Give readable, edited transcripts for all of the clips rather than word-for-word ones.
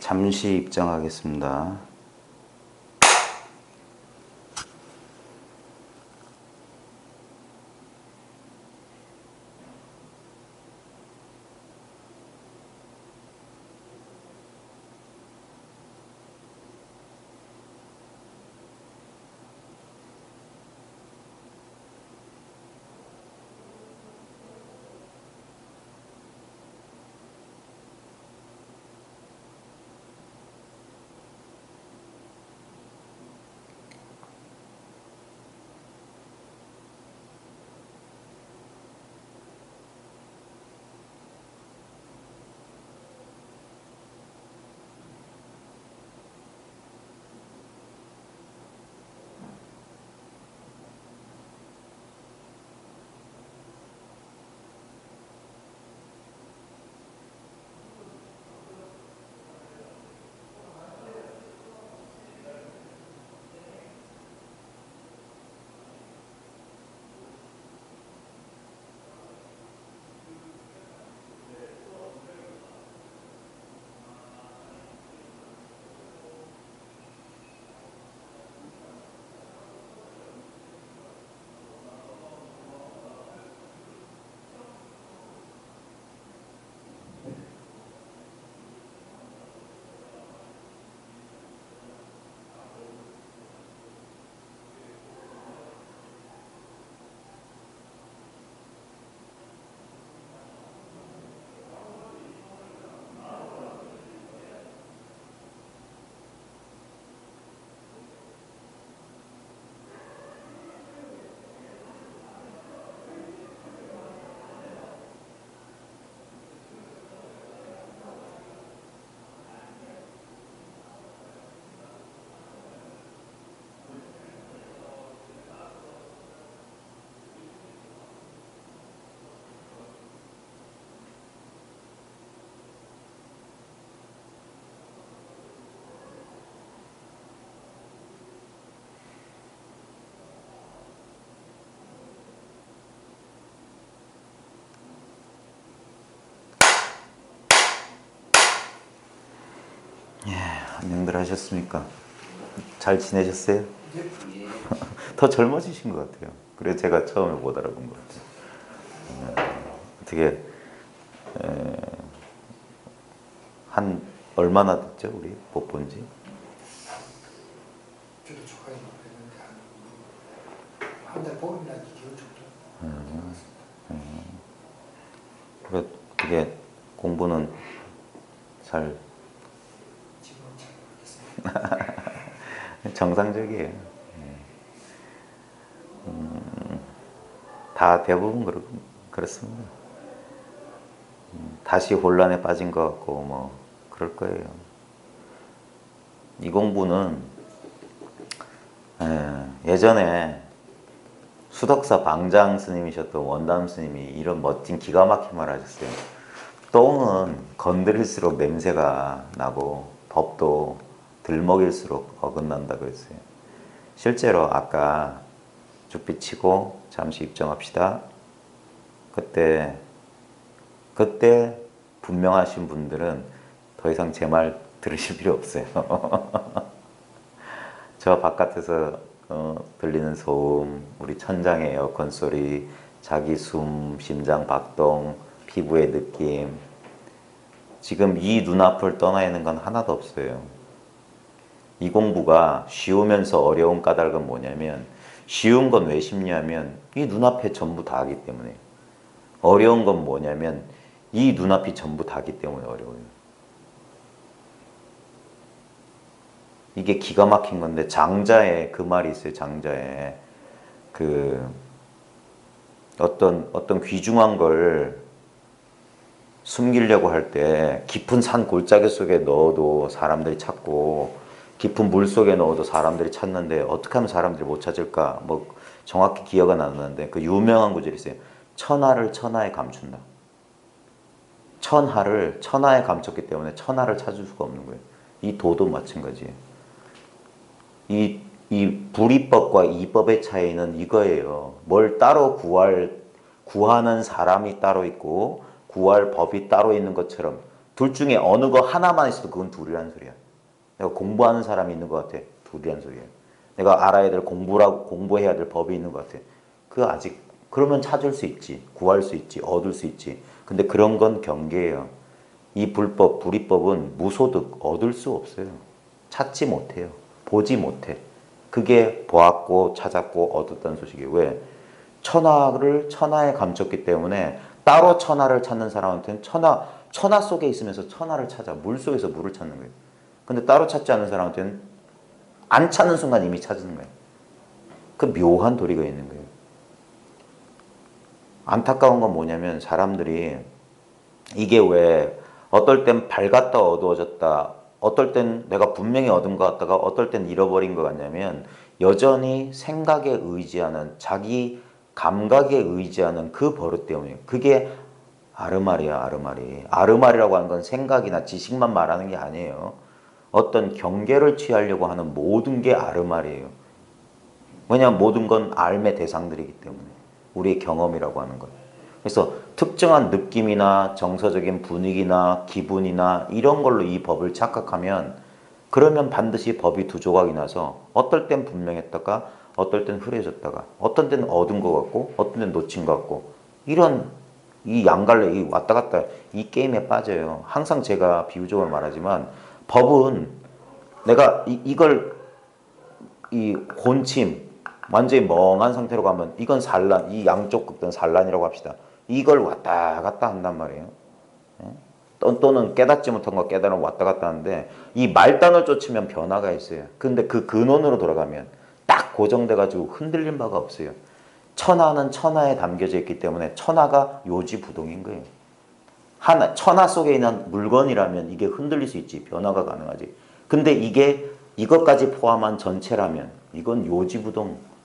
잠시 입장하겠습니다. 안녕들 하셨습니까? 잘 지내셨어요? 더 젊어지신 것 같아요. 그래서 제가 처음에 못 알아본 것 같아요. 어떻게 한 얼마나 됐죠? 우리 못 본 지? 저도 조카님 했는데 한달 보름이나 2개월 정도 들어갔습니다. 그래, 어떻게 공부는 잘 지금은 잘 모르겠습니다. 정상적이에요. 다 대부분 그렇습니다. 다시 혼란에 빠진 것 같고 뭐 그럴 거예요. 이 공부는 예전에 수덕사 방장 스님이셨던 원담 스님이 이런 멋진 기가 막힌 말 하셨어요. 똥은 건드릴수록 냄새가 나고 법도 들먹일수록 어긋난다 그랬어요. 실제로 아까 죽빛 치고 잠시 입정합시다. 그때 분명하신 분들은 더 이상 제 말 들으실 필요 없어요. 저 바깥에서 들리는 소음, 우리 천장의 에어컨 소리, 자기 숨, 심장 박동, 피부의 느낌, 지금 이 눈앞을 떠나 있는 건 하나도 없어요. 이 공부가 쉬우면서 어려운 까닭은 뭐냐면, 쉬운 건 왜 쉽냐면 이 눈앞에 전부 다하기 때문에, 어려운 건 뭐냐면 이 눈앞이 전부 다기 때문에 어려워요. 이게 기가 막힌 건데, 장자에 그 말이 있어요. 장자에 그 어떤 귀중한 걸 숨기려고 할 때 깊은 산 골짜기 속에 넣어도 사람들이 찾고 깊은 물 속에 넣어도 사람들이 찾는데 어떻게 하면 사람들이 못 찾을까? 뭐 정확히 기억은 안 나는데 그 유명한 구절이 있어요. 천하를 천하에 감춘다. 천하를 천하에 감췄기 때문에 천하를 찾을 수가 없는 거예요. 이 도도 마찬가지예요. 이 불이법과 이법의 차이는 이거예요. 뭘 따로 구하는 사람이 따로 있고 구할 법이 따로 있는 것처럼 둘 중에 어느 거 하나만 있어도 그건 둘이라는 소리야. 내가 공부하는 사람이 있는 것 같아. 둘이라는 소리야. 내가 알아야 될 공부해야 될 법이 있는 것 같아. 그 아직 그러면 찾을 수 있지. 구할 수 있지. 얻을 수 있지. 근데 그런 건 경계예요. 이 불이법은 무소득 얻을 수 없어요. 찾지 못해요. 보지 못해. 그게 보았고 찾았고 얻었다는 소식이에요. 왜? 천하를 천하에 감췄기 때문에 따로 천하를 찾는 사람한테는 천하 속에 있으면서 천하를 찾아. 물 속에서 물을 찾는 거예요. 근데 따로 찾지 않는 사람한테는 안 찾는 순간 이미 찾는 거예요. 그 묘한 도리가 있는 거예요. 안타까운 건 뭐냐면 사람들이 이게 왜 어떨 땐 밝았다 어두워졌다, 어떨 땐 내가 분명히 얻은 것 같다가 어떨 땐 잃어버린 것 같냐면 여전히 생각에 의지하는, 자기 감각에 의지하는 그 버릇 때문이에요. 그게 아르마리야, 아르마리. 아르마리라고 하는 건 생각이나 지식만 말하는 게 아니에요. 어떤 경계를 취하려고 하는 모든 게 아르마리예요. 왜냐하면 모든 건 알의 대상들이기 때문에. 우리의 경험이라고 하는 것. 그래서 특정한 느낌이나 정서적인 분위기나 기분이나 이런 걸로 이 법을 착각하면 그러면 반드시 법이 두 조각이 나서 어떨 땐 분명했다가 어떨 땐 흐려졌다가 어떤 때는 얻은 것 같고 어떤 때는 놓친 것 같고 이런 이 양갈래 이 왔다 갔다 이 게임에 빠져요. 항상 제가 비유적으로 말하지만 법은 내가 이걸 이 혼침 완전히 멍한 상태로 가면 이건 산란, 이 양쪽 극단 산란이라고 합시다. 이걸 왔다 갔다 한단 말이에요. 또는 깨닫지 못한 거 깨달으면 왔다 갔다 하는데 이 말단을 쫓으면 변화가 있어요. 근데 그 근원으로 돌아가면 딱 고정돼가지고 흔들린 바가 없어요. 천하는 천하에 담겨져 있기 때문에 천하가 요지부동인 거예요. 천하 속에 있는 물건이라면 이게 흔들릴 수 있지. 변화가 가능하지. 근데 이게 이것까지 포함한 전체라면 이건 요지부동.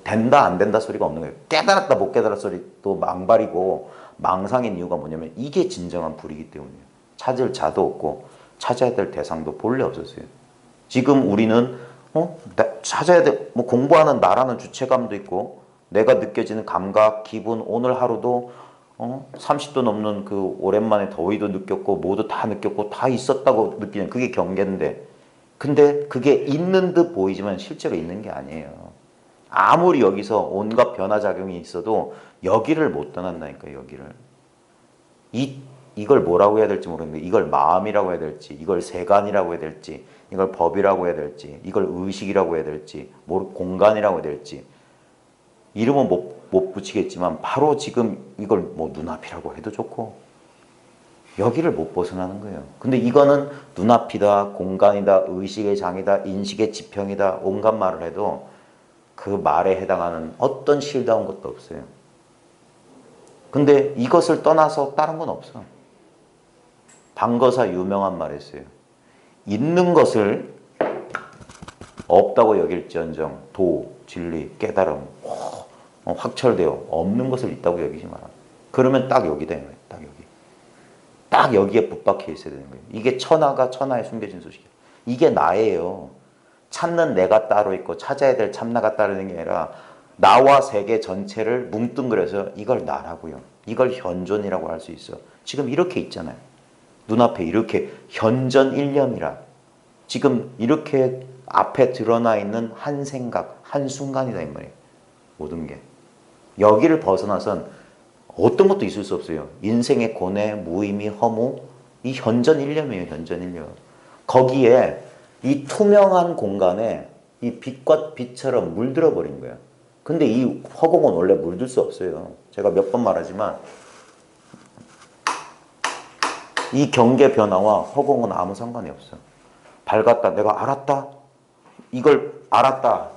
된다 안 된다 소리가 없는 거예요. 깨달았다 못 깨달았다 소리도 망발이고 망상인 이유가 뭐냐면 이게 진정한 불이기 때문이에요. 찾을 자도 없고 찾아야 될 대상도 본래 없었어요. 지금 우리는 찾아야 돼. 뭐 공부하는 나라는 주체감도 있고 내가 느껴지는 감각, 기분, 오늘 하루도 30도 넘는 그 오랜만에 더위도 느꼈고 모두 다 느꼈고 다 있었다고 느끼는 그게 경계인데 근데 그게 있는 듯 보이지만 실제로 있는 게 아니에요. 아무리 여기서 온갖 변화작용이 있어도 여기를 못 떠난다니까요. 여기를. 이걸 뭐라고 해야 될지 모르겠는데 이걸 마음이라고 해야 될지 이걸 세간이라고 해야 될지 이걸 법이라고 해야 될지 이걸 의식이라고 해야 될지 공간이라고 해야 될지 이름은 못 붙이겠지만 바로 지금 이걸 뭐 눈앞이라고 해도 좋고 여기를 못 벗어나는 거예요. 근데 이거는 눈앞이다, 공간이다, 의식의 장이다, 인식의 지평이다 온갖 말을 해도 그 말에 해당하는 어떤 실다운 것도 없어요. 근데 이것을 떠나서 다른 건 없어. 방거사 유명한 말이 있어요. 있는 것을 없다고 여길지언정 도, 진리, 깨달음 확철되어 없는 것을 있다고 여기지 마라. 그러면 딱 여기다. 딱 여기. 딱 여기에 붙박혀 있어야 되는 거예요. 이게 천하가 천하에 숨겨진 소식이에요. 이게 나예요. 찾는 내가 따로 있고 찾아야 될 참나가 따르는 게 아니라 나와 세계 전체를 뭉뚱그려서 이걸 나라고요. 이걸 현존이라고 할 수 있어. 지금 이렇게 있잖아요. 눈앞에 이렇게 현전일념이라. 지금 이렇게 앞에 드러나 있는 한 생각, 한 순간이다 이 말이에요. 모든 게. 여기를 벗어나선 어떤 것도 있을 수 없어요. 인생의 고뇌, 무의미, 허무 이 현전일념이에요. 현전일념. 거기에 이 투명한 공간에 이 빛과 빛처럼 물들어 버린 거야. 근데 이 허공은 원래 물들 수 없어요. 제가 몇 번 말하지만 이 경계 변화와 허공은 아무 상관이 없어. 밝았다. 내가 알았다. 이걸 알았다.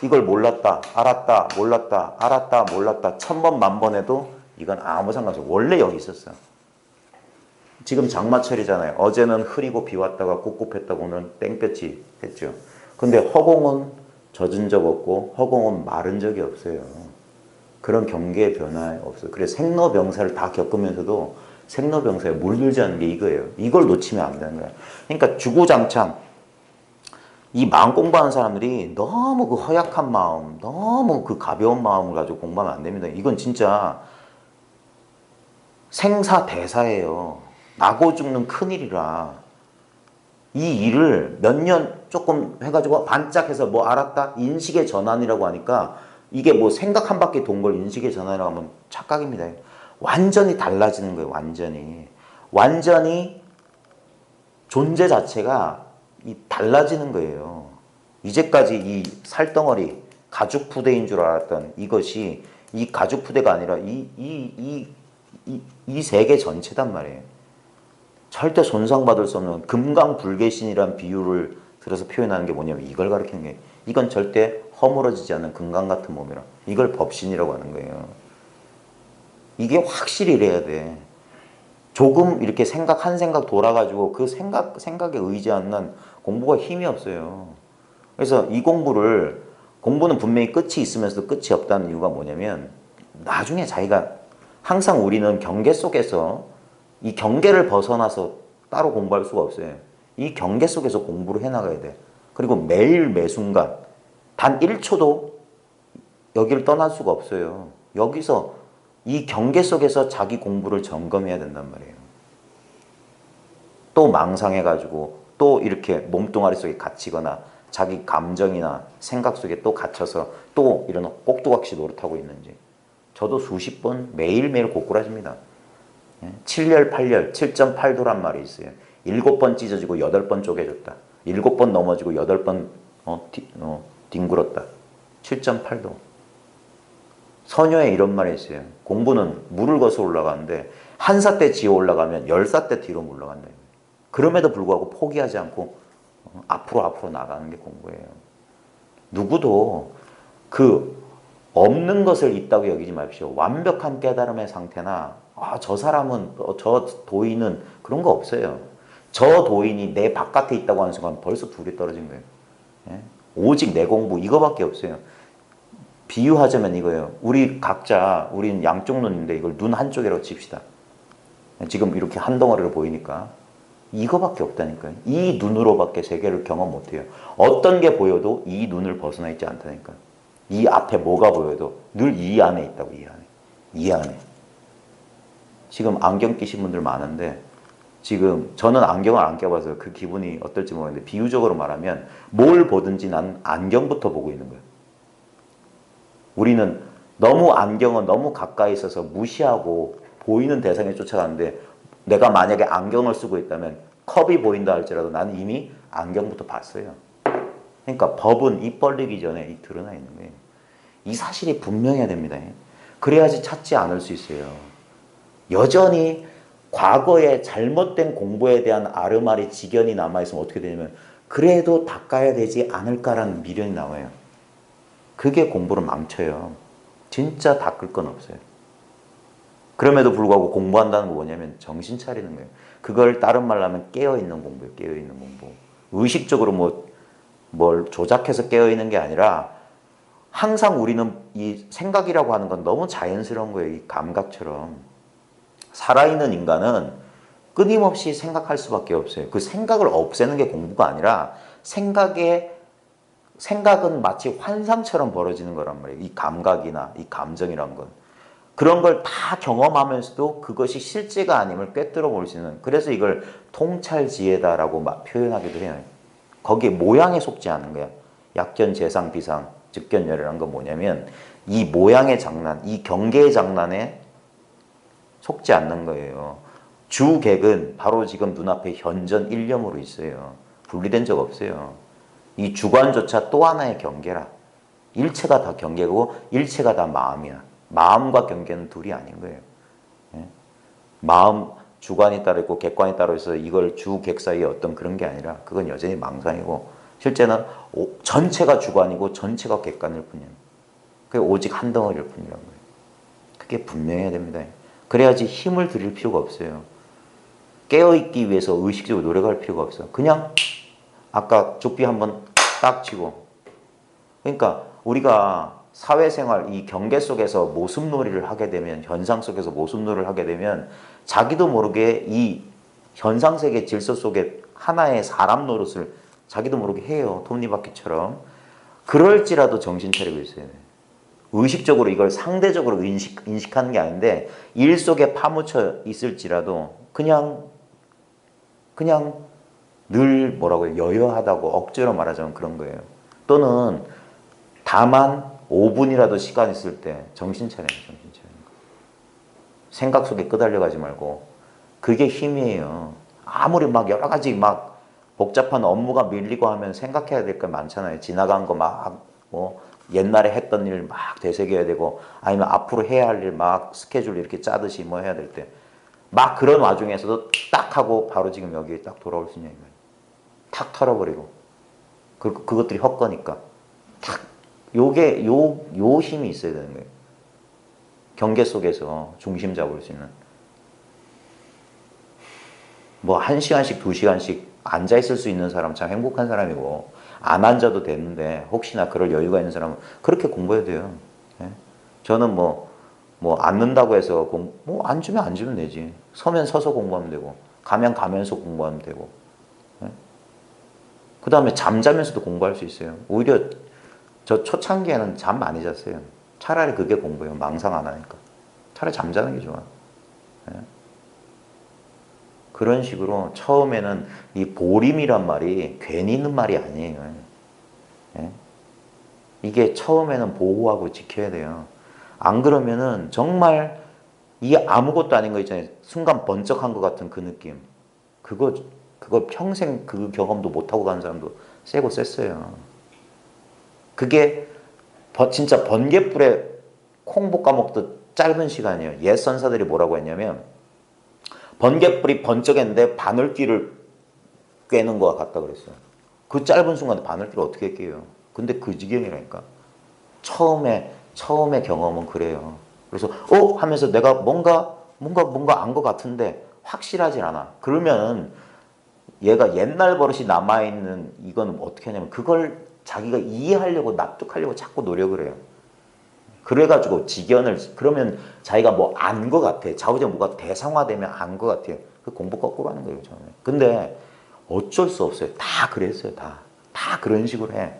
이걸 몰랐다. 알았다. 몰랐다. 알았다. 몰랐다. 1000번, 10,000번 해도 이건 아무 상관없어. 원래 여기 있었어. 지금 장마철이잖아요. 어제는 흐리고 비 왔다가 꿉꿉했다고 오늘 땡볕이 했죠. 근데 허공은 젖은 적 없고 허공은 마른 적이 없어요. 그런 경계의 변화에 없어요. 그래서 생로병사를 다 겪으면서도 생로병사에 물들지 않는 게 이거예요. 이걸 놓치면 안 되는 거야. 그러니까 주구장창 이 마음 공부하는 사람들이 너무 그 허약한 마음, 너무 그 가벼운 마음을 가지고 공부하면 안 됩니다. 이건 진짜 생사대사예요. 나고 죽는 큰일이라 이 일을 몇 년 조금 해가지고 반짝해서 뭐 알았다? 인식의 전환이라고 하니까 이게 뭐 생각 한 바퀴 돈 걸 인식의 전환이라고 하면 착각입니다. 완전히 달라지는 거예요. 완전히 존재 자체가 달라지는 거예요. 이제까지 이 살덩어리 가죽 부대인 줄 알았던 이것이 이 가죽 부대가 아니라 이 세계 전체단 말이에요. 절대 손상받을 수 없는 금강불개신이란 비유를 들어서 표현하는 게 뭐냐면 이걸 가리키는 게 이건 절대 허물어지지 않는 금강 같은 몸이라 이걸 법신이라고 하는 거예요. 이게 확실히 이래야 돼. 조금 이렇게 한 생각 돌아가지고 그 생각에 의지하는 공부가 힘이 없어요. 그래서 이 공부는 분명히 끝이 있으면서도 끝이 없다는 이유가 뭐냐면 나중에 자기가 항상 우리는 경계 속에서 이 경계를 벗어나서 따로 공부할 수가 없어요. 이 경계 속에서 공부를 해나가야 돼. 그리고 매일 매순간 단 1초도 여기를 떠날 수가 없어요. 여기서 이 경계 속에서 자기 공부를 점검해야 된단 말이에요. 또 망상해가지고 또 이렇게 몸뚱아리 속에 갇히거나 자기 감정이나 생각 속에 또 갇혀서 또 이런 꼭두각시 노릇하고 있는지 저도 수십 번 매일매일 고꾸라집니다. 7열 8열 7.8도란 말이 있어요. 7번 찢어지고 8번 쪼개졌다. 7번 넘어지고 8번 뒹굴었다. 7.8도. 서녀에 이런 말이 있어요. 공부는 물을 거슬러 올라가는데 한 사대 지어 올라가면 10사대 뒤로 물러간다. 그럼에도 불구하고 포기하지 않고 앞으로 나가는 게 공부예요. 누구도 그 없는 것을 있다고 여기지 마십시오. 완벽한 깨달음의 상태나 저 사람은 저 도인은 그런 거 없어요. 저 도인이 내 바깥에 있다고 하는 순간 벌써 둘이 떨어진 거예요. 예? 오직 내 공부 이거밖에 없어요. 비유하자면 이거예요. 우리 각자 우리는 양쪽 눈인데 이걸 눈 한쪽이라고 칩시다. 지금 이렇게 한 덩어리로 보이니까 이거밖에 없다니까요. 이 눈으로밖에 세계를 경험 못해요. 어떤 게 보여도 이 눈을 벗어나 있지 않다니까요. 이 앞에 뭐가 보여도 늘 이 안에 있다고. 이 안에. 지금 안경 끼신 분들 많은데 지금 저는 안경을 안 껴봐서 그 기분이 어떨지 모르겠는데 비유적으로 말하면 뭘 보든지 난 안경부터 보고 있는 거예요. 우리는 안경은 너무 가까이 있어서 무시하고 보이는 대상에 쫓아가는데 내가 만약에 안경을 쓰고 있다면 컵이 보인다 할지라도 나는 이미 안경부터 봤어요. 그러니까 법은 입 벌리기 전에 드러나 있는 거예요. 이 사실이 분명해야 됩니다. 그래야지 찾지 않을 수 있어요. 여전히 과거의 잘못된 공부에 대한 아르마리 지견이 남아있으면 어떻게 되냐면 그래도 닦아야 되지 않을까라는 미련이 나와요. 그게 공부를 망쳐요. 진짜 닦을 건 없어요. 그럼에도 불구하고 공부한다는 거 뭐냐면 정신 차리는 거예요. 그걸 다른 말로 하면 깨어있는 공부예요. 깨어있는 공부. 의식적으로 뭘 조작해서 깨어있는 게 아니라 항상 우리는 이 생각이라고 하는 건 너무 자연스러운 거예요. 이 감각처럼. 살아있는 인간은 끊임없이 생각할 수밖에 없어요. 그 생각을 없애는 게 공부가 아니라 생각은 마치 환상처럼 벌어지는 거란 말이에요. 이 감각이나 이 감정이란 건. 그런 걸 다 경험하면서도 그것이 실제가 아님을 꿰뚫어 볼 수 있는, 그래서 이걸 통찰지혜다라고 표현하기도 해요. 거기에 모양에 속지 않은 거야. 약견, 재상, 비상, 즉견열이라는 건 뭐냐면 이 모양의 장난, 이 경계의 장난에 속지 않는 거예요. 주객은 바로 지금 눈앞에 현전 일념으로 있어요. 분리된 적 없어요. 이 주관조차 또 하나의 경계라. 일체가 다 경계고 일체가 다 마음이야. 마음과 경계는 둘이 아닌 거예요. 마음, 주관이 따로 있고 객관이 따로 있어서 이걸 주, 객 사이에 어떤 그런 게 아니라 그건 여전히 망상이고 실제는 전체가 주관이고 전체가 객관일 뿐이에요. 그게 오직 한 덩어리일 뿐이라는 거예요. 그게 분명해야 됩니다. 그래야지 힘을 들일 필요가 없어요. 깨어있기 위해서 의식적으로 노력할 필요가 없어요. 그냥 아까 족비 한번 딱 치고, 그러니까 우리가 사회생활 이 경계 속에서 모습놀이를 하게 되면, 현상 속에서 모습놀이를 하게 되면 자기도 모르게 이 현상세계 질서 속에 하나의 사람 노릇을 자기도 모르게 해요. 톱니바퀴처럼. 그럴지라도 정신 차리고 있어야 돼요. 의식적으로 이걸 상대적으로 인식하는 게 아닌데 일 속에 파묻혀 있을지라도 그냥 그냥 늘 뭐라고 해요? 여여하다고 억지로 말하자면 그런 거예요. 또는 다만 5분이라도 시간 있을 때 정신 차려요. 정신 차려요. 생각 속에 끄달려 가지 말고. 그게 힘이에요. 아무리 막 여러 가지 막 복잡한 업무가 밀리고 하면 생각해야 될 거 많잖아요. 지나간 거 막 뭐 옛날에 했던 일 막 되새겨야 되고 아니면 앞으로 해야 할 일 막 스케줄 이렇게 짜듯이 뭐 해야 될 때 막 그런 와중에서도 딱 하고 바로 지금 여기에 딱 돌아올 수 있냐 이거예요. 탁 털어버리고 그것들이 헛거니까 탁 요게 요 힘이 있어야 되는 거예요. 경계 속에서 중심 잡을 수 있는 뭐 1시간씩 2시간씩 앉아 있을 수 있는 사람 참 행복한 사람이고 안 앉아도 되는데 혹시나 그럴 여유가 있는 사람은 그렇게 공부해야 돼요. 예? 저는 뭐 앉는다고 해서 뭐 앉으면 앉으면 되지. 서면 서서 공부하면 되고 가면 가면서 공부하면 되고 그 다음에 잠자면서도 공부할 수 있어요. 오히려 저 초창기에는 잠 많이 잤어요. 차라리 그게 공부예요. 망상 안 하니까. 차라리 잠자는 게 좋아. 예? 그런 식으로 처음에는 이 보림이란 말이 괜히 있는 말이 아니에요. 예? 이게 처음에는 보호하고 지켜야 돼요. 안 그러면은 정말 이 아무것도 아닌 거 있잖아요. 순간 번쩍한 것 같은 그 느낌. 그거 평생 그 경험도 못하고 가는 사람도 세고 셌어요. 그게 진짜 번개불에 콩 볶아 먹듯 짧은 시간이에요. 옛 선사들이 뭐라고 했냐면 번개불이 번쩍했는데 바늘귀를 꿰는 것 같다 그랬어요. 그 짧은 순간에 바늘귀를 어떻게 꿰요? 근데 그 지경이라니까. 처음에 경험은 그래요. 그래서 하면서 내가 뭔가 안 것 같은데 확실하진 않아. 그러면 얘가 옛날 버릇이 남아있는 이거는 어떻게 하냐면 그걸 자기가 이해하려고 납득하려고 자꾸 노력을 해요. 그래가지고 그러면 자기가 뭐 안 것 같아. 좌우적 뭐가 대상화되면 안 것 같아요. 그 공부 거꾸로 하는 거예요, 처음에. 근데 어쩔 수 없어요. 다 그랬어요, 다. 다 그런 식으로 해.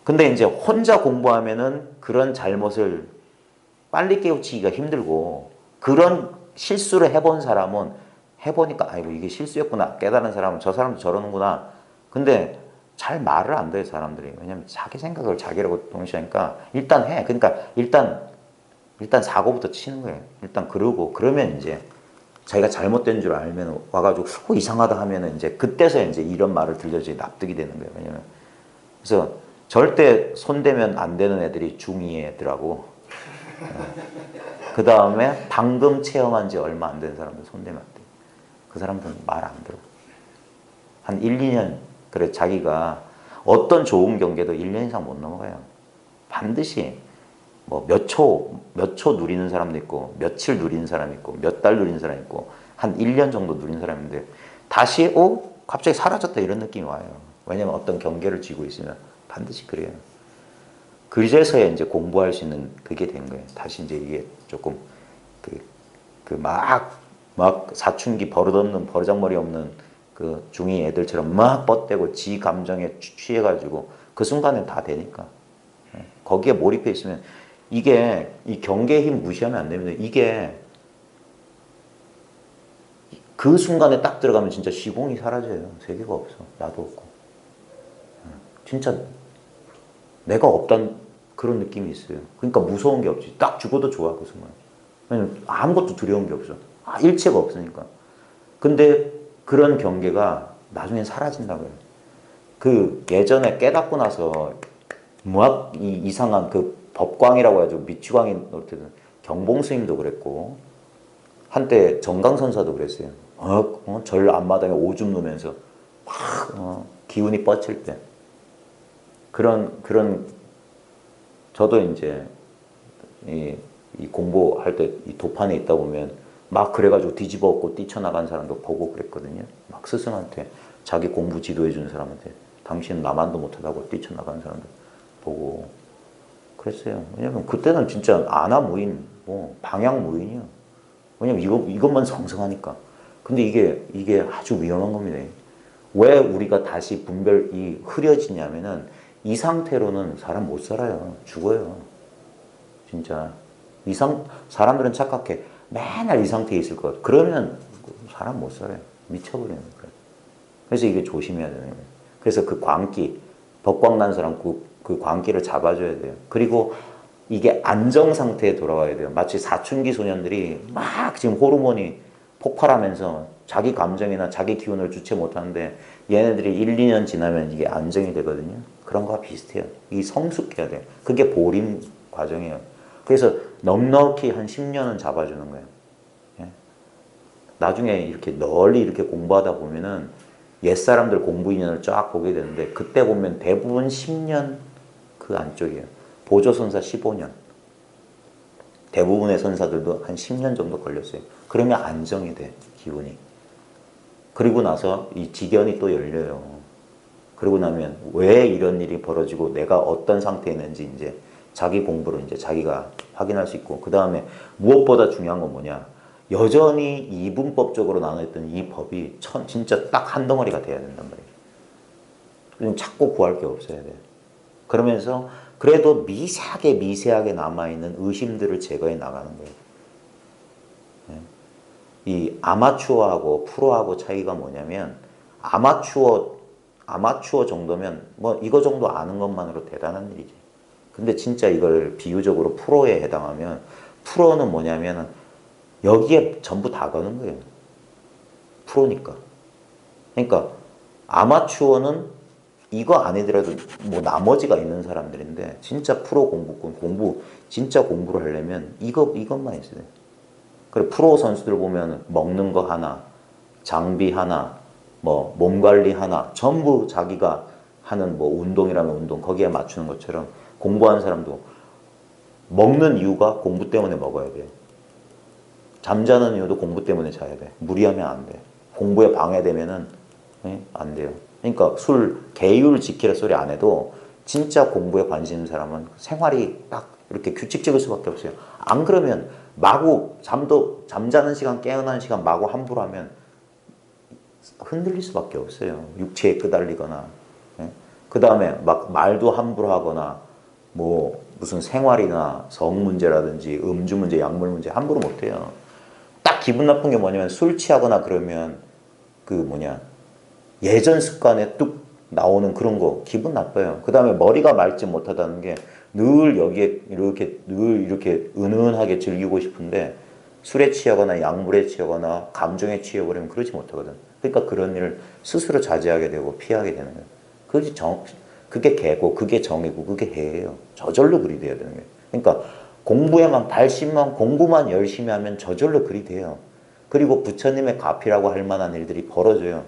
근데 이제 혼자 공부하면은 그런 잘못을 빨리 깨우치기가 힘들고 그런 실수를 해본 사람은 해보니까 아이고 이게 실수였구나 깨달은 사람은 저 사람도 저러는구나. 근데 잘 말을 안 돼요 사람들이. 왜냐면 자기 생각을 자기라고 동시하니까 일단 해. 그러니까 일단 사고부터 치는 거예요. 일단 그러면 이제 자기가 잘못된 줄 알면 와가지고 이상하다 하면은 이제 그때서 이제 이런 말을 들려줘야 납득이 되는 거예요. 왜냐면 그래서 절대 손대면 안 되는 애들이 중2 애들하고 그 다음에 방금 체험한 지 얼마 안 된 사람들 손대면 안 돼. 그 사람들은 말 안 들어. 한 1, 2년 그래 자기가 어떤 좋은 경계도 1년 이상 못 넘어가요. 반드시 뭐 몇 초 누리는 사람도 있고 며칠 누리는 사람이 있고 몇 달 누리는 사람이 있고 한 1년 정도 누리는 사람인데 다시 갑자기 사라졌다 이런 느낌이 와요. 왜냐면 어떤 경계를 쥐고 있으면 반드시 그래요. 그제서야 이제 공부할 수 있는 그게 된 거예요. 다시 이제 이게 조금 막 사춘기 버릇없는 버르장머리 없는 그 중2 애들처럼 막 뻗대고 지 감정에 취해가지고 그 순간엔 다 되니까 거기에 몰입해 있으면 이게 이 경계의 힘 무시하면 안 됩니다. 이게 그 순간에 딱 들어가면 진짜 시공이 사라져요. 세계가 없어. 나도 없고. 진짜 내가 없단 그런 느낌이 있어요. 그러니까 무서운 게 없지. 딱 죽어도 좋아 그 순간. 왜냐면 아무것도 두려운 게 없어. 일체가 없으니까. 근데 그런 경계가 나중엔 사라진다고요. 그 예전에 깨닫고 나서 이상한 그 법광이라고 해가지고 미취광이 놀 때는 경봉 스님도 그랬고 한때 정강선사도 그랬어요. 절 앞마당에 오줌 누면서 막 기운이 뻗칠 때 그런 저도 이제 이 공부할 때 이 도판에 있다 보면 막 그래가지고 뒤집어 엎고 뛰쳐나간 사람도 보고 그랬거든요. 막 스승한테 자기 공부 지도해 주는 사람한테 당신은 나만도 못하다고 뛰쳐나간 사람도 보고 그랬어요. 왜냐면 그때는 진짜 아나무인, 방향무인이요. 왜냐면 이것만 성성하니까. 근데 이게 아주 위험한 겁니다. 왜 우리가 다시 분별이 흐려지냐면은 이 상태로는 사람 못 살아요. 죽어요. 진짜. 사람들은 착각해. 맨날 이 상태에 있을 것 같아. 그러면 사람 못 살아요. 미쳐버리는 거예요. 그래서 이게 조심해야 되는 거예요. 그래서 그 광기, 법광난 사람 그 광기를 잡아줘야 돼요. 그리고 이게 안정 상태에 돌아와야 돼요. 마치 사춘기 소년들이 막 지금 호르몬이 폭발하면서 자기 감정이나 자기 기운을 주체 못하는데 얘네들이 1, 2년 지나면 이게 안정이 되거든요. 그런 거와 비슷해요. 이 성숙해야 돼요. 그게 보림 과정이에요. 그래서 넉넉히 한 10년은 잡아주는 거예요. 예? 나중에 이렇게 널리 이렇게 공부하다 보면은 옛사람들 공부 인연을 쫙 보게 되는데 그때 보면 대부분 10년 그 안쪽이에요. 보조선사 15년. 대부분의 선사들도 한 10년 정도 걸렸어요. 그러면 안정이 돼, 기운이. 그리고 나서 이 지견이 또 열려요. 그러고 나면 왜 이런 일이 벌어지고 내가 어떤 상태에 있는지 이제 자기 공부를 이제 자기가 확인할 수 있고, 그 다음에 무엇보다 중요한 건 뭐냐. 여전히 이분법적으로 나눠있던 이 법이 진짜 딱 한 덩어리가 돼야 된단 말이에요. 그럼 찾고 구할 게 없어야 돼요. 그러면서 그래도 미세하게 남아있는 의심들을 제거해 나가는 거예요. 이 아마추어하고 프로하고 차이가 뭐냐면, 아마추어 정도면 뭐 이거 정도 아는 것만으로 대단한 일이지. 근데 진짜 이걸 비유적으로 프로에 해당하면, 프로는 뭐냐면 여기에 전부 다 거는 거예요. 프로니까. 그러니까 아마추어는 이거 아니더라도 뭐 나머지가 있는 사람들인데, 진짜 프로 공부 진짜 공부를 하려면 이것만 있어야 돼. 그리고 프로 선수들 보면 먹는 거 하나, 장비 하나, 뭐 몸 관리 하나, 전부 자기가 하는 뭐 운동이라면 운동 거기에 맞추는 것처럼, 공부하는 사람도 먹는 이유가 공부 때문에 먹어야 돼. 잠자는 이유도 공부 때문에 자야 돼. 무리하면 안 돼. 공부에 방해되면은 안 돼요. 그러니까 계율 지키라 소리 안 해도 진짜 공부에 관심 있는 사람은 생활이 딱 이렇게 규칙적일 수밖에 없어요. 안 그러면 마구 잠자는 시간, 깨어나는 시간 마구 함부로 하면 흔들릴 수밖에 없어요. 육체에 끄달리거나. 그 다음에 막 말도 함부로 하거나, 뭐 무슨 생활이나 성 문제라든지 음주 문제, 약물 문제 함부로 못해요. 딱 기분 나쁜 게 뭐냐면, 술 취하거나 그러면 예전 습관에 뚝 나오는 그런 거 기분 나빠요. 그 다음에 머리가 맑지 못하다는 게, 늘 여기에 늘 이렇게 은은하게 즐기고 싶은데 술에 취하거나 약물에 취하거나 감정에 취해버리면 그러지 못하거든. 그러니까 그런 일을 스스로 자제하게 되고 피하게 되는 거예요. 그게 개고, 그게 정이고, 그게 해예요. 저절로 그리 돼야 되는 거예요. 그러니까 공부에만 발심만, 공부만 열심히 하면 저절로 그리 돼요. 그리고 부처님의 가피라고 할 만한 일들이 벌어져요.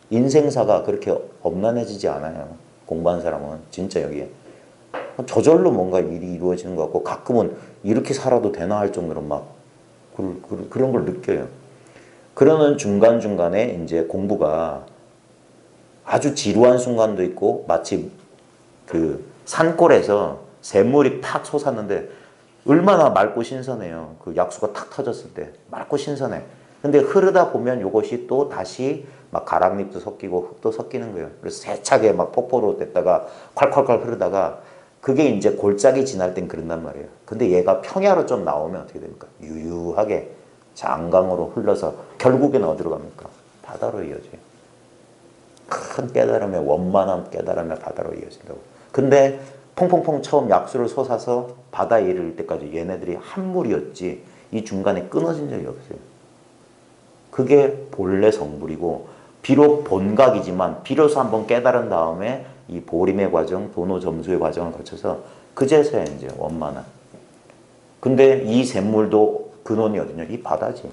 인생사가 그렇게 엄난해지지 않아요. 공부한 사람은 진짜 여기에 저절로 뭔가 일이 이루어지는 것 같고, 가끔은 이렇게 살아도 되나 할 정도로 막 그런 걸 느껴요. 그러는 중간중간에 이제 공부가 아주 지루한 순간도 있고, 마치 그 산골에서 샘물이 탁 솟았는데 얼마나 맑고 신선해요. 그 약수가 탁 터졌을 때 맑고 신선해. 근데 흐르다 보면 이것이 또 다시 막 가랑잎도 섞이고 흙도 섞이는 거예요. 그래서 세차게 막 폭포로 됐다가 콸콸콸 흐르다가, 그게 이제 골짜기 지날 땐 그런단 말이에요. 근데 얘가 평야로 좀 나오면 어떻게 됩니까? 유유하게 장강으로 흘러서 결국에는 어디로 갑니까? 바다로 이어져요. 큰 깨달음에, 원만한 깨달음에 바다로 이어진다고. 근데 퐁퐁퐁 처음 약수를 솟아서 바다에 이를 때까지 얘네들이 한 물이었지, 이 중간에 끊어진 적이 없어요. 그게 본래 성불이고, 비록 본각이지만 비로소 한번 깨달은 다음에 이 보림의 과정, 도노 점수의 과정을 거쳐서 그제서야 이제 원만한. 근데 이 샘물도 근원이 어디냐? 이 바다지.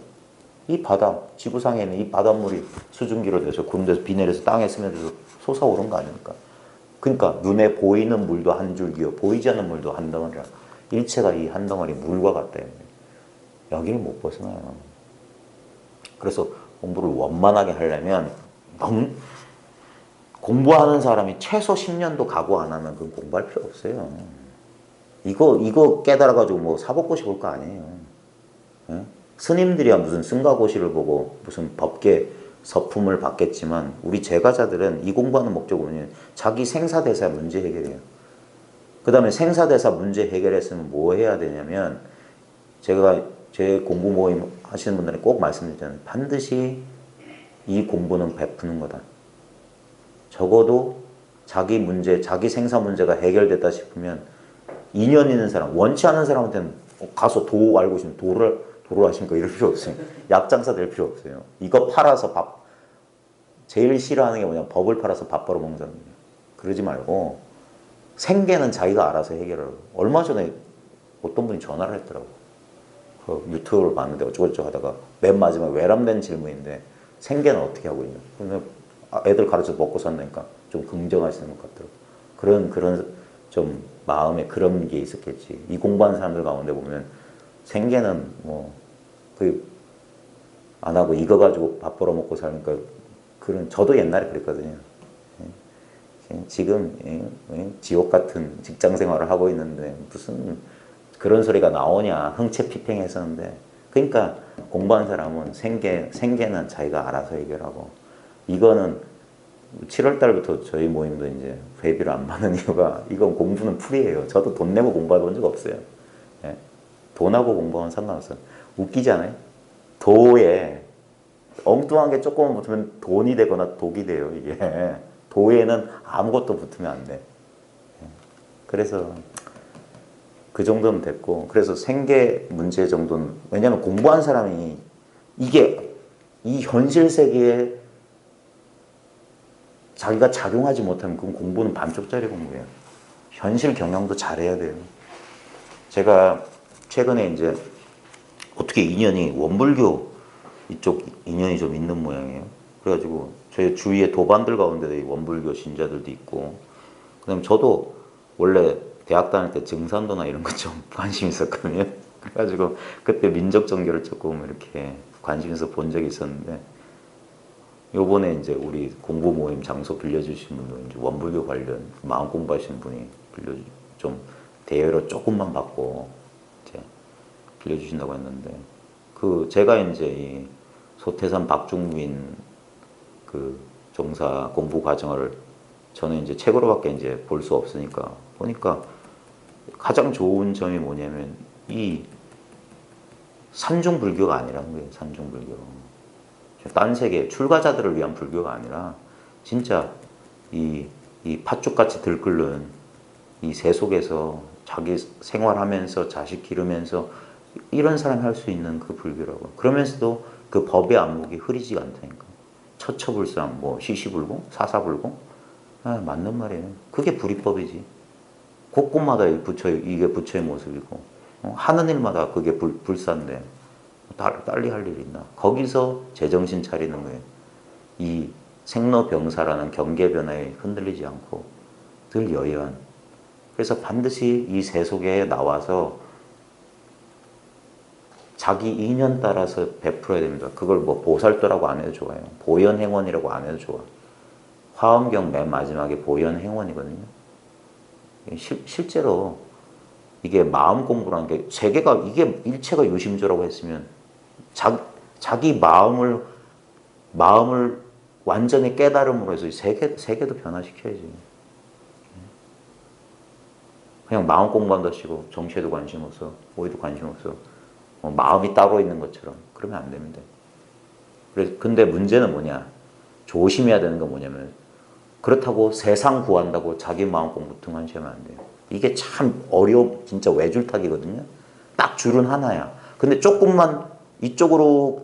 이 바다, 지구상에 있는 이 바닷물이 수증기로 돼서 구름돼서 비 내려서 땅에 스며들어서 솟아오른 거 아닙니까? 그러니까 눈에 보이는 물도 한 줄기요, 보이지 않는 물도 한 덩어리라. 일체가 이 한 덩어리 물과 같다. 여기를 못 벗어나요. 그래서 공부를 원만하게 하려면, 너무 공부하는 사람이 최소 10년도 각오 안 하면 그건 공부할 필요 없어요. 이거 깨달아가지고 뭐 사법고시 볼 거 아니에요. 예? 스님들이야 무슨 승가고시를 보고 무슨 법계 서품을 받겠지만, 우리 제가자들은 이 공부하는 목적은 뭐냐면 자기 생사대사 문제 해결이에요. 그 다음에 생사대사 문제 해결했으면 뭐 해야 되냐면, 제가 제 공부 모임 하시는 분들은 꼭 말씀드리잖아요. 반드시 이 공부는 베푸는 거다. 적어도 자기 문제, 자기 생사 문제가 해결됐다 싶으면 인연 있는 사람, 원치 않는 사람한테는 가서 도 알고 싶으면 도를 하십니까? 이럴 필요 없어요. 약장사 될 필요 없어요. 이거 팔아서 제일 싫어하는 게 뭐냐면 법을 팔아서 밥 벌어먹는 사람이에요. 그러지 말고 생계는 자기가 알아서 해결하고. 얼마 전에 어떤 분이 전화를 했더라고. 그 유튜브를 봤는데 어쩌고저쩌고 하다가 맨 마지막에 외람된 질문인데 생계는 어떻게 하고 있냐. 그러면 애들 가르쳐서 먹고 산다니까 좀 긍정하시는 것 같더라고. 그런 좀 마음에 그런 게 있었겠지. 이 공부하는 사람들 가운데 보면 생계는 뭐 거의 안 하고 이거 가지고 밥 벌어먹고 사니까 그런 저도 옛날에 그랬거든요. 지금 지옥 같은 직장 생활을 하고 있는데 무슨 그런 소리가 나오냐 흥채 피평했었는데 그러니까 공부한 사람은 생계는 자기가 알아서 해결하고 이거는 7월 달부터 저희 모임도 이제 회비를 안 받는 이유가 이건 공부는 풀이에요. 저도 돈 내고 공부해 본 적 없어요. 예? 돈하고 공부하면 상관없어요. 웃기지 않아요? 도에 엉뚱한 게 조금 붙으면 돈이 되거나 독이 돼요. 이게 도에는 아무것도 붙으면 안 돼. 그래서 그 정도는 됐고 그래서 생계 문제 정도는 왜냐하면 공부한 사람이 이게 이 현실 세계에 자기가 작용하지 못하면 그건 공부는 반쪽짜리 공부예요. 현실 경영도 잘해야 돼요. 제가 최근에 이제 어떻게 인연이 원불교 이쪽 인연이 좀 있는 모양이에요. 그래가지고 저희 주위에 도반들 가운데 원불교 신자들도 있고 그다음에 저도 원래 대학 다닐 때 증산도나 이런 것 좀 관심 있었거든요. 그래가지고 그때 민족 종교를 조금 이렇게 관심 있어 본 적이 있었는데 요번에 이제 우리 공부 모임 장소 빌려주신 분도 이제 원불교 관련 마음 공부하시는 분이 좀 대여료 조금만 받고 이제 빌려주신다고 했는데 그 제가 이제 이 소태산 박중민 그 종사 공부 과정을 저는 이제 책으로밖에 이제 볼 수 없으니까 보니까 가장 좋은 점이 뭐냐면 이 산중 불교가 아니라는 거예요. 산중 불교. 딴 세계 출가자들을 위한 불교가 아니라 진짜 이 팥죽같이 들끓는 이 세속에서 자기 생활하면서 자식 기르면서 이런 사람이 할 수 있는 그 불교라고. 그러면서도 그 법의 안목이 흐리지가 않다니까. 처처불상, 뭐 시시불공, 사사불공, 맞는 말이에요. 그게 불이법이지. 곳곳마다 이게 부처의 모습이고 하는 일마다 그게 불사인데 딸리 할 일이 있나. 거기서 제정신 차리는 거예요. 이 생로병사라는 경계 변화에 흔들리지 않고 늘 여유한. 그래서 반드시 이 세속에 나와서 자기 인연 따라서 베풀어야 됩니다. 그걸 뭐 보살도라고 안 해도 좋아요. 보현행원이라고 안 해도 좋아. 화엄경 맨 마지막에 보현행원이거든요. 실제로 이게 마음 공부라는 게 세계가 이게 일체가 유심조라고 했으면 자기 마음을 완전히 깨달음으로 해서 세계도 변화시켜야지. 그냥 마음 공부한다 치고 정치에도 관심 없어, 어디도 관심 없어. 마음이 따로 있는 것처럼 그러면 안 됩니다. 근데 문제는 뭐냐? 조심해야 되는 건 뭐냐면 그렇다고 세상 구한다고 자기 마음 공부 등한시하면 안 돼요. 이게 참 진짜 외줄타기거든요. 딱 줄은 하나야. 근데 조금만 이쪽으로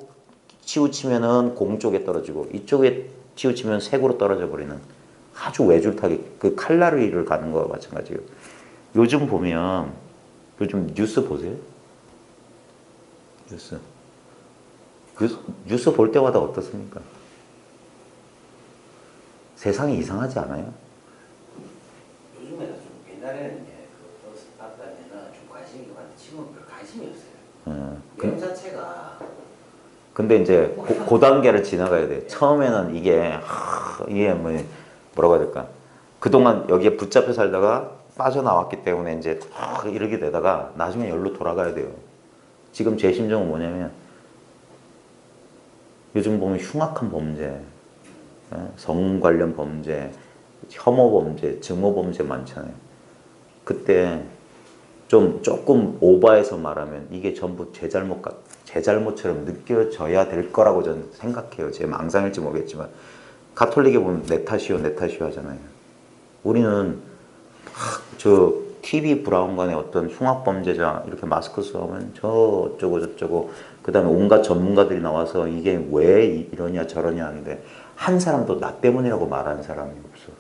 치우치면은 공 쪽에 떨어지고 이쪽에 치우치면 색으로 떨어져 버리는 아주 외줄타기. 그 칼날위를 가는 거와 마찬가지예요. 요즘 보면 요즘 뉴스 보세요. 뉴스 볼 때마다 어떻습니까? 세상이 이상하지 않아요? 요즘에는 좀 옛날에는 그 버스 봤다면은 좀 관심이 많은데 지금은 별 관심이 없어요. 내용 자체가. 근데 이제 고단계를 지나가야 돼. 처음에는 이게 뭐라고 해야 될까? 그동안 여기에 붙잡혀 살다가 빠져나왔기 때문에 이제 이렇게 되다가 나중에 여기로 돌아가야 돼요. 지금 제 심정은 뭐냐면 요즘 보면 흉악한 범죄, 성 관련 범죄, 혐오 범죄, 증오 범죄 많잖아요. 그때 조금 오버해서 말하면 이게 전부 제 제 잘못처럼 느껴져야 될 거라고 저는 생각해요. 제 망상일지 모르겠지만 가톨릭에 보면 내 탓이요 내 탓이요 하잖아요. 우리는 저 TV 브라운관의 어떤 흉악범죄자 이렇게 마스크 쓰면 저 어쩌고 저쩌고 그 다음에 온갖 전문가들이 나와서 이게 왜 이러냐 저러냐 하는데 한 사람도 나 때문이라고 말하는 사람이 없어.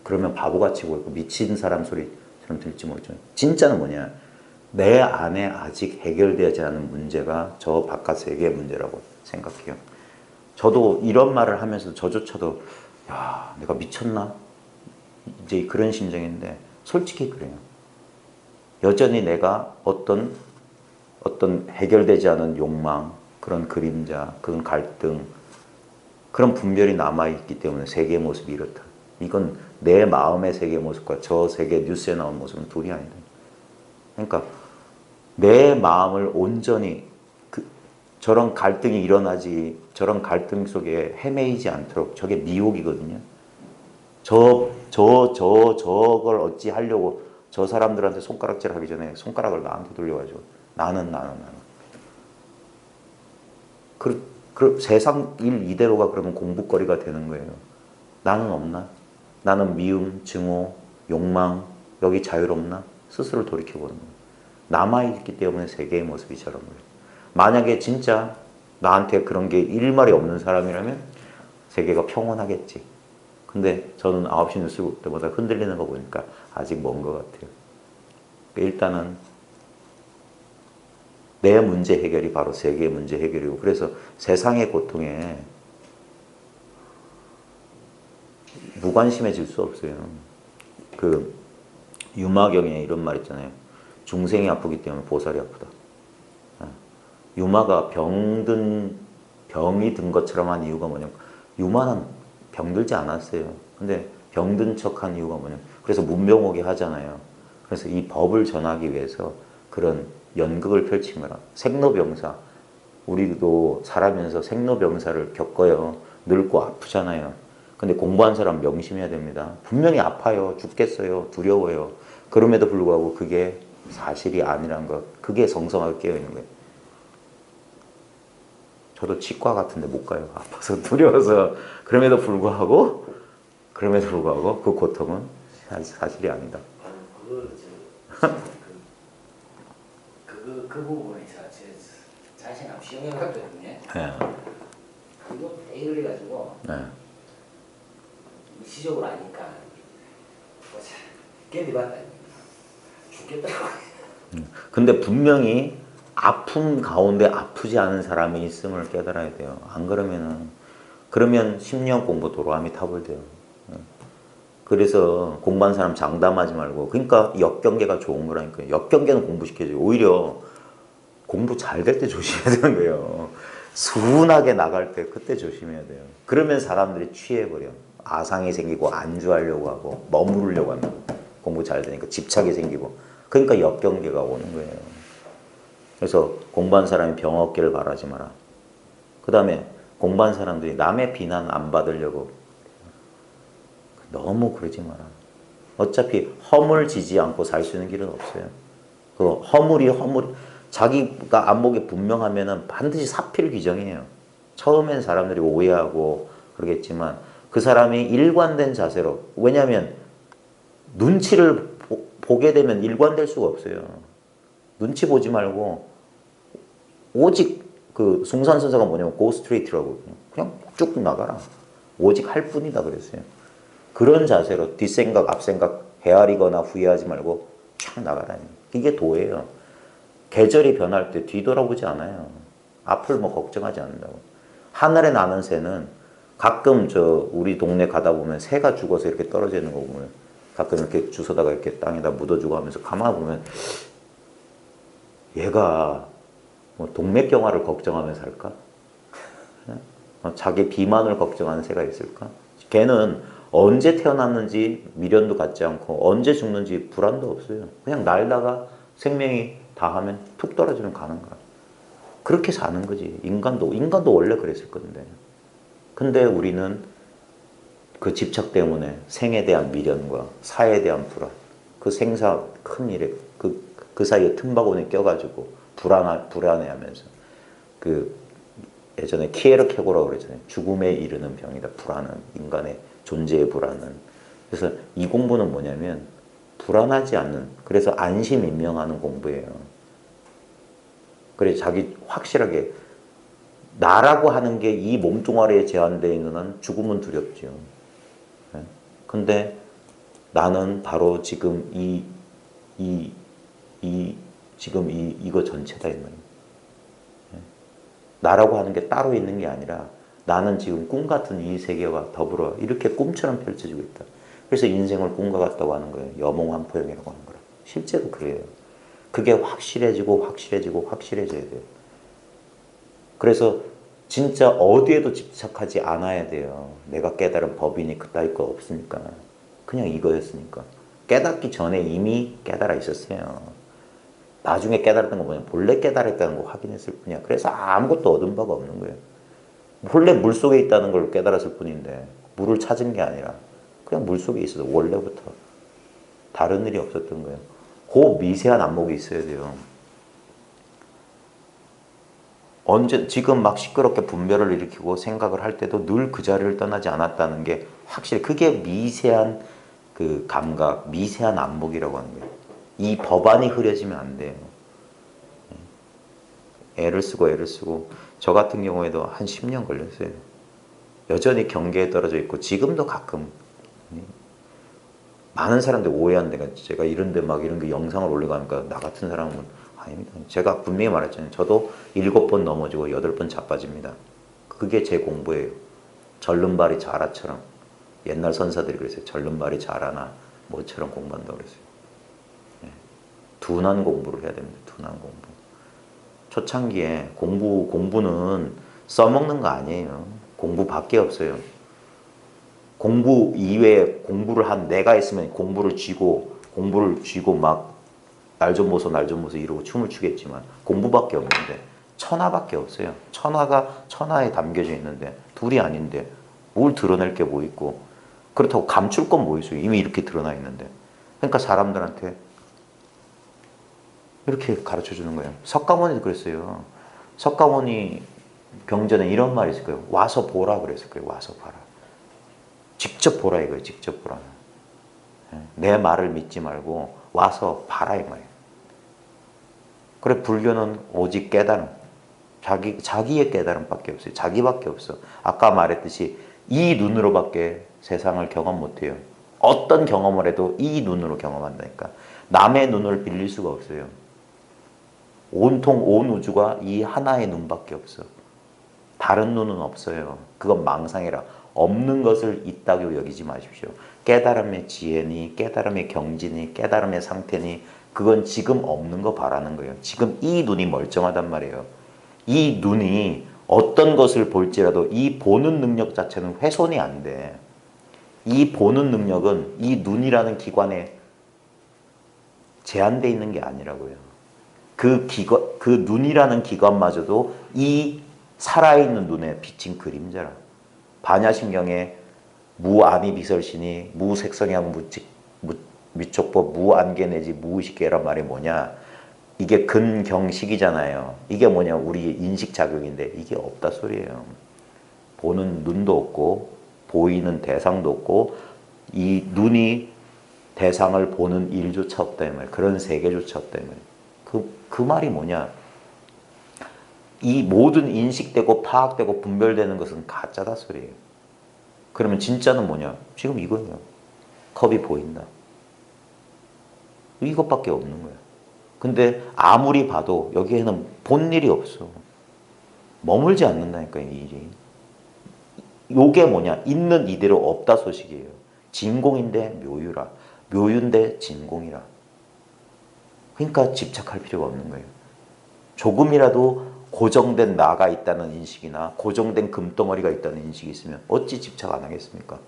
그러면 바보같이 보이고 미친 사람 소리처럼 들릴지 모르지만 진짜는 뭐냐, 내 안에 아직 해결되지 않은 문제가 저 바깥 세계의 문제라고 생각해요. 저도 이런 말을 하면서 저조차도 야 내가 미쳤나? 이제 그런 심정인데 솔직히 그래요. 여전히 내가 어떤 해결되지 않은 욕망, 그런 그림자, 그런 갈등, 그런 분별이 남아있기 때문에 세계의 모습이 이렇다. 이건 내 마음의 세계의 모습과 저 세계 뉴스에 나온 모습은 둘이 아니다. 그러니까 내 마음을 온전히 저런 갈등이 일어나지, 저런 갈등 속에 헤매이지 않도록, 저게 미혹이거든요. 저걸 어찌 하려고 저 사람들한테 손가락질 하기 전에 손가락을 나한테 돌려가지고 나는. 세상 일 이대로가 그러면 공부거리가 되는 거예요. 나는 없나? 나는 미움, 증오, 욕망, 여기 자유롭나? 스스로 돌이켜보는 거예요. 남아있기 때문에 세계의 모습이 저런 거예요. 만약에 진짜 나한테 그런 게 일말이 없는 사람이라면 세계가 평온하겠지. 근데 저는 9시 뉴스 볼 때마다 흔들리는 거 보니까 아직 먼 것 같아요. 일단은 내 문제 해결이 바로 세계의 문제 해결이고, 그래서 세상의 고통에 무관심해질 수 없어요. 그 유마경에 이런 말 있잖아요. 중생이 아프기 때문에 보살이 아프다. 유마가 병이 든 것처럼 한 이유가 뭐냐면, 유마는 병들지 않았어요. 근데 병든 척한 이유가 뭐냐면, 그래서 문병오게 하잖아요. 그래서 이 법을 전하기 위해서 그런 연극을 펼친 거라. 생로병사, 우리도 살아면서 생로병사를 겪어요. 늙고 아프잖아요. 근데 공부한 사람 명심해야 됩니다. 분명히 아파요. 죽겠어요. 두려워요. 그럼에도 불구하고 그게 사실이 아니란 것, 그게 성성하게 깨어있는 거예요. 저도 치과 같은데 못 가요. 아파서 두려워서. 그럼에도 불구하고 그 고통은 사실이 아니다. 그 부분에서 제 자신하고 시험해봤거든요. 네. 그거 대결 해가지고 네. 시적으로 아니까 견디봤다. 죽겠다고. 근데 분명히 아픔 가운데 아프지 않은 사람이 있음을 깨달아야 돼요. 안 그러면 10년 공부 도로아미 탑을 돼요. 그래서 공부한 사람 장담하지 말고, 그러니까 역경계가 좋은 거라니까요. 역경계는 공부시켜줘요. 오히려 공부 잘 될 때 조심해야 되는 거예요. 순하게 나갈 때 그때 조심해야 돼요. 그러면 사람들이 취해버려. 아상이 생기고 안주하려고 하고 머무르려고 합니다. 공부 잘 되니까 집착이 생기고. 그러니까 역경계가 오는 거예요. 그래서 공부한 사람이 병 없기를 바라지 마라. 그 다음에 공부한 사람들이 남의 비난 안 받으려고 너무 그러지 마라. 어차피 허물지지 않고 살 수 있는 길은 없어요. 그 허물이 자기가 안목이 분명하면은 반드시 사필 규정이에요. 처음엔 사람들이 오해하고 그러겠지만 그 사람이 일관된 자세로, 왜냐하면 눈치를 보게 되면 일관될 수가 없어요. 눈치 보지 말고 오직 그 숭산선사가 뭐냐면 go straight라고, 그냥 쭉 나가라. 오직 할 뿐이다 그랬어요. 그런 자세로 뒷생각 앞생각 헤아리거나 후회하지 말고 쫙 나가라. 이게 도예요. 계절이 변할 때 뒤돌아보지 않아요. 앞을 뭐 걱정하지 않는다고. 하늘에 나는 새는 가끔 우리 동네 가다 보면 새가 죽어서 이렇게 떨어져 있는 거 보면 가끔 이렇게 주워다가 이렇게 땅에다 묻어주고 하면서 가만 보면 얘가 뭐 동맥경화를 걱정하면서 살까? 자기 비만을 걱정하는 새가 있을까? 걔는 언제 태어났는지 미련도 갖지 않고 언제 죽는지 불안도 없어요. 그냥 날다가 생명이 다하면 툭 떨어지면 가는 거야. 그렇게 사는 거지. 인간도 원래 그랬을 건데. 근데 우리는 그 집착 때문에 생에 대한 미련과 사에 대한 불안, 그 생사 큰 일에 그 사이에 틈바구니 껴가지고 불안해하면서 그 예전에 키에르케고라고 그랬잖아요. 죽음에 이르는 병이다. 불안은 인간의 존재의 불안은. 그래서 이 공부는 뭐냐면 불안하지 않는, 그래서 안심 임명하는 공부예요. 그래서 자기 확실하게 나라고 하는 게 이 몸뚱아리에 제한되어 있는 한 죽음은 두렵죠. 예? 근데 나는 바로 지금 이거 전체다 이 말이에요. 예? 나라고 하는 게 따로 있는 게 아니라 나는 지금 꿈 같은 이 세계와 더불어 이렇게 꿈처럼 펼쳐지고 있다. 그래서 인생을 꿈과 같다고 하는 거예요. 여몽환포영이라고 하는 거라. 실제로 그래요. 그게 확실해지고 확실해지고 확실해져야 돼요. 그래서 진짜 어디에도 집착하지 않아야 돼요. 내가 깨달은 법이니 그따위 거 없으니까. 그냥 이거였으니까. 깨닫기 전에 이미 깨달아 있었어요. 나중에 깨달았던 건 뭐냐면 본래 깨달았다는 거 확인했을 뿐이야. 그래서 아무것도 얻은 바가 없는 거예요. 본래 물속에 있다는 걸 깨달았을 뿐인데 물을 찾은 게 아니라 그냥 물속에 있어도 원래부터 다른 일이 없었던 거예요. 그 미세한 안목이 있어야 돼요. 언제 지금 막 시끄럽게 분별을 일으키고 생각을 할 때도 늘 그 자리를 떠나지 않았다는 게 확실히 그게 미세한 그 감각, 미세한 안목이라고 하는 거예요. 이 법안이 흐려지면 안 돼요. 애를 쓰고 저 같은 경우에도 한 10년 걸렸어요. 여전히 경계에 떨어져 있고 지금도 가끔 많은 사람들이 오해한대요. 제가 이런데 막 이런 게 영상을 올리고 하니까 나 같은 사람은 아닙니다. 제가 분명히 말했잖아요. 저도 7번 넘어지고 8번 자빠집니다. 그게 제 공부예요. 절름발이 자라처럼. 옛날 선사들이 그랬어요. 절름발이 자라나 뭐처럼 공부한다고 그랬어요. 둔한 공부를 해야 됩니다. 둔한 공부. 초창기에 공부는 써먹는 거 아니에요. 공부밖에 없어요. 공부 이외에 공부를 한 내가 있으면 공부를 쥐고 막 날 좀 보소 이러고 춤을 추겠지만 공부밖에 없는데 천하밖에 없어요. 천하가 천하에 담겨져 있는데 둘이 아닌데 뭘 드러낼 게 뭐 있고 그렇다고 감출 건 뭐 있어요. 이미 이렇게 드러나 있는데. 그러니까 사람들한테 이렇게 가르쳐 주는 거예요. 석가모니도 그랬어요. 석가모니 경전에 이런 말이 있을 거예요. 와서 보라 그랬을 거예요. 와서 봐라. 직접 보라 이거예요. 직접 보라. 내 말을 믿지 말고 와서 봐라 이 말이에요. 그래 불교는 오직 깨달음. 자기의 깨달음밖에 없어요. 자기밖에 없어. 아까 말했듯이 이 눈으로밖에 세상을 경험 못해요. 어떤 경험을 해도 이 눈으로 경험한다니까. 남의 눈을 빌릴 수가 없어요. 온통 온 우주가 이 하나의 눈밖에 없어. 다른 눈은 없어요. 그건 망상이라. 없는 것을 있다고 여기지 마십시오. 깨달음의 지혜니 깨달음의 경지니 깨달음의 상태니 그건 지금 없는 거 바라는 거예요. 지금 이 눈이 멀쩡하단 말이에요. 이 눈이 어떤 것을 볼지라도 이 보는 능력 자체는 훼손이 안 돼. 이 보는 능력은 이 눈이라는 기관에 제한되어 있는 게 아니라고요. 그 눈이라는 기관마저도 이 살아있는 눈에 비친 그림자라. 반야심경에 무아미비설신이 무색성향 미촉법 무안개 내지 무의식계란 말이 뭐냐. 이게 근경식이잖아요. 이게 뭐냐 우리 인식작용인데 이게 없다 소리예요. 보는 눈도 없고 보이는 대상도 없고 이 눈이 대상을 보는 일조차 없다 이 말. 그런 세계조차 없다 이 말. 그 말이 뭐냐. 이 모든 인식되고 파악되고 분별되는 것은 가짜다 소리예요. 그러면 진짜는 뭐냐? 지금 이거예요. 컵이 보인다. 이것밖에 없는 거예요. 근데 아무리 봐도 여기에는 본 일이 없어. 머물지 않는다니까 이 일이. 요게 뭐냐? 있는 이대로 없다 소식이에요. 진공인데 묘유라. 묘유인데 진공이라. 그러니까 집착할 필요가 없는 거예요. 조금이라도 고정된 나가 있다는 인식이나 고정된 금덩어리가 있다는 인식이 있으면 어찌 집착 안 하겠습니까?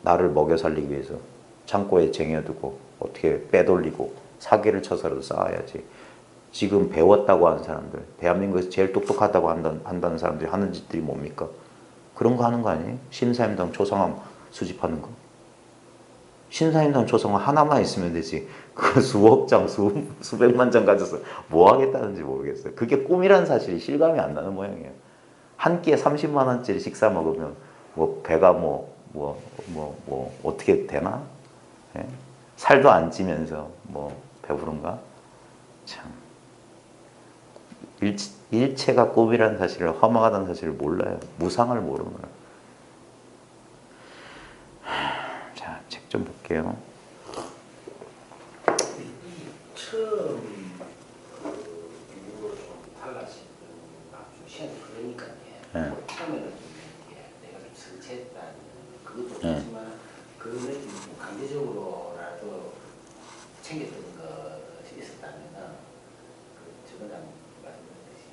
나를 먹여 살리기 위해서 창고에 쟁여두고 어떻게 빼돌리고 사기를 쳐서라도 쌓아야지. 지금 배웠다고 하는 사람들, 대한민국에서 제일 똑똑하다고 한다는 사람들이 하는 짓들이 뭡니까? 그런 거 하는 거 아니에요? 신사임당 초상화 수집하는 거. 신사임당 초성화 하나만 있으면 되지. 그 수억 장, 수백만 장 가져서 뭐 하겠다는지 모르겠어요. 그게 꿈이라는 사실이 실감이 안 나는 모양이에요. 한 끼에 30만 원짜리 식사 먹으면 뭐 배가 어떻게 되나? 예? 살도 안 찌면서 뭐 배부른가? 참. 일체가 꿈이라는 사실을, 허망하다는 사실을 몰라요. 무상을 모르는 거예요. 자, 책 좀 볼게요. 처음 이후로 좀 달라진 좀 시간이 그러니까요. 네. 처음에는 좀 내가 좀 성취했다는 그것도 네. 좋지만 그 느낌이 좀 강제적으로라도 챙겼던 것이 있었다면은 그 저번에 말씀드렸듯이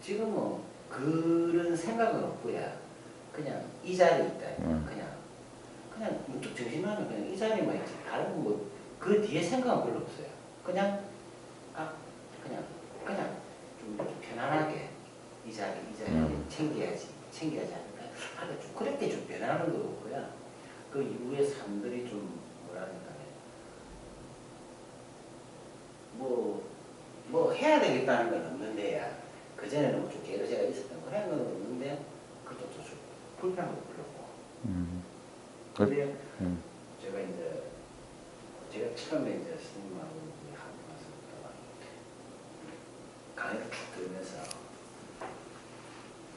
지금은 그런 생각은 없고요. 그냥 이 자리에 있다. 그냥 문득 정신하면 그냥 이 자리만 있지. 다른 뭐 그 뒤에 생각은 별로 없어요. 그냥 그냥 좀 편안하게 이 자리 챙겨야지 않을까. 하여튼 좀 그렇게 좀 변하는 거고요. 그 이후에 사람들이 좀 뭐 해야 되겠다는 건 없는데요. 그 전에는 좀 게으르제가 있었던 거 해야 하는 건 없는데 그것도 좀 불편하고 그렇고. 근데 제가 처음에 이제 스님하고 한국 와서 강의를 쭉 들으면서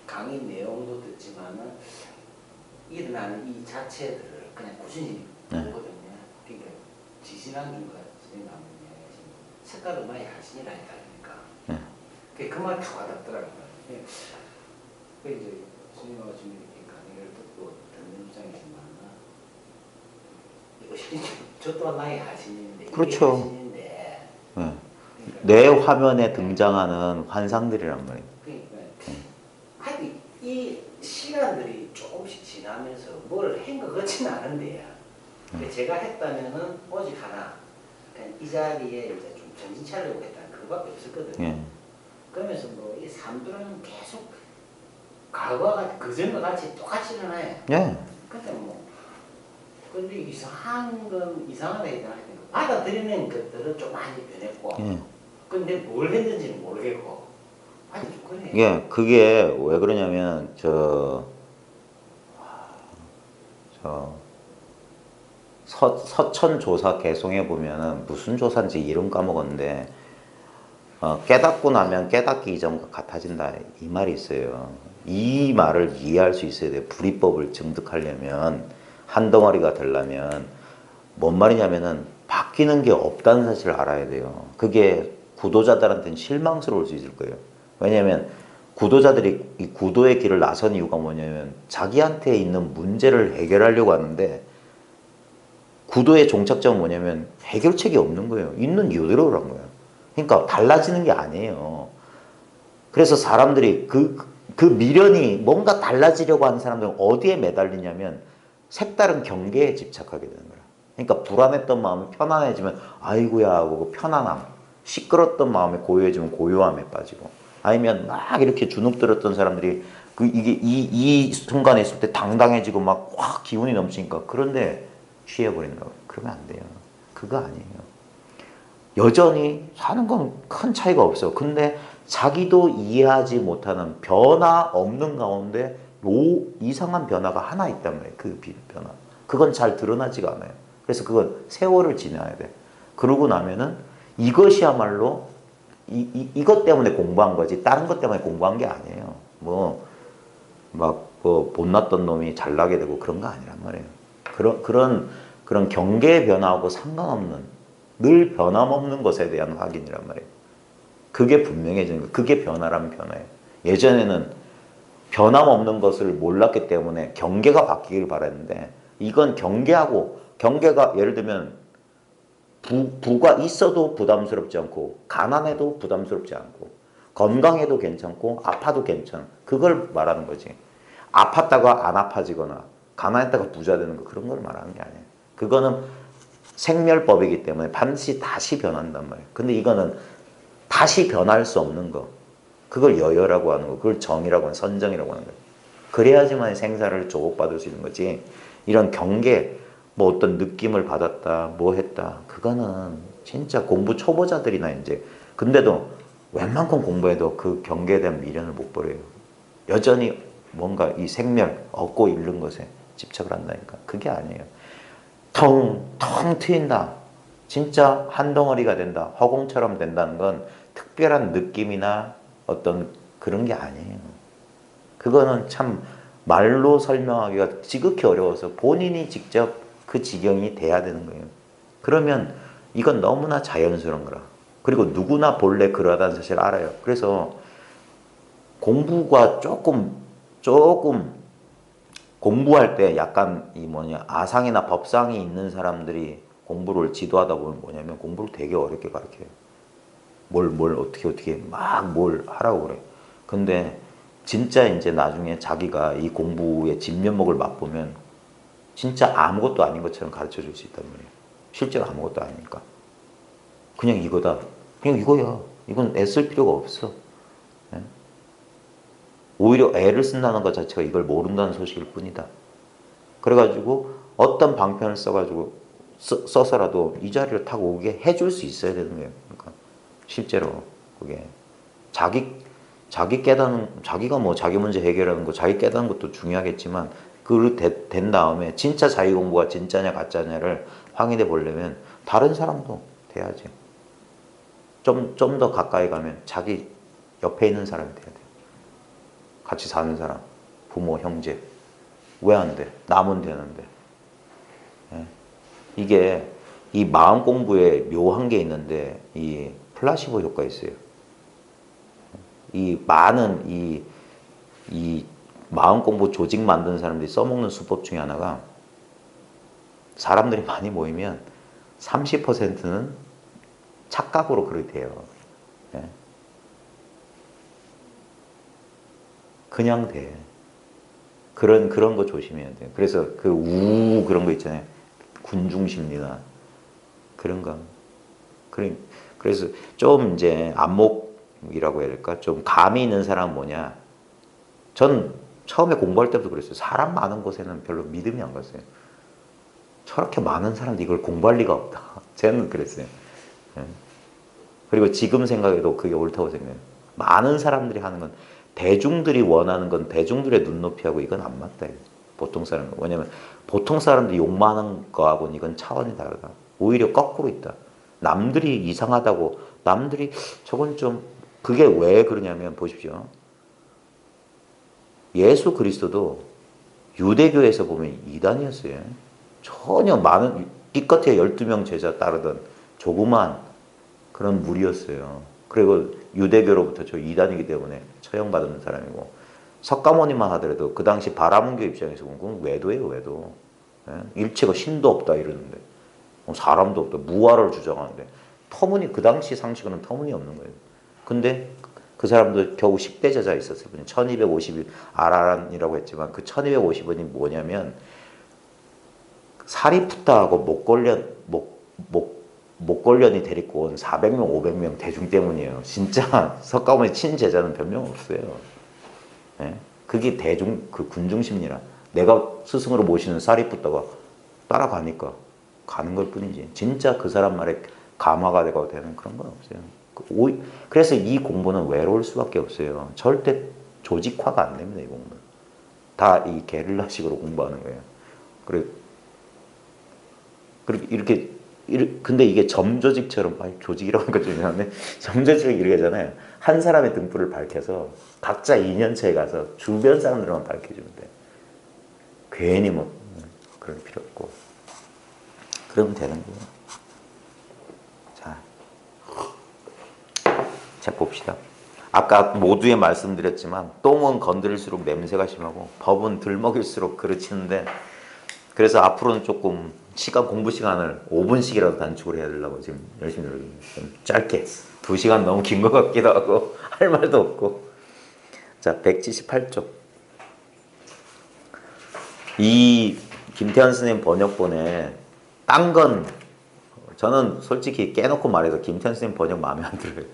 강의 내용도 듣지만은 일어나는 이 자체들을 그냥 꾸준히 보거든요. 그러니까 지지난주가 스님 나온 이야기하신 색깔 음악의 하신이라 했다니까. 그 말 다 와닿더라고요. 그 이제 스님하고 지금 이렇게 강의를 듣고 듣는 입장이지만 저 또한 나의 하신인데 그렇죠. 하신인데 네. 내 화면에 등장하는 환상들이란 말이에요. 그러니까 하여튼 이 시간들이 조금씩 지나면서 뭘 한 것 같지는 않은데요. 제가 했다면은 오직 하나, 그냥 이 자리에 이제 좀 정신 차리려고 했다는 그거밖에 없었거든요. 그러면서 뭐 이 사람들은 계속 과거와 그전과 같이 똑같이 일어나요. 근데 근데 이상하다 했잖아요. 받아들이는 것들은 좀 많이 변했고, 근데 뭘 했는지는 모르겠고, 아니 좀 그래요. 예, 그게 왜 그러냐면 서천조사 개송해 보면은 무슨 조사인지 이름 까먹었는데 깨닫고 나면 깨닫기 이전과 같아진다 이 말이 있어요. 이 말을 이해할 수 있어야 돼요. 불이법을 증득하려면, 한 덩어리가 되려면. 뭔 말이냐면은 바뀌는 게 없다는 사실을 알아야 돼요. 그게 구도자들한테는 실망스러울 수 있을 거예요. 왜냐하면 구도자들이 이 구도의 길을 나선 이유가 뭐냐면 자기한테 있는 문제를 해결하려고 하는데, 구도의 종착점은 뭐냐면 해결책이 없는 거예요. 있는 이유대로 그런 거예요. 그러니까 달라지는 게 아니에요. 그래서 사람들이 그 미련이 뭔가 달라지려고 하는 사람들은 어디에 매달리냐면 색다른 경계에 집착하게 되는 거예요. 그러니까 불안했던 마음이 편안해지면 아이고야 하고 그 편안함, 시끄럽던 마음이 고요해지면 고요함에 빠지고, 아니면 막 이렇게 주눅들었던 사람들이 이게 이 순간에 있을 때 당당해지고 막 확 기운이 넘치니까 그런데 취해버린다고. 그러면 안 돼요. 그거 아니에요. 여전히 사는 건 큰 차이가 없어. 근데 자기도 이해하지 못하는 변화 없는 가운데 이상한 변화가 하나 있단 말이에요. 그 변화. 그건 잘 드러나지가 않아요. 그래서 그건 세월을 지나야 돼. 그러고 나면은 이것이야말로 이것 때문에 공부한 거지 다른 것 때문에 공부한 게 아니에요. 못났던 놈이 잘나게 되고 그런 거 아니란 말이에요. 그런 경계의 변화하고 상관없는, 늘 변함없는 것에 대한 확인이란 말이에요. 그게 분명해지는 거예요. 그게 변화라면 변화예요. 예전에는 변함없는 것을 몰랐기 때문에 경계가 바뀌길 바랐는데, 이건 경계가 예를 들면 부가 있어도 부담스럽지 않고, 가난해도 부담스럽지 않고, 건강해도 괜찮고 아파도 괜찮아. 그걸 말하는 거지. 아팠다가 안 아파지거나 가난했다가 부자 되는 거, 그런 걸 말하는 게 아니에요. 그거는 생멸법이기 때문에 반드시 다시 변한단 말이에요. 근데 이거는 다시 변할 수 없는 거, 그걸 여여라고 하는 거, 그걸 정이라고 하는, 선정이라고 하는 거예요. 그래야지만 생사를 조복받을 수 있는 거지. 이런 경계, 뭐 어떤 느낌을 받았다, 뭐 했다. 그거는 진짜 공부 초보자들이나 이제 근데도 웬만큼 공부해도 그 경계에 대한 미련을 못 버려요. 여전히 뭔가 이 생멸, 얻고 잃는 것에 집착을 한다니까. 그게 아니에요. 텅 트인다. 진짜 한 덩어리가 된다. 허공처럼 된다는 건 특별한 느낌이나 어떤 그런 게 아니에요. 그거는 참 말로 설명하기가 지극히 어려워서 본인이 직접 그 지경이 돼야 되는 거예요. 그러면 이건 너무나 자연스러운 거라. 그리고 누구나 본래 그러다는 사실 알아요. 그래서 공부가 조금 공부할 때 약간 이 뭐냐 아상이나 법상이 있는 사람들이 공부를 지도하다 보면 뭐냐면 공부를 되게 어렵게 가르쳐요. 뭘 어떻게 막 뭘 하라고 그래. 근데 진짜 이제 나중에 자기가 이 공부의 진면목을 맛보면 진짜 아무것도 아닌 것처럼 가르쳐 줄 수 있단 말이에요. 실제로 아무것도 아니니까. 그냥 이거다. 그냥 이거야. 이건 애쓸 필요가 없어. 예? 오히려 애를 쓴다는 것 자체가 이걸 모른다는 소식일 뿐이다. 그래가지고 어떤 방편을 써가지고 써서라도 이 자리를 타고 오게 해줄 수 있어야 되는 거예요. 그러니까 실제로 그게 자기 깨닫는 자기가 뭐 자기 문제 해결하는 거 자기 깨닫는 것도 중요하겠지만 그 된 다음에 진짜 자기 공부가 진짜냐 가짜냐를 확인해 보려면 다른 사람도 돼야지. 좀 더 가까이 가면 자기 옆에 있는 사람이 돼야 돼. 같이 사는 사람, 부모, 형제. 왜 안 돼? 남은 되는데. 예? 이게 이 마음 공부에 묘한 게 있는데 이 플라시보 효과 있어요. 이 많은 이 마음 공부 조직 만드는 사람들이 써먹는 수법 중에 하나가 사람들이 많이 모이면 30%는 착각으로 그렇게 돼요. 예? 그냥 돼. 그런 거 조심해야 돼요. 그래서 그 그런 거 있잖아요. 군중심리나 그런 거. 그래서 좀 이제 안목이라고 해야 될까? 좀 감이 있는 사람은 뭐냐? 전 처음에 공부할 때부터 그랬어요. 사람 많은 곳에는 별로 믿음이 안 갔어요. 저렇게 많은 사람들이 이걸 공부할 리가 없다. 저는 그랬어요. 예. 그리고 지금 생각해도 그게 옳다고 생각해요. 많은 사람들이 하는 건 대중들이 원하는 건 대중들의 눈높이하고 이건 안 맞다. 보통 사람. 왜냐면 보통 사람들이 욕 많은 거하고는 이건 차원이 다르다. 오히려 거꾸로 있다. 남들이 이상하다고 남들이 저건 좀 그게 왜 그러냐면 보십시오. 예수 그리스도도 유대교에서 보면 이단이었어요. 전혀 많은 기껏해 12명 제자 따르던 조그만 그런 무리였어요. 그리고 유대교로부터 저 이단이기 때문에 처형받은 사람이고 석가모니만 하더라도 그 당시 바라문교 입장에서 보면 그건 외도예요, 외도. 예? 일체가 신도 없다 이러는데 사람도 없다, 무아를 주장하는데 그 당시 상식으로는 터무니없는 거예요. 근데 그 사람도 겨우 10대 제자 있었어요. 1250일 아라란이라고 했지만 그 1250원이 뭐냐면 사리푸타하고 목걸련이 데리고 온 400명, 500명 대중 때문이에요. 진짜 석가모니 친제자는 별명 없어요. 예? 그게 그 군중 심리라. 내가 스승으로 모시는 사리푸타가 따라가니까 가는 걸 뿐이지. 진짜 그 사람 말에 감화가 되고 되는 그런 건 없어요. 그래서 이 공부는 외로울 수밖에 없어요. 절대 조직화가 안 됩니다. 이 공부는. 다 이 게릴라식으로 공부하는 거예요. 그리고 이렇게 근데 이게 점조직처럼 조직이라고 하니까 좀 이상한데 점조직이 이렇게 하잖아요. 한 사람의 등불을 밝혀서 각자 2년차에 가서 주변 사람들만 밝혀주면 돼. 괜히 뭐 그럴 필요 없고 그러면 되는 거예요. 자 봅시다. 아까 모두에 말씀드렸지만 똥은 건드릴수록 냄새가 심하고 법은 들 먹일수록 그르치는데 그래서 앞으로는 조금 공부 시간을 5분씩이라도 단축을 해야 되려고 지금 열심히 노력해요. 좀 짧게 2시간 너무 긴 것 같기도 하고 할 말도 없고. 자 178쪽. 이 김태환 선생님 번역본에 딴 건 저는 솔직히 깨놓고 말해서 김태환 선생님 번역 마음에 안 들어요.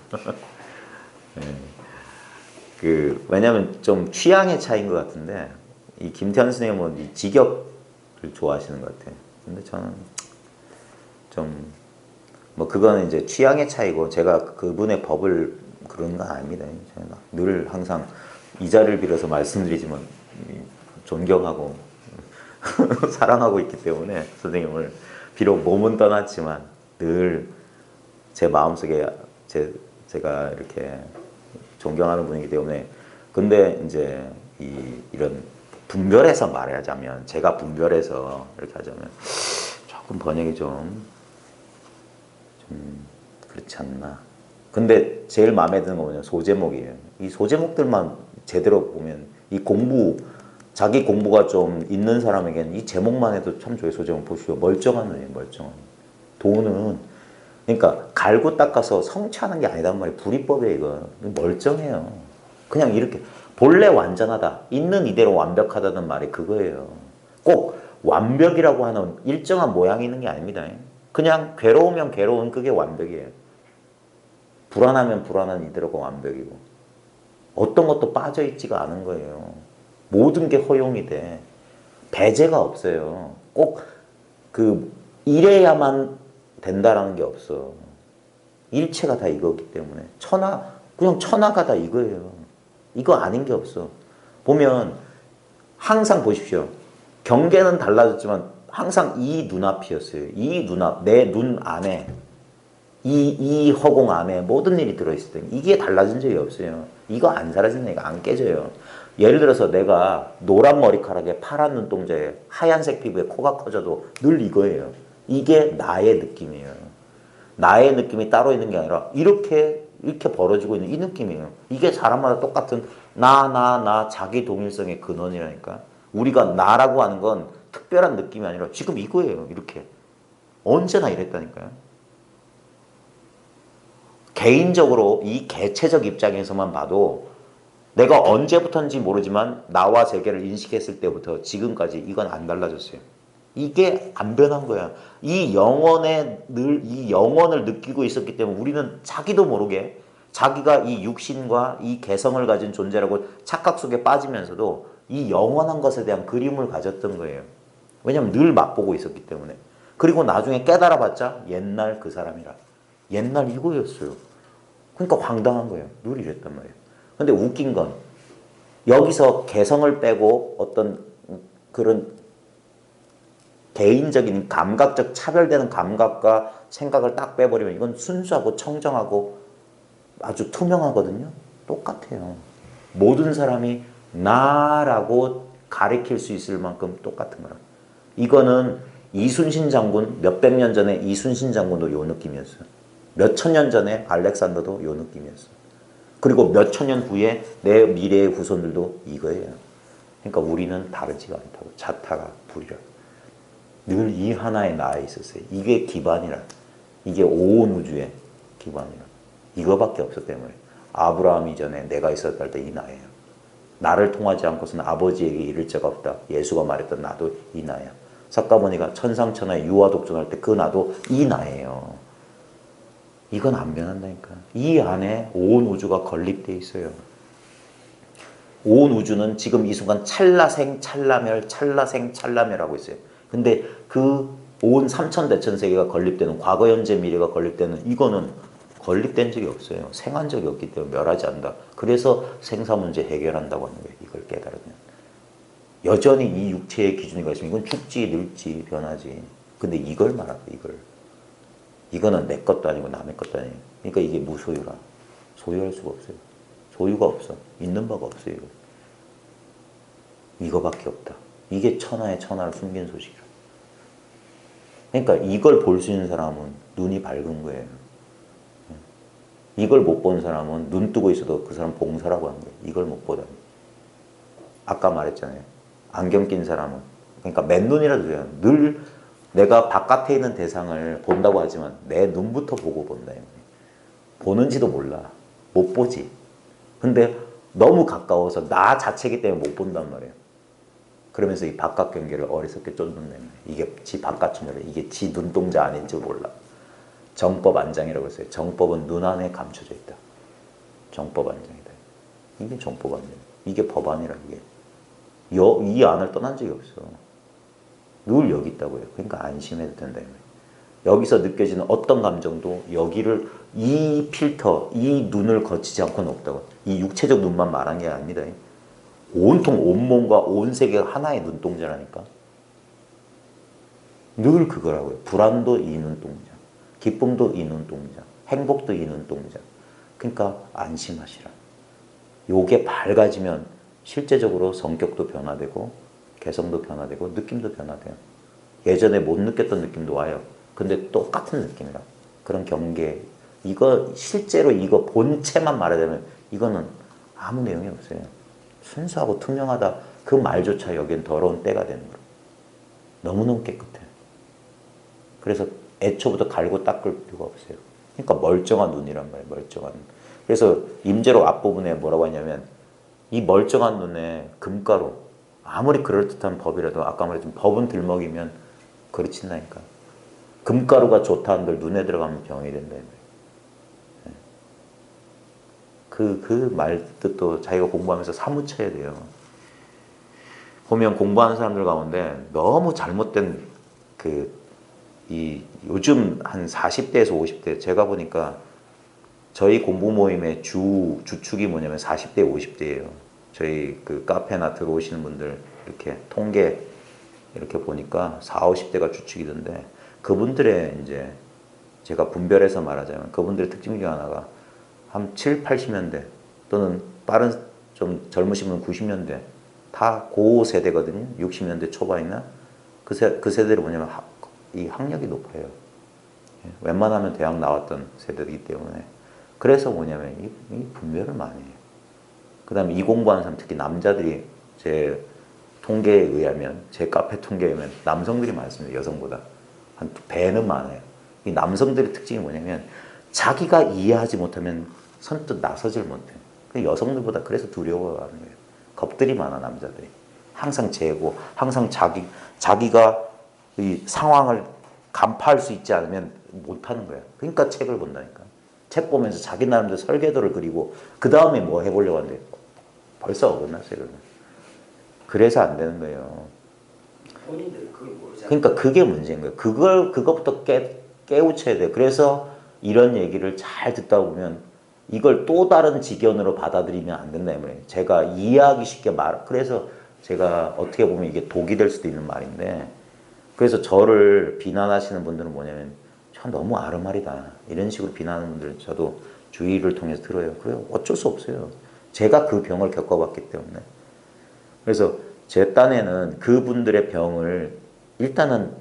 네. 왜냐면 좀 취향의 차이인 것 같은데 이 김태환 선생님은 이 직역을 좋아하시는 것 같아요. 근데 저는 좀 뭐 그거는 이제 취향의 차이고 제가 그분의 법을 그런 건 아닙니다. 저는 늘 항상 이 자리를 빌어서 말씀드리지만 존경하고 사랑하고 있기 때문에 선생님을 비록 몸은 떠났지만 늘 제 마음속에 제가 이렇게 존경하는 분이기 때문에 근데 이제 이런 분별해서 말하자면 제가 분별해서 이렇게 하자면 조금 번역이 좀 그렇지 않나. 근데 제일 마음에 드는 거 뭐냐면 소제목이에요. 이 소제목들만 제대로 보면 이 자기 공부가 좀 있는 사람에게는 이 제목만 해도 참 좋아요. 소제목 보시오. 멀쩡한 눈이에요. 멀쩡한 눈. 도는 그러니까 갈고 닦아서 성취하는 게 아니단 말이에요. 불이법이에요. 이거 멀쩡해요. 그냥 이렇게 본래 완전하다. 있는 이대로 완벽하다는 말이 그거예요. 꼭 완벽이라고 하는 일정한 모양이 있는 게 아닙니다. 그냥 괴로우면 괴로운 그게 완벽이에요. 불안하면 불안한 이대로가 완벽이고 어떤 것도 빠져있지가 않은 거예요. 모든 게 허용이 돼. 배제가 없어요. 꼭 이래야만 된다라는 게 없어. 일체가 다 이거기 때문에 그냥 천하가 다 이거예요. 이거 아닌 게 없어. 보면 항상 보십시오. 경계는 달라졌지만 항상 이 눈앞이었어요. 이 눈앞, 내 눈 안에 이 허공 안에 모든 일이 들어있을 때 이게 달라진 적이 없어요. 이거 안 사라지는 애가 안 깨져요. 예를 들어서 내가 노란 머리카락에 파란 눈동자에 하얀색 피부에 코가 커져도 늘 이거예요. 이게 나의 느낌이에요. 나의 느낌이 따로 있는 게 아니라 이렇게 벌어지고 있는 이 느낌이에요. 이게 사람마다 똑같은 나 자기 동일성의 근원이라니까. 우리가 나라고 하는 건 특별한 느낌이 아니라 지금 이거예요. 이렇게. 언제나 이랬다니까요. 개인적으로 이 개체적 입장에서만 봐도 내가 언제부터인지 모르지만 나와 세계를 인식했을 때부터 지금까지 이건 안 달라졌어요. 이게 안 변한 거야. 이 영혼을 느끼고 있었기 때문에 우리는 자기도 모르게 자기가 이 육신과 이 개성을 가진 존재라고 착각 속에 빠지면서도 이 영원한 것에 대한 그림을 가졌던 거예요. 왜냐하면 늘 맛보고 있었기 때문에. 그리고 나중에 깨달아봤자 옛날 그 사람이라. 옛날 이거였어요. 그러니까 황당한 거예요. 늘 이랬단 말이에요. 근데 웃긴 건 여기서 개성을 빼고 어떤 그런 개인적인 감각적 차별되는 감각과 생각을 딱 빼버리면 이건 순수하고 청정하고 아주 투명하거든요. 똑같아요. 모든 사람이 나라고 가리킬 수 있을 만큼 똑같은 거라. 이거는 이순신 장군, 몇백 년 전에 이순신 장군도 요 느낌이었어요. 몇천 년 전에 알렉산더도 요 느낌이었어요. 그리고 몇천 년 후에 내 미래의 후손들도 이거예요. 그러니까 우리는 다르지가 않다고. 자타가 불이라. 늘 이 하나의 나에 있었어요. 이게 기반이라. 이게 온 우주의 기반이라. 이거밖에 없었기 때문에. 아브라함 이전에 내가 있었다 때 이 나예요. 나를 통하지 않고서는 아버지에게 이를 자가 없다. 예수가 말했던 나도 이 나야. 석가모니가 천상천하에 유아독존할 때 그 나도 이 나예요. 이건 안 변한다니까. 이 안에 온 우주가 건립되어 있어요. 온 우주는 지금 이 순간 찰나생 찰나멸 찰나생 찰나멸하고 있어요. 근데 그 온 삼천대천세계가 건립되는 과거 현재 미래가 건립되는 이거는 건립된 적이 없어요. 생한 적이 없기 때문에 멸하지 않는다. 그래서 생사문제 해결한다고 하는 거예요. 이걸 깨달으면. 여전히 이 육체의 기준이 있으면 이건 죽지 늙지 변하지. 근데 이걸 말하고 이걸. 이거는 내 것도 아니고 남의 것도 아니에요. 그러니까 이게 무소유라. 소유할 수가 없어요. 소유가 없어. 있는 바가 없어요. 이거밖에 없다. 이게 천하의 천하를 숨긴 소식이라. 그러니까 이걸 볼 수 있는 사람은 눈이 밝은 거예요. 이걸 못 본 사람은 눈 뜨고 있어도 그 사람 봉사라고 하는 거예요. 이걸 못 보다니. 아까 말했잖아요. 안경 낀 사람은. 그러니까 맨눈이라도 돼요. 늘 내가 바깥에 있는 대상을 본다고 하지만 내 눈부터 보고 본다. 보는지도 몰라. 못 보지. 근데 너무 가까워서 나 자체이기 때문에 못 본단 말이에요. 그러면서 이 바깥 경계를 어리석게 쫓는다는 거예요. 이게 지 바깥 천열에 이게 지 눈동자 아닌지 몰라. 정법 안장이라고 했어요. 정법은 눈 안에 감춰져 있다. 정법 안장이다. 이게 정법 안장. 이게 법안이라 이게. 이 안을 떠난 적이 없어. 늘 여기 있다고요. 그러니까 안심해도 된다. 여기서 느껴지는 어떤 감정도 여기를 이 필터, 이 눈을 거치지 않고는 없다고. 이 육체적 눈만 말한 게 아닙니다. 온통 온몸과 온 세계가 하나의 눈동자라니까. 늘 그거라고요. 불안도 이 눈동자, 기쁨도 이 눈동자, 행복도 이 눈동자. 그러니까 안심하시라. 요게 밝아지면 실제적으로 성격도 변화되고 개성도 변화되고 느낌도 변화돼요. 예전에 못 느꼈던 느낌도 와요. 근데 똑같은 느낌이라. 그런 경계. 이거 실제로 이거 본체만 말하자면 이거는 아무 내용이 없어요. 순수하고 투명하다. 그 말조차 여기엔 더러운 때가 되는 거예요. 너무너무 깨끗해. 그래서 애초부터 갈고 닦을 필요가 없어요. 그러니까 멀쩡한 눈이란 말이에요. 멀쩡한 눈. 그래서 임재록 앞부분에 뭐라고 하냐면 이 멀쩡한 눈에 금가루, 아무리 그럴듯한 법이라도 아까 말했지만 법은 들먹이면 그르친다니까. 금가루가 좋다 한들 눈에 들어가면 병이 된다. 그 말 뜻도 자기가 공부하면서 사무쳐야 돼요. 보면 공부하는 사람들 가운데 너무 잘못된 요즘 한 40대에서 50대 제가 보니까 저희 공부 모임의 주축이 뭐냐면 40대, 50대예요. 저희 그 카페나 들어오시는 분들 이렇게 통계 이렇게 보니까 40, 50대가 주축이던데 그분들의 이제 제가 분별해서 말하자면 그분들의 특징 중에 하나가 한 7, 80년대 또는 빠른 좀 젊으신 분은 90년대 다 고 세대거든요. 60년대 초반이나 그 세대를 뭐냐면 이 학력이 높아요. 웬만하면 대학 나왔던 세대이기 때문에 그래서 뭐냐면 이 분별을 많이 해요. 그 다음에 이 공부하는 사람 특히 남자들이 제 통계에 의하면 제 카페 통계에 의하면 남성들이 많습니다. 여성보다 한 배는 많아요. 이 남성들의 특징이 뭐냐면 자기가 이해하지 못하면 선뜻 나서질 못해요. 여성들보다 그래서 두려워하는 거예요. 겁들이 많아 남자들이. 항상 재고 항상 자기가 이 상황을 간파할 수 있지 않으면 못하는 거예요. 그러니까 책을 본다니까. 책 보면서 자기 나름대로 설계도를 그리고 그 다음에 뭐 해보려고 하는데 벌써 어긋났어요. 그러면. 그래서 안 되는 거예요. 본인들은 그걸 모르잖아요. 그러니까 그게 문제인 거예요. 그것부터 깨우쳐야 돼요. 그래서 이런 얘기를 잘 듣다 보면 이걸 또 다른 지견으로 받아들이면 안 된다 이 말이에요. 제가 이해하기 쉽게 그래서 제가 어떻게 보면 이게 독이 될 수도 있는 말인데 그래서 저를 비난하시는 분들은 뭐냐면 참 너무 아르마리다 이런 식으로 비난하는 분들 저도 주의를 통해서 들어요. 그래요. 어쩔 수 없어요. 제가 그 병을 겪어봤기 때문에. 그래서 제 딴에는 그분들의 병을 일단은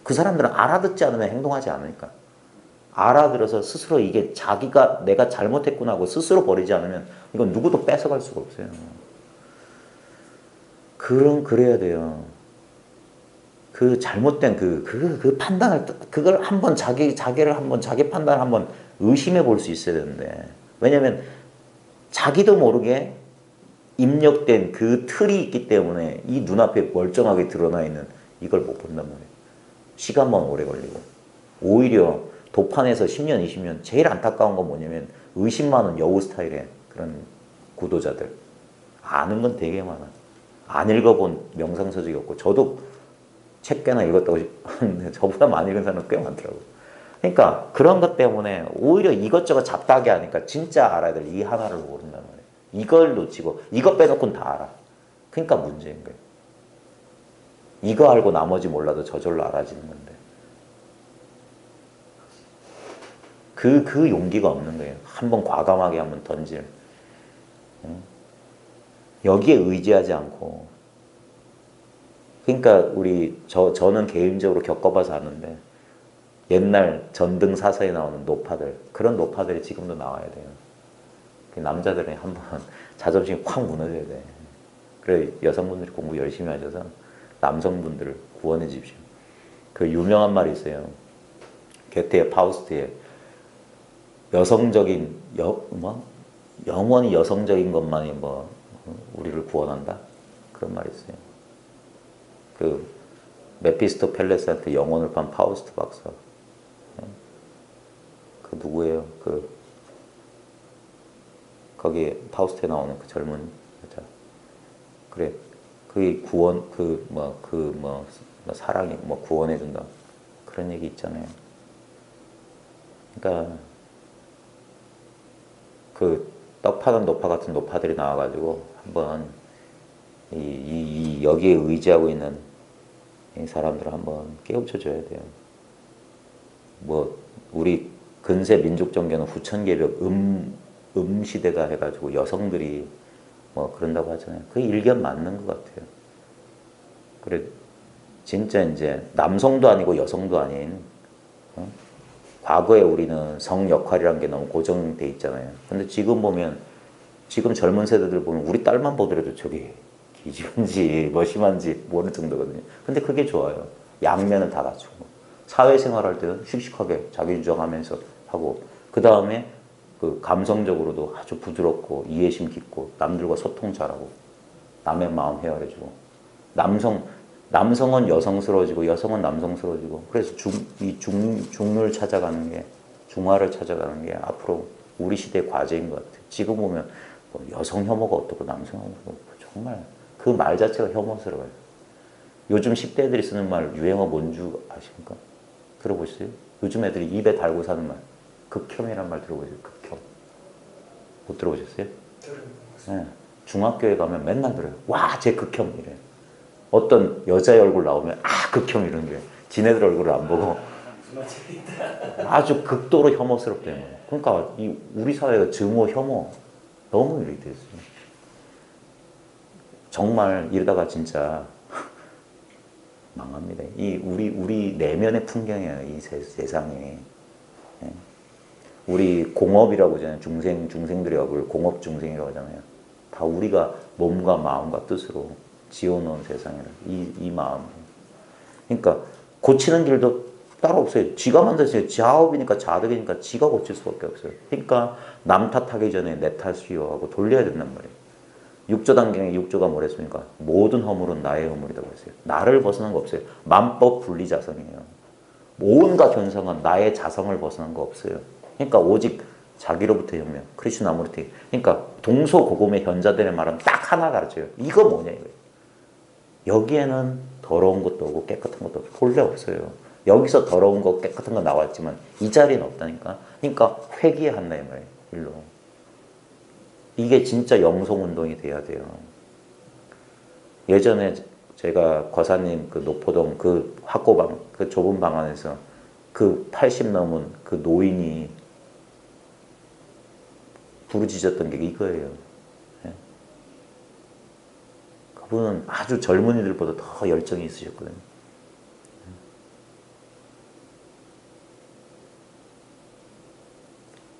그 사람들은 알아듣지 않으면 행동하지 않으니까. 알아들어서 스스로 이게 내가 잘못했구나 하고 스스로 버리지 않으면 이건 누구도 뺏어갈 수가 없어요. 그래야 돼요. 그 잘못된 그 판단을, 그걸 한번 자기를 한번, 자기 판단을 한번 의심해 볼 수 있어야 되는데. 왜냐면 자기도 모르게 입력된 그 틀이 있기 때문에 이 눈앞에 멀쩡하게 드러나 있는 이걸 못 본단 말이에요. 시간만 오래 걸리고. 오히려 도판에서 10년, 20년 제일 안타까운 건 뭐냐면 의심 많은 여우 스타일의 그런 구도자들. 아는 건 되게 많아. 안 읽어본 명상서적이 없고 저도 책 꽤나 읽었다고 하는데 저보다 많이 읽은 사람은 꽤 많더라고요. 그러니까 그런 것 때문에 오히려 이것저것 잡다하게 하니까 진짜 알아야 될 이 하나를 모른단 말이에요. 이걸 놓치고 이거 빼놓고는 다 알아. 그러니까 문제인 거예요. 이거 알고 나머지 몰라도 저절로 알아지는 건데 그 용기가 없는 거예요. 한번 과감하게 한번 던질. 여기에 의지하지 않고. 그러니까 저는 개인적으로 겪어봐서 아는데 옛날 전등 사서에 나오는 노파들, 그런 노파들이 지금도 나와야 돼요. 남자들은 한번 자존심이 확 무너져야 돼. 그래 여성분들이 공부 열심히 하셔서 남성분들을 구원해 주십시오. 그 유명한 말이 있어요. 게테의 파우스트에 여성적인 영원히 여성적인 것만이 우리를 구원한다? 그런 말이 있어요. 그 메피스토 펠레스한테 영혼을 판 파우스트 박사. 그 누구예요? 거기 파우스트에 나오는 그 젊은 여자. 그래. 그게 구원 뭐 사랑이 뭐 구원해준다 그런 얘기 있잖아요. 그러니까 그 떡파는 노파 같은 노파들이 나와가지고 한번 이 여기에 의지하고 있는 이 사람들을 한번 깨우쳐줘야 돼요. 뭐 우리 근세 민족 정교는 후천개벽 시대다 해가지고 여성들이 뭐 그런다고 하잖아요. 그 일견 맞는 것 같아요. 그래 진짜 이제 남성도 아니고 여성도 아닌 과거에 우리는 성 역할이란 게 너무 고정돼 있잖아요. 근데 지금 보면 지금 젊은 세대들 보면 우리 딸만 보더라도 저게 기집은지 뭐 심한지 모를 정도거든요. 근데 그게 좋아요. 양면을 다 갖추고 사회생활할 때는 씩씩하게 자기 주장하면서 하고 그 다음에 그 감성적으로도 아주 부드럽고 이해심 깊고 남들과 소통 잘하고 남의 마음 헤아려주고 남성은 여성스러워지고 여성은 남성스러워지고 그래서 중을 찾아가는 게 중화를 찾아가는 게 앞으로 우리 시대의 과제인 것 같아요. 지금 보면 뭐 여성 혐오가 어떻고 남성 혐오가 어떻고 정말 그 말 자체가 혐오스러워요. 요즘 10대들이 쓰는 말 유행어 뭔지 아십니까? 들어보셨어요? 요즘 애들이 입에 달고 사는 말 극혐이란 말 들어보셨어요? 극혐 못 들어보셨어요? 네. 중학교에 가면 맨날 들어요. 와, 쟤 극혐 이래. 어떤 여자의 얼굴 나오면 아 극혐 이런 게 지네들 얼굴을 안 보고 아주 극도로 혐오스럽대요. 그러니까 이 우리 사회가 증오 혐오 너무 이렇게 됐어요. 정말 이러다가 진짜 망합니다. 이 우리 내면의 풍경이에요. 이 세상이. 예. 우리 공업이라고 하잖아요. 중생들의 업을 공업 중생이라고 하잖아요. 다 우리가 몸과 마음과 뜻으로 지어놓은 세상이라 이 마음. 그러니까 고치는 길도 따로 없어요. 지가 만들었어요. 자업이니까 자덕이니까 지가 고칠 수밖에 없어요. 그러니까 남 탓하기 전에 내 탓이요 하고 돌려야 된단 말이에요. 육조단경에 육조가 뭐랬습니까? 모든 허물은 나의 허물이라고 했어요. 나를 벗어난 거 없어요. 만법 분리자성이에요. 온갖 현상은 나의 자성을 벗어난 거 없어요. 그러니까 오직 자기로부터 혁명, 크리슈나무르티. 그러니까 동서고금의 현자들의 말은 딱 하나 가르쳐요. 이거 뭐냐 이거예요. 여기에는 더러운 것도 없고 깨끗한 것도 없고 본래 없어요. 여기서 더러운 거 깨끗한 거 나왔지만 이 자리는 없다니까. 그러니까 회귀한다 이 말이에요. 일로. 이게 진짜 영성운동이 돼야 돼요. 예전에 제가 거사님 그 노포동 그 학고방 그 좁은 방 안에서 그 80 넘은 그 노인이 부르짖었던 게 이거예요. 예. 그분은 아주 젊은이들보다 더 열정이 있으셨거든요.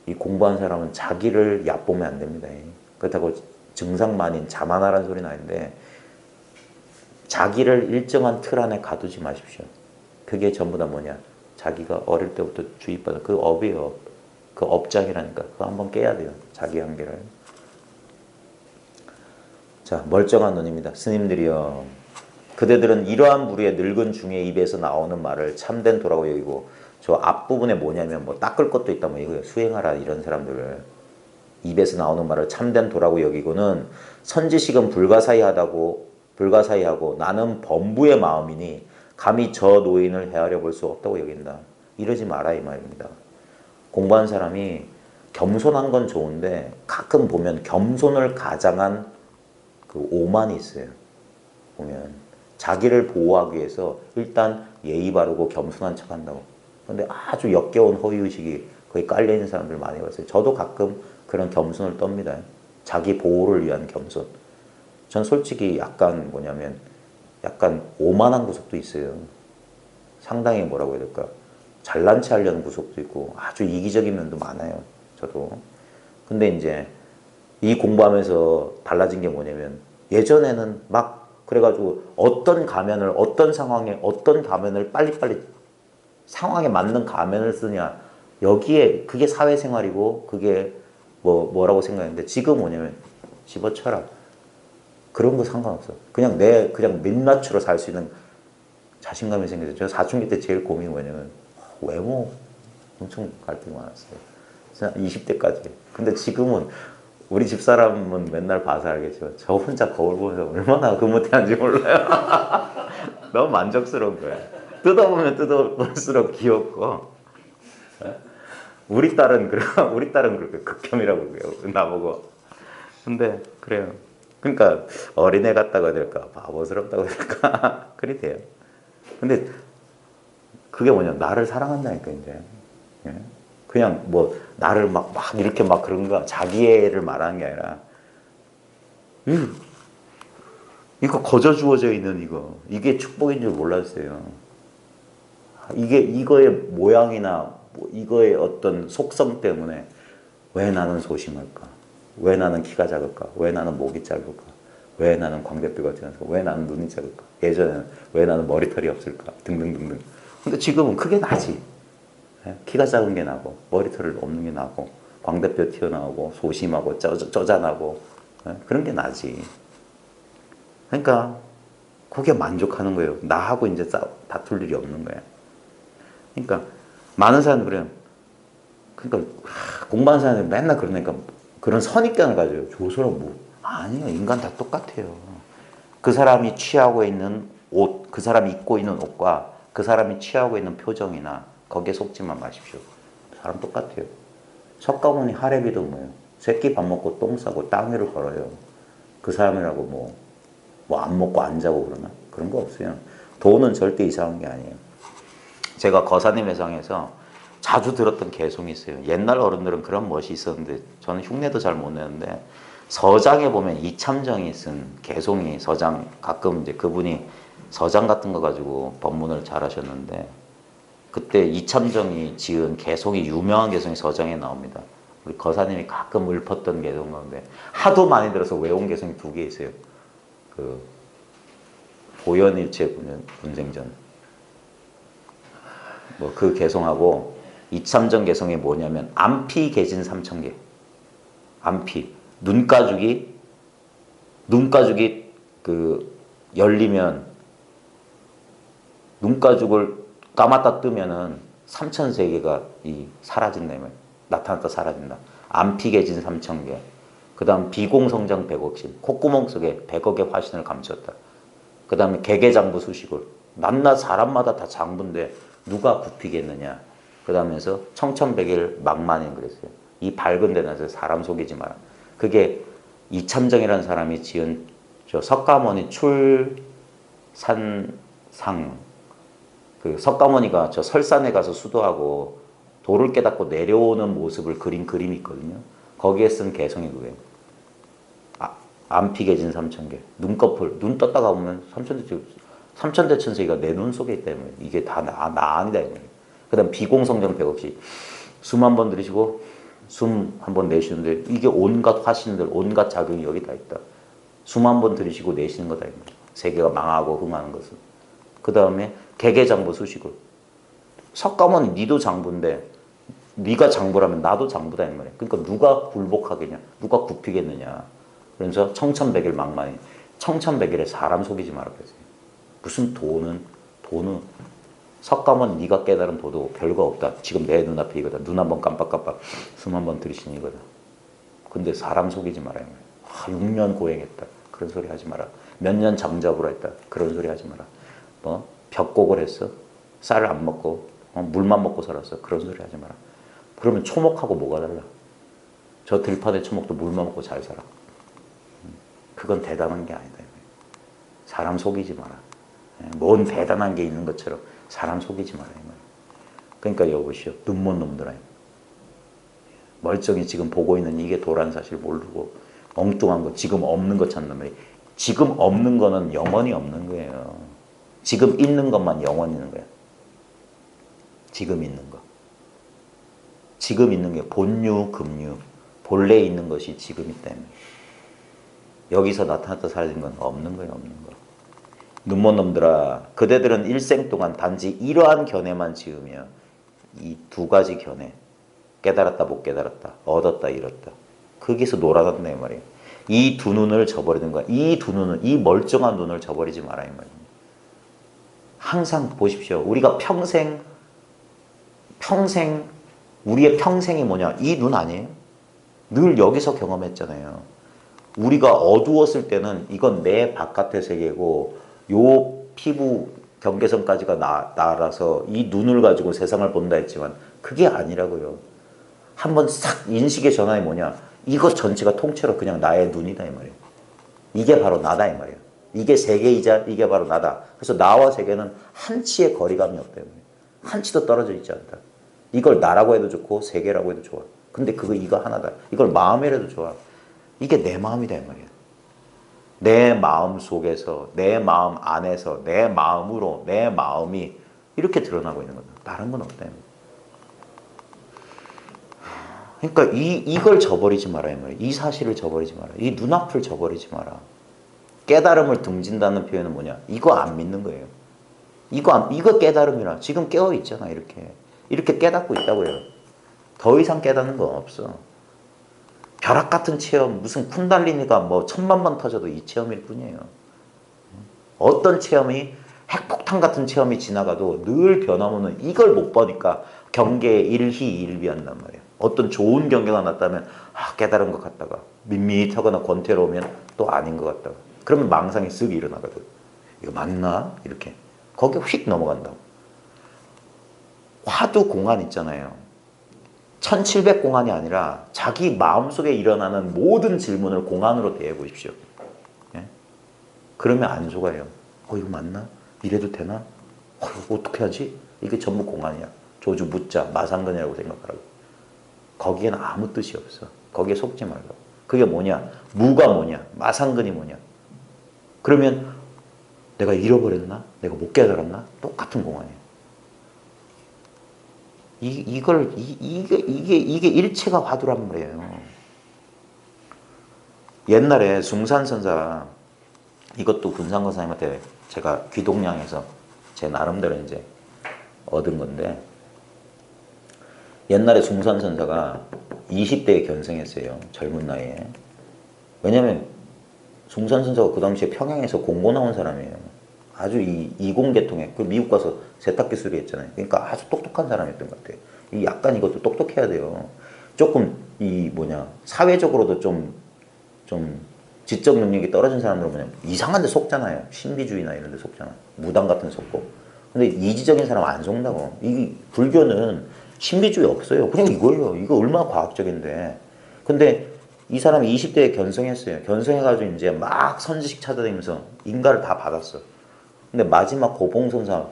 이 공부한 사람은 자기를 얕보면 안 됩니다. 그렇다고 증상만인 자만하라는 소리는 아닌데 자기를 일정한 틀 안에 가두지 마십시오. 그게 전부 다 뭐냐? 자기가 어릴 때부터 주입받은 그 업이에요. 그 업장이라니까 그거 한번 깨야 돼요. 자기 한계를. 자, 멀쩡한 눈입니다. 스님들이여 그대들은 이러한 부류의 늙은 중의 입에서 나오는 말을 참된 도라고 여기고 저 앞부분에 뭐냐면 뭐 닦을 것도 있다 뭐 이거예요. 수행하라 이런 사람들을 입에서 나오는 말을 참된 도라고 여기고는 선지식은 불가사의하고 나는 범부의 마음이니 감히 저 노인을 헤아려 볼 수 없다고 여긴다. 이러지 마라 이 말입니다. 공부한 사람이 겸손한 건 좋은데 가끔 보면 겸손을 가장한 그 오만이 있어요. 보면 자기를 보호하기 위해서 일단 예의 바르고 겸손한 척 한다고. 근데 아주 역겨운 허위의식이 거의 깔려있는 사람들 많이 봤어요. 저도 가끔 그런 겸손을 떱니다. 자기 보호를 위한 겸손. 전 솔직히 약간 뭐냐면 약간 오만한 구석도 있어요. 상당히 뭐라고 해야 될까. 잘난 체 하려는 구석도 있고 아주 이기적인 면도 많아요. 저도. 근데 이제 이 공부하면서 달라진 게 뭐냐면 예전에는 막 그래가지고 어떤 가면을 어떤 상황에 어떤 가면을 빨리빨리 상황에 맞는 가면을 쓰냐 여기에 그게 사회생활이고 그게 뭐라고 생각했는데 지금 뭐냐면 집어쳐라 그런 거 상관없어. 그냥 그냥 민낯으로 살 수 있는 자신감이 생겨서 제가 사춘기 때 제일 고민이 뭐냐면 외모 엄청 갈등이 많았어요. 20대까지. 근데 지금은 우리 집사람은 맨날 봐서 알겠지만 저 혼자 거울 보면서 얼마나 흐뭇해하는지 몰라요. 너무 만족스러운 거야. 뜯어보면 뜯어볼수록 귀엽고. 우리 딸은 그렇게 극혐이라고 그래요. 나보고. 근데 그래요. 그러니까 어린애 같다고 해야 될까, 바보스럽다고 해야 될까, 그리 돼요. 근데 그게 뭐냐, 나를 사랑한다니까 이제. 예? 그냥 뭐 나를 막 이렇게 막 그런 거, 자기애를 말하는 게 아니라 이거 거저 주어져 있는 이게 축복인 줄 몰랐어요. 이거의 모양이나 이거의 어떤 속성 때문에 왜 나는 소심할까? 왜 나는 키가 작을까? 왜 나는 목이 짧을까? 왜 나는 광대뼈가 튀어나올까? 왜 나는 눈이 작을까? 예전에는 왜 나는 머리털이 없을까? 등등등등. 근데 지금은 그게 나지. 키가 작은 게 나고, 머리털 없는 게 나고, 광대뼈 튀어나오고, 소심하고, 쪼잔하고, 그런 게 나지. 그러니까 그게 만족하는 거예요. 나하고 이제 다툴 일이 없는 거야. 그러니까 많은 사람들이 그래요. 그러니까 공부하는 사람들이 맨날 그러니까 그런 선입견을 가져요. 저 사람 뭐 아니에요. 인간 다 똑같아요. 그 사람이 취하고 있는 옷, 그 사람이 입고 있는 옷과 그 사람이 취하고 있는 표정이나 거기에 속지만 마십시오. 사람 똑같아요. 석가모니 하레비도 뭐예요? 새끼 밥 먹고 똥 싸고 땅 위를 걸어요. 그 사람이라고 뭐 안 먹고 안 자고 그러나? 그런 거 없어요. 돈은 절대 이상한 게 아니에요. 제가 거사님 회상에서 자주 들었던 개송이 있어요. 옛날 어른들은 그런 멋이 있었는데 저는 흉내도 잘 못 내는데 서장에 보면 이참정이 쓴 개송이 서장, 가끔 이제 그분이 서장 같은 거 가지고 법문을 잘 하셨는데 그때 이참정이 지은 개송이, 유명한 개송이 서장에 나옵니다. 우리 거사님이 가끔 읊었던 개송 가운데 하도 많이 들어서 외운 개송이 2개 있어요. 그 보현일체 분생전 뭐 그 개송하고 이참정 개송이 뭐냐면 안피 개진 3,000개. 안피 눈가죽이 그 열리면 눈가죽을 감았다 뜨면은 3,000세계가 사라진다. 나타났다 사라진다. 안피 개진 3,000개. 그 다음 비공성장 100억신. 콧구멍 속에 100억의 화신을 감췄다. 그 다음에 개개장부 수식을. 낱낱 사람마다 다 장부인데 누가 굽히겠느냐. 그 다음에서 청천백일 망만인 그랬어요. 이 밝은 데나서 사람 속이지 마라. 그게 이참정이라는 사람이 지은 저 석가모니 출산상, 그 석가모니가 저 설산에 가서 수도하고 도를 깨닫고 내려오는 모습을 그린 그림이 있거든요. 거기에 쓴 개성이 그거예요. 안피개진 3,000개. 눈꺼풀, 눈 떴다가 보면 삼천대천세계가 내 눈 속에 있다. 이게 다 나 아니다. 그 다음 비공성정 100억씩. 숨 한 번 들이쉬고 숨 한 번 내쉬는데 이게 온갖 화신들, 온갖 작용이 여기 다 있다. 숨 한 번 들이쉬고 내쉬는 거다. 세계가 망하고 흥하는 것은. 그 다음에 개개장부 수식을. 석가모니 니도 장부인데 네가 장부라면 나도 장부다. 이 말이야. 그러니까 누가 굴복하겠냐. 누가 굽히겠느냐. 그래서 청천백일 망만이. 청천백일에 사람 속이지 말았겠어요. 무슨 돈은 석가모니 네가 깨달은 도도 별거 없다. 지금 내 눈앞에 이거다. 눈 한번 깜빡깜빡 숨 한번 들이쉬는 이거다. 근데 사람 속이지 말아요. 6년 고행했다. 그런 소리 하지 마라. 몇 년 잠잡으라 했다. 그런 소리 하지 마라. 뭐 벽곡을 했어. 쌀을 안 먹고 물만 먹고 살았어. 그런 소리 하지 마라. 그러면 초목하고 뭐가 달라? 저 들판의 초목도 물만 먹고 잘 살아. 그건 대단한 게 아니다. 사람 속이지 마라. 뭔 대단한 게 있는 것처럼 사람 속이지 마라. 그러니까 여보시오. 눈먼 놈들아. 멀쩡히 지금 보고 있는 이게 도라는 사실 모르고 엉뚱한 거 지금 없는 거 찾는 말이에요. 지금 없는 거는 영원히 없는 거예요. 지금 있는 것만 영원히 있는 거예요. 지금 있는 거. 지금 있는 게 본유, 금유. 본래 있는 것이 지금 있다. 여기서 나타났다 사라진 건 없는 거예요. 없는 거. 눈먼 놈들아. 그대들은 일생 동안 단지 이러한 견해만 지으며 이 2가지 견해. 깨달았다 못 깨달았다. 얻었다 잃었다. 거기서 놀아났다 이 말이에요. 이 2눈을 저버리는 거야. 이 2눈을, 이 멀쩡한 눈을 저버리지 마라 이 말이에요. 항상 보십시오. 우리가 평생 우리의 평생이 뭐냐? 이 눈 아니에요? 늘 여기서 경험했잖아요. 우리가 어두웠을 때는 이건 내 바깥의 세계고 요 피부 경계선까지가 나라서 이 눈을 가지고 세상을 본다 했지만 그게 아니라고요. 한번 싹 인식의 전환이 뭐냐? 이것 전체가 통째로 그냥 나의 눈이다 이 말이에요. 이게 바로 나다 이 말이에요. 이게 세계이자 이게 바로 나다. 그래서 나와 세계는 한 치의 거리감이 없다 이 말이에요. 한 치도 떨어져 있지 않다. 이걸 나라고 해도 좋고 세계라고 해도 좋아. 근데 이거 하나다. 이걸 마음이라도 좋아. 이게 내 마음이다 이 말이에요. 내 마음 속에서, 내 마음 안에서, 내 마음으로, 내 마음이 이렇게 드러나고 있는 거다. 다른 건 없다 이 말이에요. 그러니까 이걸 저버리지 마라 이 말이에요. 이 사실을 저버리지 마라. 이 눈앞을 저버리지 마라. 깨달음을 등진다는 표현은 뭐냐? 이거 안 믿는 거예요. 이거 깨달음이라. 지금 깨어 있잖아 이렇게 깨닫고 있다고요. 더 이상 깨닫는 건 없어. 벼락 같은 체험, 무슨 쿤달리니가 뭐 1000만 번 터져도 이 체험일 뿐이에요. 어떤 체험이 핵폭탄 같은 체험이 지나가도 늘 변함없는 이걸 못 보니까 경계에 일희일비한단 말이에요. 어떤 좋은 경계가 났다면 깨달은 것 같다가 밋밋하거나 권태로우면 또 아닌 것 같다가 그러면 망상이 쓱 일어나거든. 이거 맞나? 이렇게. 거기 휙 넘어간다고. 화두 공안 있잖아요. 1700 공안이 아니라 자기 마음속에 일어나는 모든 질문을 공안으로 대해보십시오. 예? 그러면 안 속아요. 이거 맞나? 이래도 되나? 이거 어떻게 하지? 이게 전부 공안이야. 조주 묻자 마상근이라고 생각하라고. 거기에는 아무 뜻이 없어. 거기에 속지 말라고. 그게 뭐냐? 무가 뭐냐? 마상근이 뭐냐? 그러면 내가 잃어버렸나? 내가 못 깨달았나? 똑같은 공안이에요. 이게 일체가 화두란 말이에요. 옛날에 숭산선사, 이것도 군상권사님한테 제가 귀동량해서 제 나름대로 이제 얻은 건데, 옛날에 숭산선사가 20대에 견생했어요. 젊은 나이에. 왜냐면 숭산선사가 그 당시에 평양에서 공고 나온 사람이에요. 아주 이공계통에 그 미국 가서 세탁기 수리했잖아요. 그러니까 아주 똑똑한 사람이었던 것 같아요. 약간 이것도 똑똑해야 돼요. 조금 사회적으로도 좀 지적 능력이 떨어진 사람들은 뭐냐면 이상한 데 속잖아요. 신비주의나 이런 데 속잖아. 무당 같은 데 속고. 근데 이지적인 사람은 안 속는다고. 이 불교는 신비주의 없어요. 그냥 이거예요. 이거 얼마나 과학적인데. 근데 이 사람이 20대에 견성했어요. 견성해가지고 이제 막 선지식 찾아다니면서 인가를 다 받았어. 근데 마지막 고봉선사,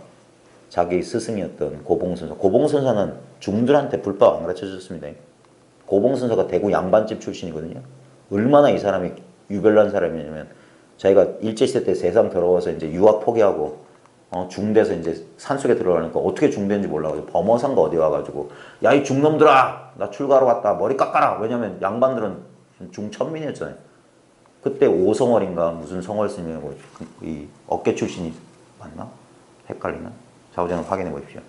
자기 스승이었던 고봉선사. 고봉선사는 중들한테 불법 안 가르쳐 줬습니다. 고봉선사가 대구 양반집 출신이거든요. 얼마나 이 사람이 유별난 사람이냐면 자기가 일제시대 때 세상 더러워서 이제 유학 포기하고 중대에서 이제 산속에 들어가니까 어떻게 중대인지 몰라가지고 범어산가 어디 와가지고 야 이 중놈들아 나 출가하러 왔다 머리 깎아라. 왜냐면 양반들은 중천민이었잖아요. 그때 오성월인가 무슨 성월 스님이고 이 어깨 출신이 맞나? 헷갈리나? 좌우자는 확인해 보십시오.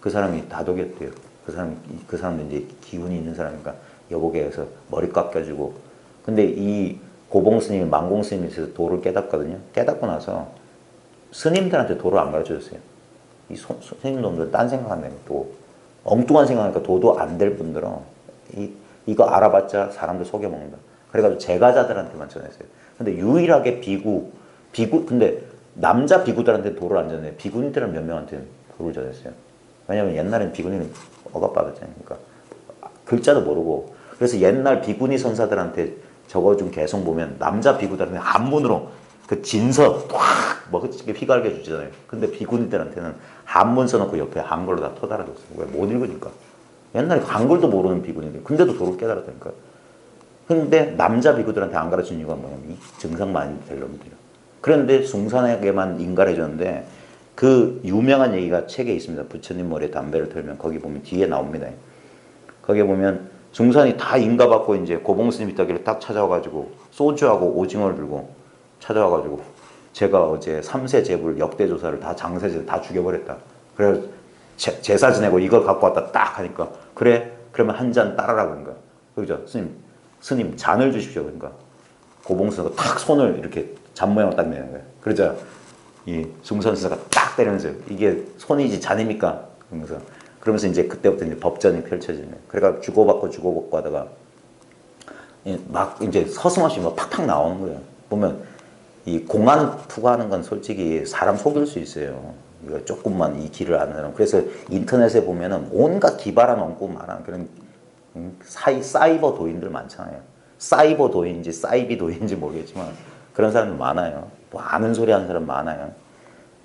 그 사람이 다독였대요. 그 사람도 이제 기운이 있는 사람이니까 여보게 해서 머리 깎여주고. 근데 이 고봉 스님이 망공 스님에서 도를 깨닫거든요. 깨닫고 나서 스님들한테 도를 안 가르쳐 줬어요. 이 스님놈들 딴 생각하는 도 엉뚱한 생각하니까 도도 안 될 분들은 이거 알아봤자 사람들 속여먹는다. 그래가지고 제가자들한테만 전했어요. 근데 유일하게 근데 남자 비구들한테 도를 안 전해. 비구니들은 몇 명한테 도를 전했어요. 왜냐면 옛날엔 비구니는 억압받았잖아요. 그러니까 글자도 모르고. 그래서 옛날 비구니 선사들한테 적어준 개성 보면 남자 비구들한테 한문으로 그 진서 꽉 먹을게 휘갈겨 주잖아요. 근데 비구니들한테는 한문 써놓고 옆에 한글로 다 터달아줬어요. 왜? 못 읽으니까. 옛날에 한글도 모르는 비구니들. 근데도 도를 깨달았다니까. 근데 남자 비구들한테 안 가르친 이유가 뭐냐면 증상 많이 될 놈들이야. 그런데 숭산에게만 인가를 해줬는데 그 유명한 얘기가 책에 있습니다. 부처님 머리에 담배를 털면 거기 보면 뒤에 나옵니다. 거기에 보면 숭산이 다 인가받고 이제 고봉스님이 있다길래 딱 찾아와가지고 소주하고 오징어를 들고 찾아와가지고 제가 어제 3세 제불 역대조사를 다 장세제 다 죽여버렸다. 그래서 제사 지내고 이걸 갖고 왔다 딱 하니까 그래? 그러면 한 잔 따라라 그러니까. 그죠? 스님 잔을 주십시오. 그러니까 고봉스가 탁 손을 이렇게 잔 모양으로 딱 내는 거예요. 그러자 이 숭산스가 딱 때리면서 이게 손이지 잔입니까? 그러면서 이제 그때부터 이제 법전이 펼쳐지는 거예요. 그래가 주고받고 하다가 막 이제 서슴없이 막 팍팍 나오는 거예요. 보면 이 공안 투구하는 건 솔직히 사람 속일 수 있어요. 이거 조금만 이 길을 아는 사람. 그래서 인터넷에 보면은 온갖 기발한 원고 말하는 그런 사이버 도인들 많잖아요. 사이버 도인인지 사이비 도인인지 모르겠지만 그런 사람들 많아요. 뭐 아는 소리 하는 사람 많아요.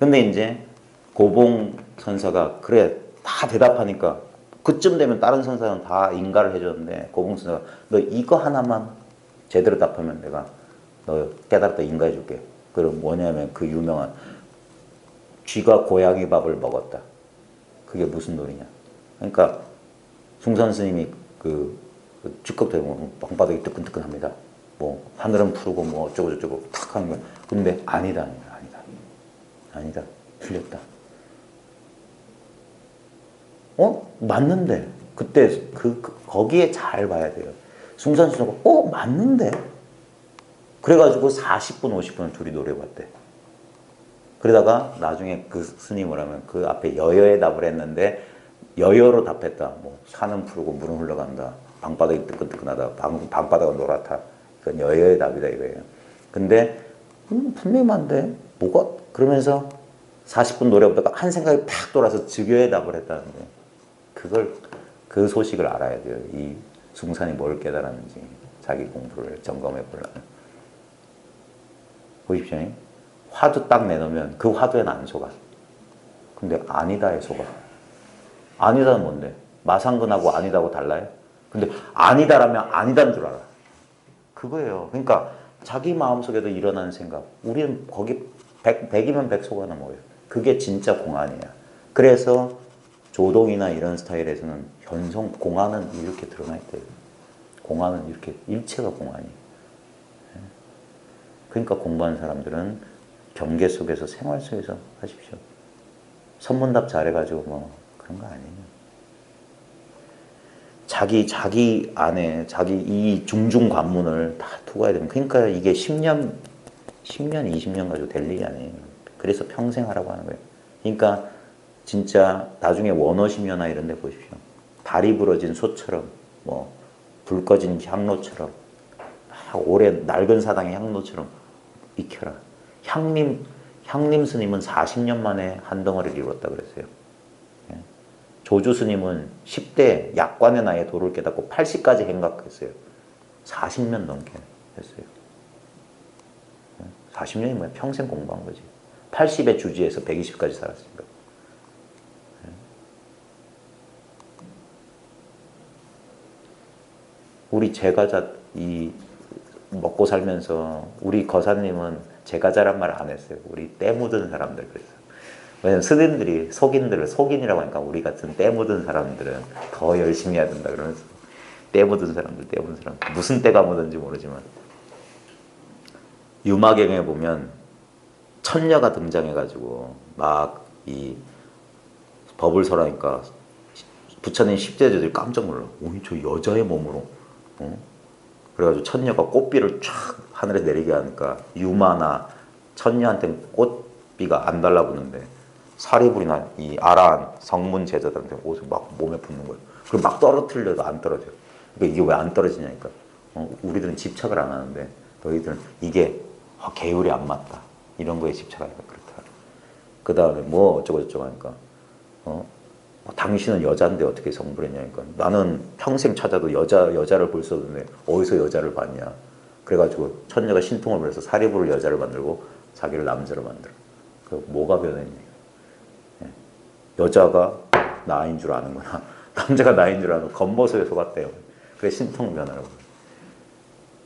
근데 이제 고봉 선사가 그래 다 대답하니까 그쯤 되면 다른 선사는 다 인가를 해줬는데 고봉 선사가 너 이거 하나만 제대로 답하면 내가 너 깨달았다 인가해줄게. 그럼 뭐냐면 그 유명한 쥐가 고양이 밥을 먹었다. 그게 무슨 논리냐. 그러니까 숭산 스님이 그 즉각되면 방바닥이 뜨끈뜨끈합니다. 뭐 하늘은 푸르고 뭐 어쩌고저쩌고 탁 하는 거야. 근데 아니다. 틀렸다. 맞는데 그때 거기에 잘 봐야 돼요. 숭산 스님이 맞는데 그래가지고 40분 50분을 둘이 노래봤대. 그러다가 나중에 그 스님을 하면 그 앞에 여여의 답을 했는데 여여로 답했다. 뭐 산은 푸르고 물은 흘러간다. 방바닥이 뜨끈뜨끈하다. 방바닥은 노랗다. 그건 여여의 답이다 이거예요. 근데 분명히 맞는데 뭐가 그러면서 40분 노래보다가 한 생각이 팍 돌아서 즉여의 답을 했다는데 그 소식을 알아야 돼요. 이 숭산이 뭘 깨달았는지 자기 공부를 점검해 보려면. 보십시오. 화두 딱 내놓으면 그 화두에는 안 속아. 근데 아니다에 속아. 아니다는 뭔데? 마상근하고 아니다고 달라요? 근데 아니다라면 아니다인 줄 알아. 그거예요. 그러니까 자기 마음속에도 일어나는 생각. 우리는 거기 100이면 100 속아는 뭐예요? 그게 진짜 공안이야. 그래서 조동이나 이런 스타일에서는 현성 공안은 이렇게 드러나 있대요. 공안은 이렇게 일체가 공안이에요. 그러니까 공부하는 사람들은 경계 속에서 생활 속에서 하십시오. 선문답 잘해가지고 뭐 그런 거 아니에요. 자기 안에 자기 이 중중 관문을 다 투과해야 되는. 그러니까 이게 10년, 20년 가지고 될 일이 아니에요. 그래서 평생 하라고 하는 거예요. 그러니까 진짜 나중에 원어심이나 이런 데 보십시오. 다리 부러진 소처럼 뭐 불 꺼진 향로처럼 오래 낡은 사당의 향로처럼 익혀라. 향림 스님은 40년 만에 한 덩어리를 이뤘다 그랬어요. 조주 스님은 10대 약관의 나이에 도를 깨닫고 80까지 행각했어요. 40년 넘게 했어요. 40년이 뭐야? 평생 공부한 거지. 80에 주지해서 120까지 살았으니까. 우리 제가자 먹고 살면서 우리 거사님은 제가자란 말 안 했어요. 우리 때 묻은 사람들 그랬어요. 왜냐면 스님들이 속인이라고 하니까 우리 같은 때 묻은 사람들은 더 열심히 해야 된다 그러면서 때 묻은 사람들 무슨 때가 묻은지 모르지만 유마경에 보면 천녀가 등장해가지고 막 이 법을 설하니까 부처님 십제자들이 깜짝 놀라. 오이 저 여자의 몸으로 그래가지고 천녀가 꽃비를 쫙 하늘에 내리게 하니까 유마나 천녀한테는 꽃비가 안 달라붙는데 사리불이나 이 아라한 성문 제자들한테 옷을 막 몸에 붙는 거예요. 그리고 막 떨어뜨려도 안 떨어져요. 그러니까 이게 왜 안 떨어지냐니까. 우리들은 집착을 안 하는데 너희들은 이게 계율이 안 맞다. 이런 거에 집착하니까 그렇다. 그 다음에 뭐 어쩌고저쩌고 하니까 당신은 여자인데 어떻게 성불했냐니까. 나는 평생 찾아도 여자를 볼 수 없는데 어디서 여자를 봤냐. 그래가지고 천녀가 신통을 부려서 사리부를 여자를 만들고 자기를 남자로 만들어. 그 뭐가 변했냐. 여자가 나인 줄 아는구나. 남자가 나인 줄 아는 겉모습에 속았대요. 그래 신통 변화라고.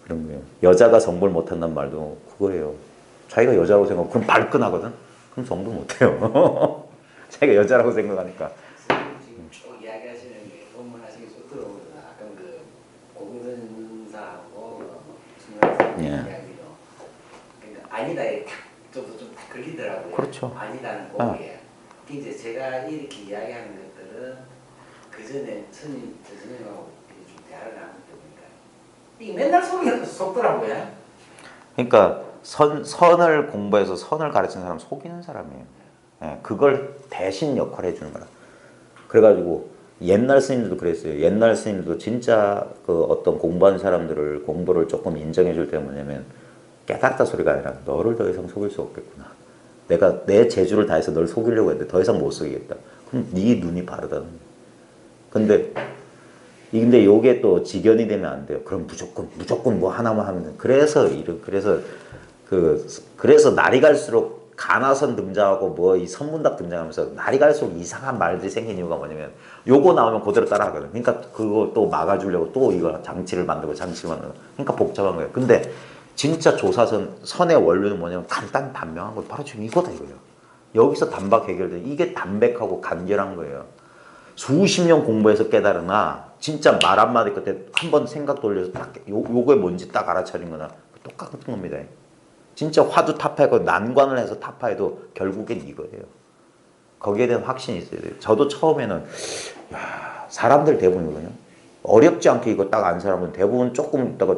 그런 거예요. 여자가 성불 못한다는 말도 그거예요. 자기가 여자라고 생각하고 그럼 발끈하거든. 그럼 성불 못해요. 자기가 여자라고 생각하니까. 지금 쭉 이야기하시는 게 본문하시기 쭉 들어오거든요. 아까 그 공선사하고 중요한 이야기로. 그러니까 아니다에 좀딱 걸리더라고요. 그렇죠. 아니다는 거기에. 이제 제가 이렇게 이야기하는 것들은 그 전에 스님하고 좀 대화를 나누다 보니까 이게 맨날 속더라고요. 그러니까 선을 공부해서 선을 가르치는 사람 속이는 사람이에요. 그걸 대신 역할을 해주는 거라. 그래가지고 옛날 스님들도 그랬어요. 옛날 스님들도 진짜 그 어떤 공부한 사람들을 공부를 조금 인정해 줄 때 뭐냐면 깨닫다 소리가 아니라 너를 더 이상 속일 수 없겠구나. 내가 내 재주를 다해서 널 속이려고 했는데 더 이상 못 속이겠다. 그럼 네 눈이 바르다는 거예요. 근데 요게 또 직연이 되면 안 돼요. 그럼 무조건 뭐 하나만 하면 돼. 그래서 날이 갈수록 가나선 등장하고 뭐 이 선문답 등장하면서 날이 갈수록 이상한 말들이 생긴 이유가 뭐냐면 요거 나오면 그대로 따라하거든. 그러니까 그거 또 막아주려고 또 이거 장치를 만들고 그러니까 복잡한 거예요. 근데 진짜 선의 원료는 뭐냐면 간단 단명한 거 바로 지금 이거다 이거예요. 여기서 단박 해결돼. 이게 담백하고 간결한 거예요. 수십 년 공부해서 깨달으나 진짜 말 한마디 끝에 한번 생각 돌려서 딱 요게 뭔지 딱 알아차린 거나 똑같은 겁니다. 진짜 화두 타파하고 난관을 해서 타파해도 결국엔 이거예요. 거기에 대한 확신이 있어야 돼요. 저도 처음에는 사람들 대부분이거든요. 어렵지 않게 이거 딱 안 사람은 대부분 조금 있다가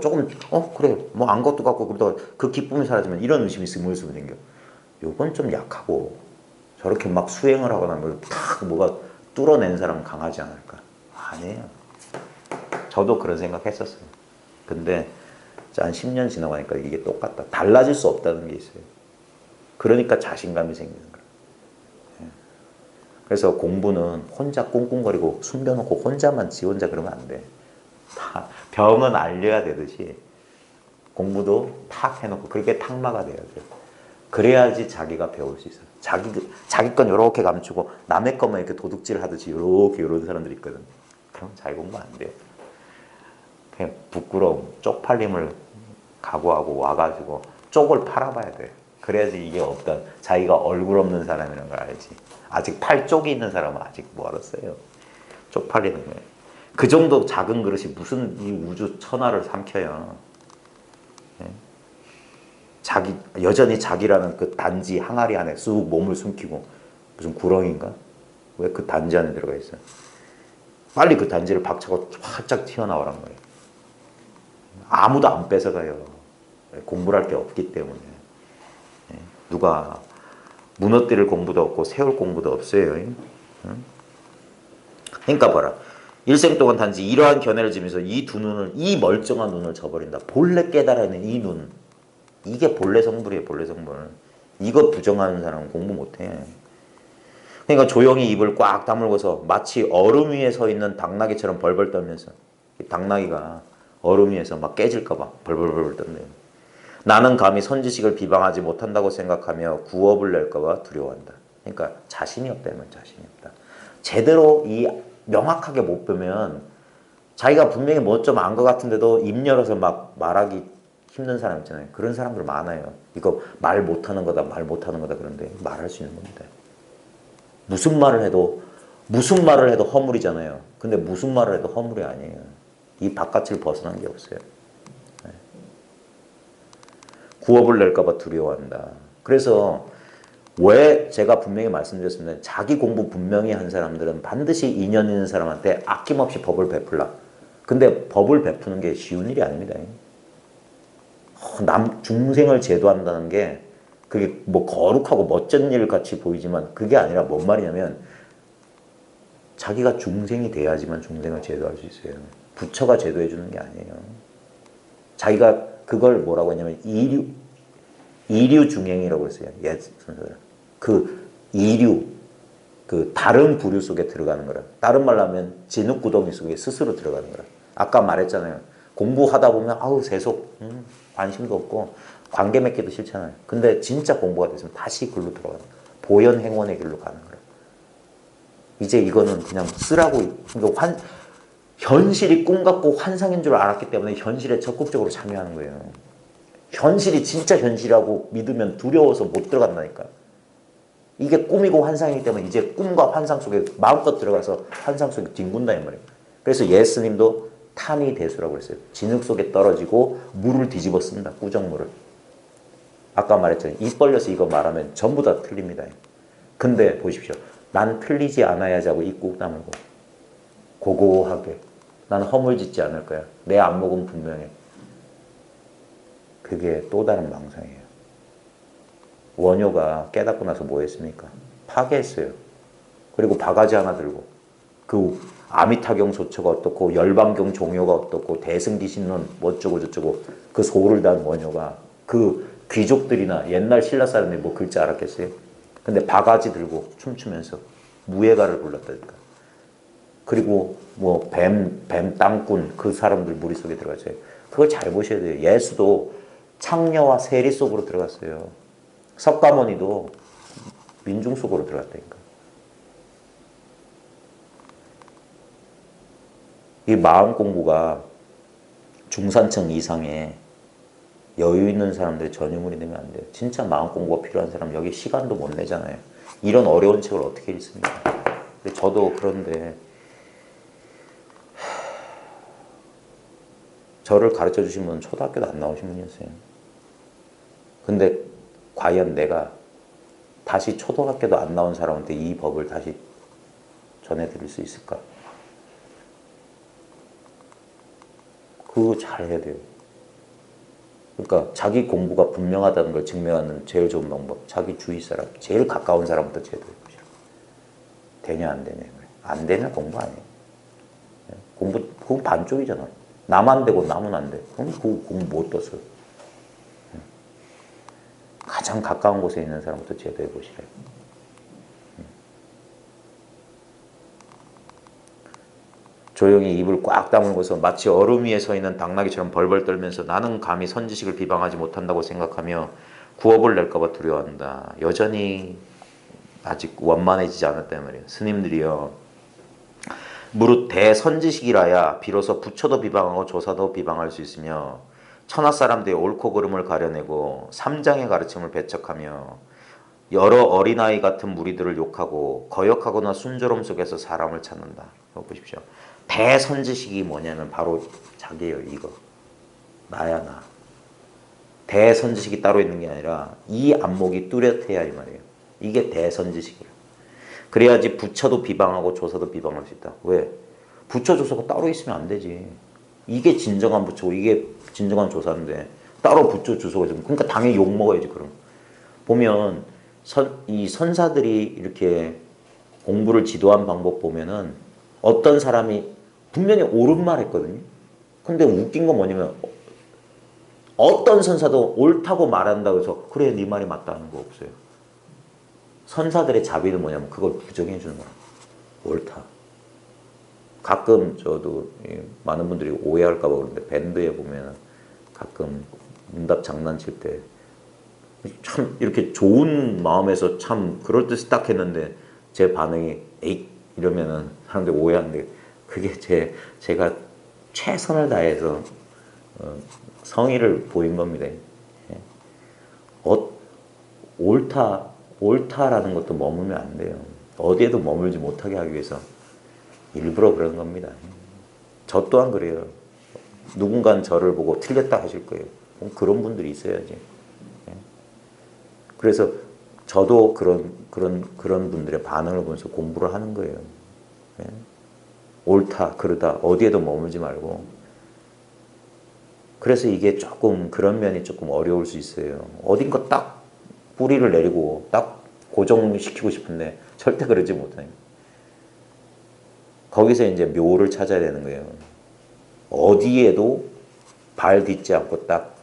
그래 뭐 안 것도 같고 그러다가 그 기쁨이 사라지면 이런 의심이 스물스물 생겨. 요건 좀 약하고 저렇게 막 수행을 하거나 탁 뭐가 뚫어낸 사람은 강하지 않을까? 아니에요. 저도 그런 생각했었어요. 근데 한 10년 지나고 나니까 이게 똑같다. 달라질 수 없다는 게 있어요. 그러니까 자신감이 생기는 거예요. 그래서 공부는 혼자 꿍꿍거리고 숨겨놓고 지 혼자 그러면 안 돼. 병은 알려야 되듯이 공부도 탁 해놓고 그렇게 탁마가 돼야 돼요. 그래야지 자기가 배울 수 있어요. 자기 건 이렇게 감추고 남의 것만 이렇게 도둑질 하듯이 이런 사람들이 있거든. 그럼 자기 공부 안 돼요. 그냥 부끄러움, 쪽팔림을 각오하고 와가지고 쪽을 팔아봐야 돼. 그래야지 이게 없다. 자기가 얼굴 없는 사람이라는 걸 알지. 아직 팔 쪽이 있는 사람은 아직 멀었어요. 쪽팔리는 거예요. 그 정도 작은 그릇이 무슨 이 우주 천하를 삼켜요. 여전히 자기라는 그 단지 항아리 안에 쑥 몸을 숨기고 무슨 구렁인가? 왜 그 단지 안에 들어가 있어요? 빨리 그 단지를 박차고 활짝 튀어나오란 거예요. 아무도 안 뺏어가요. 공부를 할 게 없기 때문에. 누가 무너뜨릴 공부도 없고 세울 공부도 없어요. 그러니까 봐라. 일생 동안 단지 이러한 견해를 지면서 이 멀쩡한 눈을 저버린다. 본래 깨달아낸 이 눈. 이게 본래 성불이에요. 본래 성불. 이거 부정하는 사람은 공부 못해. 그러니까 조용히 입을 꽉 다물고서 마치 얼음 위에 서 있는 당나귀처럼 벌벌 떨면서 당나귀가 얼음 위에서 막 깨질까 봐 벌벌벌 떤대요. 나는 감히 선지식을 비방하지 못한다고 생각하며 구업을 낼까 봐 두려워한다. 그러니까 자신이 없다면 자신이 없다. 제대로 명확하게 못 보면 자기가 분명히 뭐 좀 안 것 같은데도 입 열어서 막 말하기 힘든 사람 있잖아요. 그런 사람들 많아요. 이거 말 못하는 거다 그런데 말할 수 있는 겁니다. 무슨 말을 해도 허물이잖아요. 근데 무슨 말을 해도 허물이 아니에요. 이 바깥을 벗어난 게 없어요. 구업을 낼까 봐 두려워한다. 그래서 왜 제가 분명히 말씀드렸습니다. 자기 공부 분명히 한 사람들은 반드시 인연 있는 사람한테 아낌없이 법을 베풀라. 근데 법을 베푸는 게 쉬운 일이 아닙니다. 중생을 제도한다는 게 그게 뭐 거룩하고 멋진 일 같이 보이지만 그게 아니라 뭔 말이냐면 자기가 중생이 돼야지만 중생을 제도할 수 있어요. 부처가 제도해 주는 게 아니에요. 자기가 그걸 뭐라고 했냐면 이류 중행이라고 했어요. 옛 순서들. 그 다른 부류 속에 들어가는 거라. 다른 말로 하면 진흙구덩이 속에 스스로 들어가는 거라. 아까 말했잖아요. 공부하다 보면 세속 관심도 없고 관계 맺기도 싫잖아요. 근데 진짜 공부가 됐으면 다시 글로 들어가는 거야. 보현행원의 길로 가는 거야. 이제 이거는 그냥 쓰라고. 그러니까 현실이 꿈 같고 환상인 줄 알았기 때문에 현실에 적극적으로 참여하는 거예요. 현실이 진짜 현실이라고 믿으면 두려워서 못 들어간다니까. 이게 꿈이고 환상이기 때문에 이제 꿈과 환상 속에 마음껏 들어가서 환상 속에 뒹군다 이 말이에요. 그래서 예수님도 탄이 대수라고 그랬어요. 진흙 속에 떨어지고 물을 뒤집어 쓴다. 꾸정물을. 아까 말했잖아요. 입 벌려서 이거 말하면 전부 다 틀립니다. 근데 보십시오. 난 틀리지 않아야지 하고 입 꾹 다물고 고고하게 난 허물짓지 않을 거야. 내 안목은 분명해. 그게 또 다른 망상이에요. 원효가 깨닫고 나서 뭐 했습니까? 파괴했어요. 그리고 바가지 하나 들고 그 아미타경 소처가 어떻고 열반경 종효가 어떻고 대승기신론 뭐 어쩌고 저쩌고 그 소를 단 원효가 그 귀족들이나 옛날 신라 사람들이 뭐 글자 알았겠어요? 근데 바가지 들고 춤추면서 무예가를 불렀다니까. 그리고 뭐 뱀 땅꾼 그 사람들 머릿속에 들어갔어요. 그걸 잘 보셔야 돼요. 예수도 창녀와 세리 속으로 들어갔어요. 석가모니도 민중 속으로 들어갔다니까. 이 마음 공부가 중산층 이상의 여유 있는 사람들의 전유물이 되면 안 돼요. 진짜 마음 공부가 필요한 사람 여기 시간도 못 내잖아요. 이런 어려운 책을 어떻게 읽습니까? 근데 저도 그런데 저를 가르쳐 주신 분은 초등학교도 안 나오신 분이었어요. 근데 과연 내가 다시 초등학교도 안 나온 사람한테 이 법을 다시 전해드릴 수 있을까? 그거 잘 해야 돼요. 그러니까 자기 공부가 분명하다는 걸 증명하는 제일 좋은 방법. 자기 주위 사람, 제일 가까운 사람부터 제도해보시라. 되냐 안 되냐. 안 되면 공부 아니에요. 공부, 그건 반쪽이잖아. 나만 되고 남은 안 돼. 그럼 그 공부 못 떴어요. 가장 가까운 곳에 있는 사람부터 제도해보시래. 조용히 입을 꽉 다물고서 마치 얼음 위에 서 있는 당나귀처럼 벌벌 떨면서 나는 감히 선지식을 비방하지 못한다고 생각하며 구업을 낼까봐 두려워한다. 여전히 아직 원만해지지 않았단 말이에요. 스님들이요. 무릇 대선지식이라야 비로소 부처도 비방하고 조사도 비방할 수 있으며 천하 사람들의 옳고 그름을 가려내고 삼장의 가르침을 배척하며 여러 어린아이 같은 무리들을 욕하고 거역하거나 순조로움 속에서 사람을 찾는다. 이거 보십시오. 대선지식이 뭐냐면 바로 자기예요. 이거. 나야 나. 대선지식이 따로 있는 게 아니라 이 안목이 뚜렷해야 이 말이에요. 이게 대선지식이에요. 그래야지 부처도 비방하고 조사도 비방할 수 있다. 왜? 부처 조사가 따로 있으면 안 되지. 이게 진정한 부처고 이게 진정한 조사인데 따로 부처 조사가 있으면 그러니까 당연히 욕먹어야지. 그럼 보면 이 선사들이 이렇게 공부를 지도한 방법 보면은 어떤 사람이 분명히 옳은 말 했거든요. 근데 웃긴 건 뭐냐면 어떤 선사도 옳다고 말한다고 해서 그래 네 말이 맞다는 거 없어요. 선사들의 자비는 뭐냐면 그걸 부정해 주는 거야. 옳다. 가끔 저도 많은 분들이 오해할까 봐 그러는데 밴드에 보면 가끔 문답 장난칠 때 참 이렇게 좋은 마음에서 참 그럴듯이 딱 했는데 제 반응이 에잇 이러면은 사람들이 오해하는데 그게 제가 최선을 다해서 성의를 보인 겁니다. 옳다라는 것도 머물면 안 돼요. 어디에도 머물지 못하게 하기 위해서 일부러 그런 겁니다. 저 또한 그래요. 누군가는 저를 보고 틀렸다 하실 거예요. 그런 분들이 있어야지. 그래서 저도 그런 분들의 반응을 보면서 공부를 하는 거예요. 옳다, 그러다, 어디에도 머물지 말고. 그래서 이게 조금 그런 면이 조금 어려울 수 있어요. 어딘가 딱 뿌리를 내리고 딱 고정시키고 싶은데 절대 그러지 못해요. 거기서 이제 묘를 찾아야 되는 거예요. 어디에도 발 딛지 않고 딱.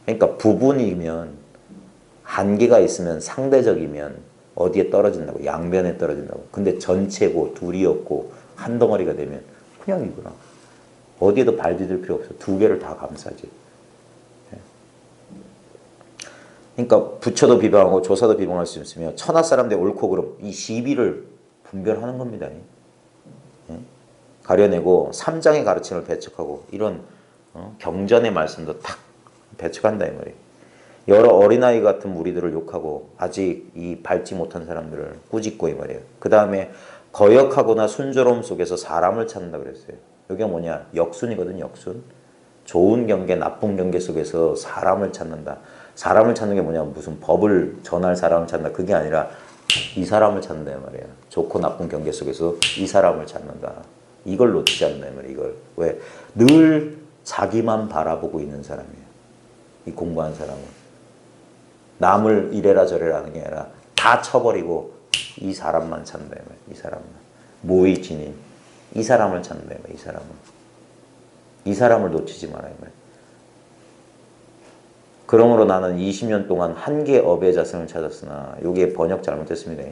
그러니까 부분이면 한계가 있으면 상대적이면 어디에 떨어진다고? 양변에 떨어진다고. 근데 전체고 둘이 없고 한 덩어리가 되면 그냥 이거라. 어디에도 발 디딜 필요 없어. 두 개를 다 감싸지. 그러니까 부처도 비방하고 조사도 비방할 수 있으며 천하 사람들의 옳고 그름 이 시비를 분별하는 겁니다. 가려내고 삼장의 가르침을 배척하고 이런 경전의 말씀도 탁 배척한다 이 말이에요. 여러 어린아이 같은 무리들을 욕하고 아직 이 밟지 못한 사람들을 꾸짖고 이 말이에요. 그 다음에 거역하거나 순조로움 속에서 사람을 찾는다 그랬어요. 여기가 뭐냐? 역순이거든. 역순. 좋은 경계, 나쁜 경계 속에서 사람을 찾는다. 사람을 찾는 게 뭐냐? 무슨 법을 전할 사람을 찾는다. 그게 아니라 이 사람을 찾는다 이 말이에요. 좋고 나쁜 경계 속에서 이 사람을 찾는다. 이걸 놓치지 않는다 이 말이에요. 이걸. 왜? 늘 자기만 바라보고 있는 사람이에요. 이 공부한 사람은. 남을 이래라 저래라 하는 게 아니라 다 쳐버리고 이 사람만 찾는다. 이 사람만. 모의 진인. 이 사람을 찾는다. 이 사람을. 이 사람을 놓치지 마라. 그러므로 나는 20년 동안 한 개 업의 자성을 찾았으나 이게 번역 잘못됐습니다.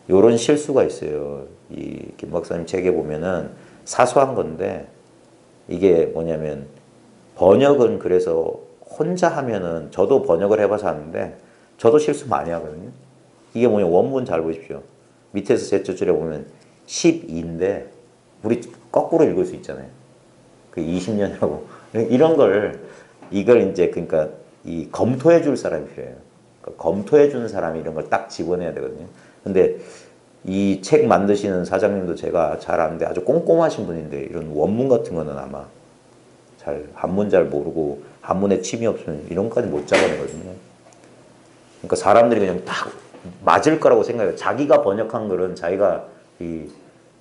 이런 실수가 있어요. 이 김 박사님 책에 보면은 사소한 건데 이게 뭐냐면 번역은 그래서 혼자 하면은 저도 번역을 해봐서 아는데 저도 실수 많이 하거든요. 이게 뭐냐 원문 잘 보십시오. 밑에서 셋째 줄에 보면 12인데 우리 거꾸로 읽을 수 있잖아요. 그 20년이라고 이런 걸 이걸 이제 그러니까 이 검토해 줄 사람이 필요해요. 그러니까 검토해 주는 사람이 이런 걸 딱 집어내야 되거든요. 근데 이 책 만드시는 사장님도 제가 잘 아는데 아주 꼼꼼하신 분인데 이런 원문 같은 거는 아마 잘 한문 잘 모르고 한문에 침이 없으면 이런 것까지 못 잡아내거든요. 그러니까 사람들이 그냥 딱 맞을 거라고 생각해요. 자기가 번역한 글은 자기가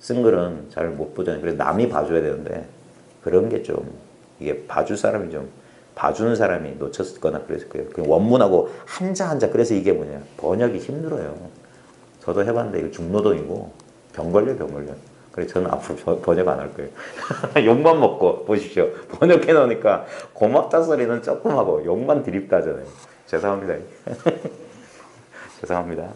쓴 글은 잘 못 보잖아요. 그래서 남이 봐줘야 되는데 그런 게 좀 이게 봐줄 사람이 좀 봐주는 사람이 놓쳤거나 그랬을 거예요. 그 원문하고 한자 그래서 이게 뭐냐 번역이 힘들어요. 저도 해봤는데 이거 중노동이고 병 걸려. 그래서 저는 앞으로 번역 안 할 거예요. 욕만 먹고 보십시오. 번역해 놓으니까 고맙다 소리는 조금 하고 욕만 드립다 하잖아요. 죄송합니다. 죄송합니다.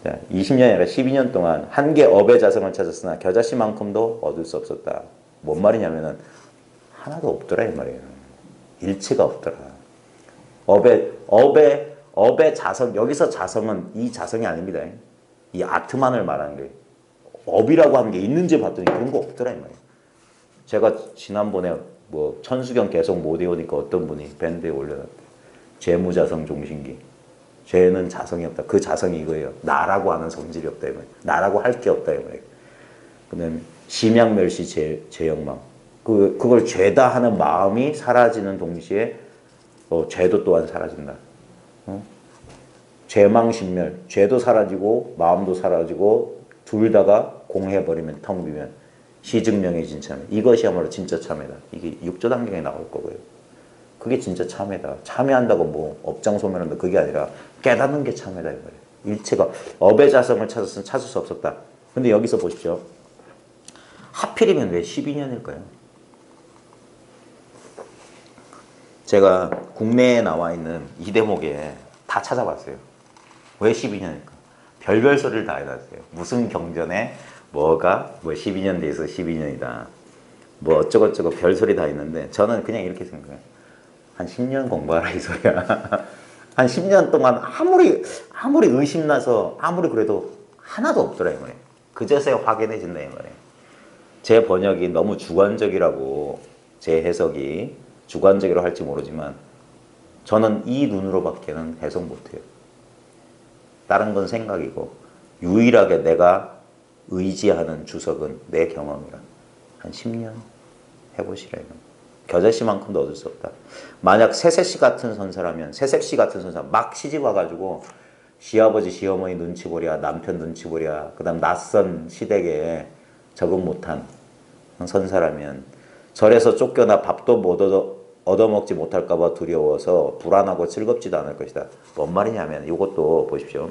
자, 20년이 아니라 12년 동안 한 개 업의 자성을 찾았으나 겨자씨만큼도 얻을 수 없었다. 뭔 말이냐면은 하나도 없더라 이 말이에요. 일체가 없더라. 업의 자성, 여기서 자성은 이 자성이 아닙니다. 이 아트만을 말하는 거예요. 업이라고 하는 게 있는지 봤더니 그런 거 없더라 이 말이에요. 제가 지난번에 뭐 천수경 계속 못 외우니까 어떤 분이 밴드에 올려놨대요. 재무자성 종신기. 죄는 자성이 없다. 그 자성이 이거예요. 나라고 하는 성질이 없다 이 말이에요. 나라고 할 게 없다 이 말이에요. 그다음에 심양멸시 제영망. 그걸 죄다 하는 마음이 사라지는 동시에 죄도 또한 사라진다. 죄망신멸, 죄도 사라지고 마음도 사라지고 둘 다가 공해버리면 텅 비면 시증명해진 참회. 이것이야말로 진짜 참회다. 이게 육조단경에 나올 거고요. 그게 진짜 참회다. 참회한다고 뭐 업장소멸한다 그게 아니라 깨닫는 게 참회다 이 말이에요. 일체가 업의 자성을 찾았으면 찾을 수 없었다. 근데 여기서 보십시오. 하필이면 왜 12년일까요? 제가 국내에 나와 있는 이 대목에 다 찾아봤어요. 왜 12년일까? 별별 소리를 다 해놨어요. 무슨 경전에 뭐가 뭐 12년 돼서 12년이다. 뭐 어쩌고저쩌고 별소리 다 있는데 저는 그냥 이렇게 생각해요. 한 10년 공부하라 이 소리야. 한 10년 동안 아무리 의심나서 아무리 그래도 하나도 없더라 이 말이에요. 그제서야 확인해진다 이 말이에요. 제 번역이 너무 주관적이라고 제 해석이 주관적이라고 할지 모르지만 저는 이 눈으로밖에는 해석 못해요. 다른 건 생각이고 유일하게 내가 의지하는 주석은 내 경험이라. 한 10년 해보시라. 겨자씨만큼도 얻을 수 없다. 만약 세세씨 같은 선사라면 세색씨 같은 선사 막 시집 와가지고 시아버지 시어머니 눈치 보랴 남편 눈치 보랴 그 다음 낯선 시댁에 적응 못한 선사라면 절에서 쫓겨나 밥도 못 얻어먹지 못할까봐 두려워서 불안하고 즐겁지도 않을 것이다. 뭔 말이냐면 이것도 보십시오.